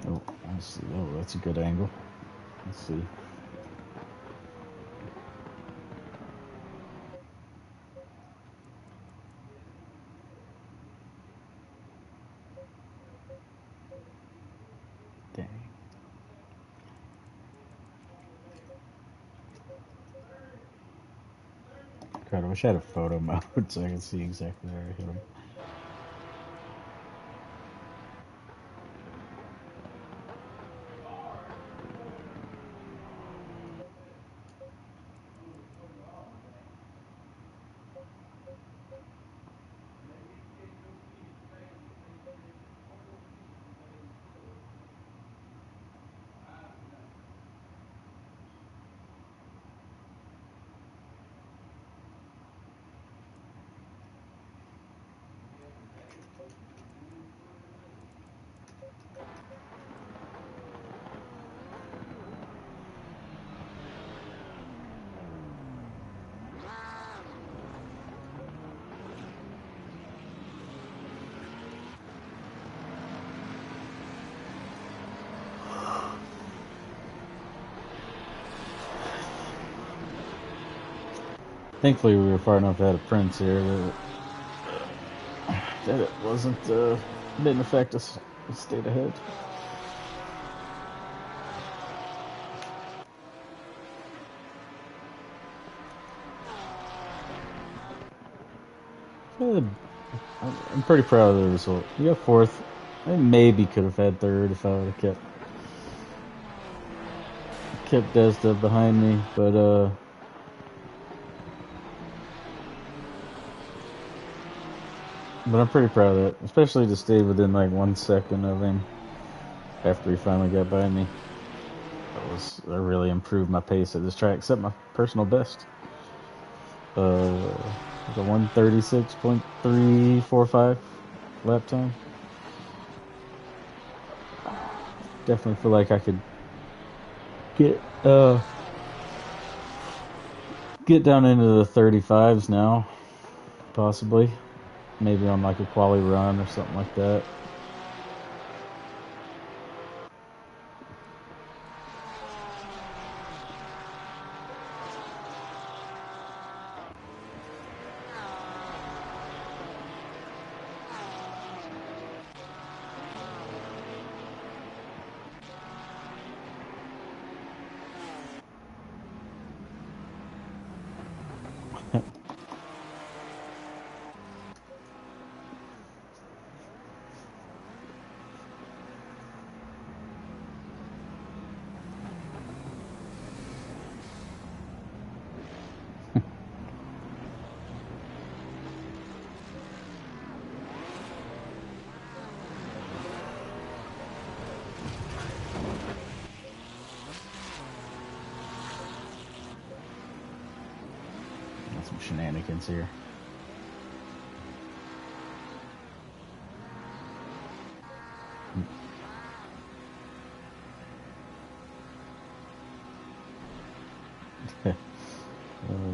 Oh, let's see. Oh, that's a good angle. Let's see. Dang. God, I wish I had a photo mode so I could see exactly where I hit him. Thankfully, we were far enough ahead of Prince here that it wasn't didn't affect us. We stayed ahead. I'm pretty proud of the result. We got fourth. I maybe could have had third if I would have kept Desda behind me, but I'm pretty proud of that, especially to stay within like 1 second of him after he finally got by me. I really improved my pace at this track, set my personal best. The 1:36.345 lap time. Definitely feel like I could get down into the 35s now, possibly. Maybe on like a quali run or something like that. Some shenanigans here.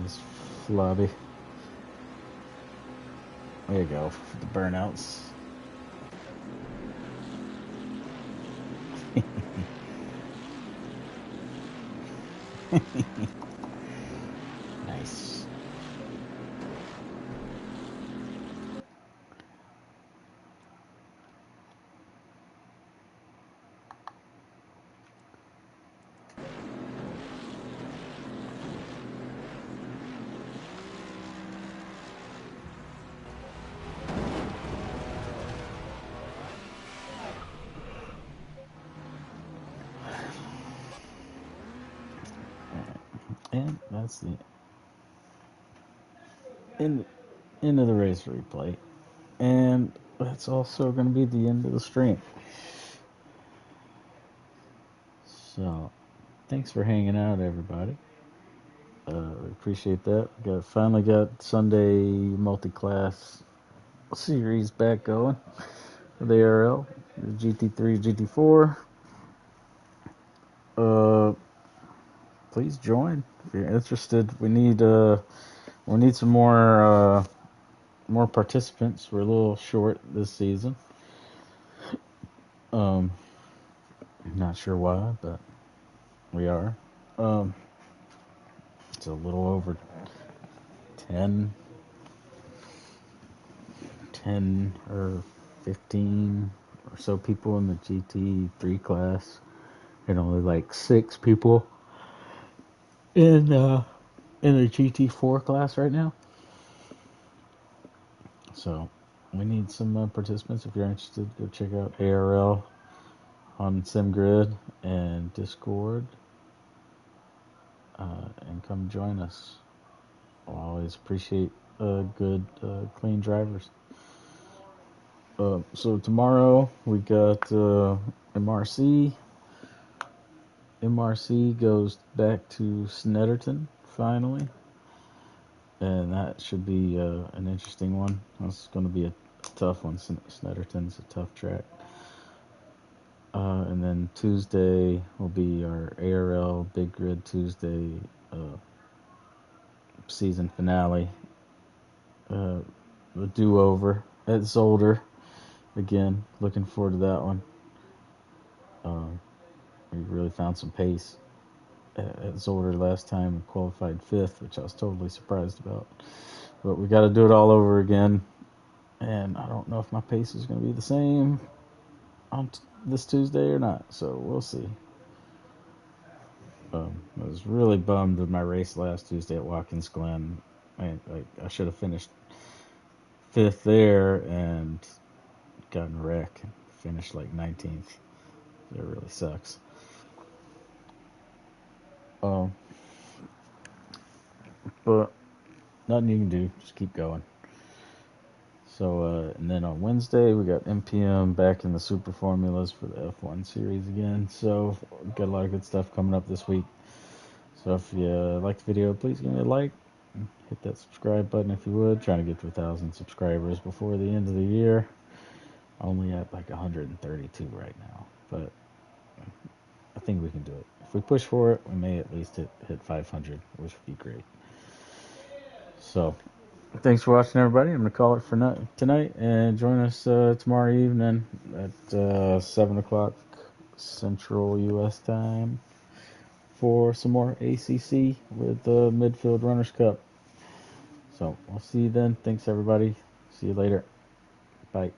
This flabby. There you go, for the burnouts. Nice. And that's the end of the race replay. And that's also going to be the end of the stream. So, thanks for hanging out, everybody. Appreciate that. Finally got Sunday Multiclass series back going with ARL, GT3, GT4. Please join if you're interested. We need some more participants. We're a little short this season. I'm not sure why, but we are. It's a little over 10 or 15 or so people in the GT3 class, and only like 6 people in the GT4 class right now. So we need some participants. If you're interested, go check out ARL on SimGrid and Discord, and come join us. I'll always appreciate good, clean drivers. So tomorrow we got MRC. MRC goes back to Snetterton finally, and that should be an interesting one. That's going to be a tough one. Snetterton's a tough track. And then Tuesday will be our ARL Big Grid Tuesday season finale. The do-over at Zolder. Again, looking forward to that one. We really found some pace. as order last time and qualified 5th, which I was totally surprised about. But we got to do it all over again, and I don't know if my pace is going to be the same on this Tuesday or not, so we'll see. I was really bummed with my race last Tuesday at Watkins Glen. I should have finished 5th there and gotten a wreck and finished like 19th. It really sucks. But nothing you can do. Just keep going. So, and then on Wednesday, we got MPM back in the Super Formulas for the F1 series again. So, we've got a lot of good stuff coming up this week. So, if you like the video, please give me a like. Hit that subscribe button if you would. Trying to get to 1,000 subscribers before the end of the year. Only at like 132 right now. But I think we can do it. If we push for it, we may at least hit 500, which would be great. So, thanks for watching, everybody. I'm going to call it for tonight, and join us tomorrow evening at 7 o'clock Central U.S. time for some more ACC with the Midfield Runners Cup. So, I'll see you then. Thanks, everybody. See you later. Bye.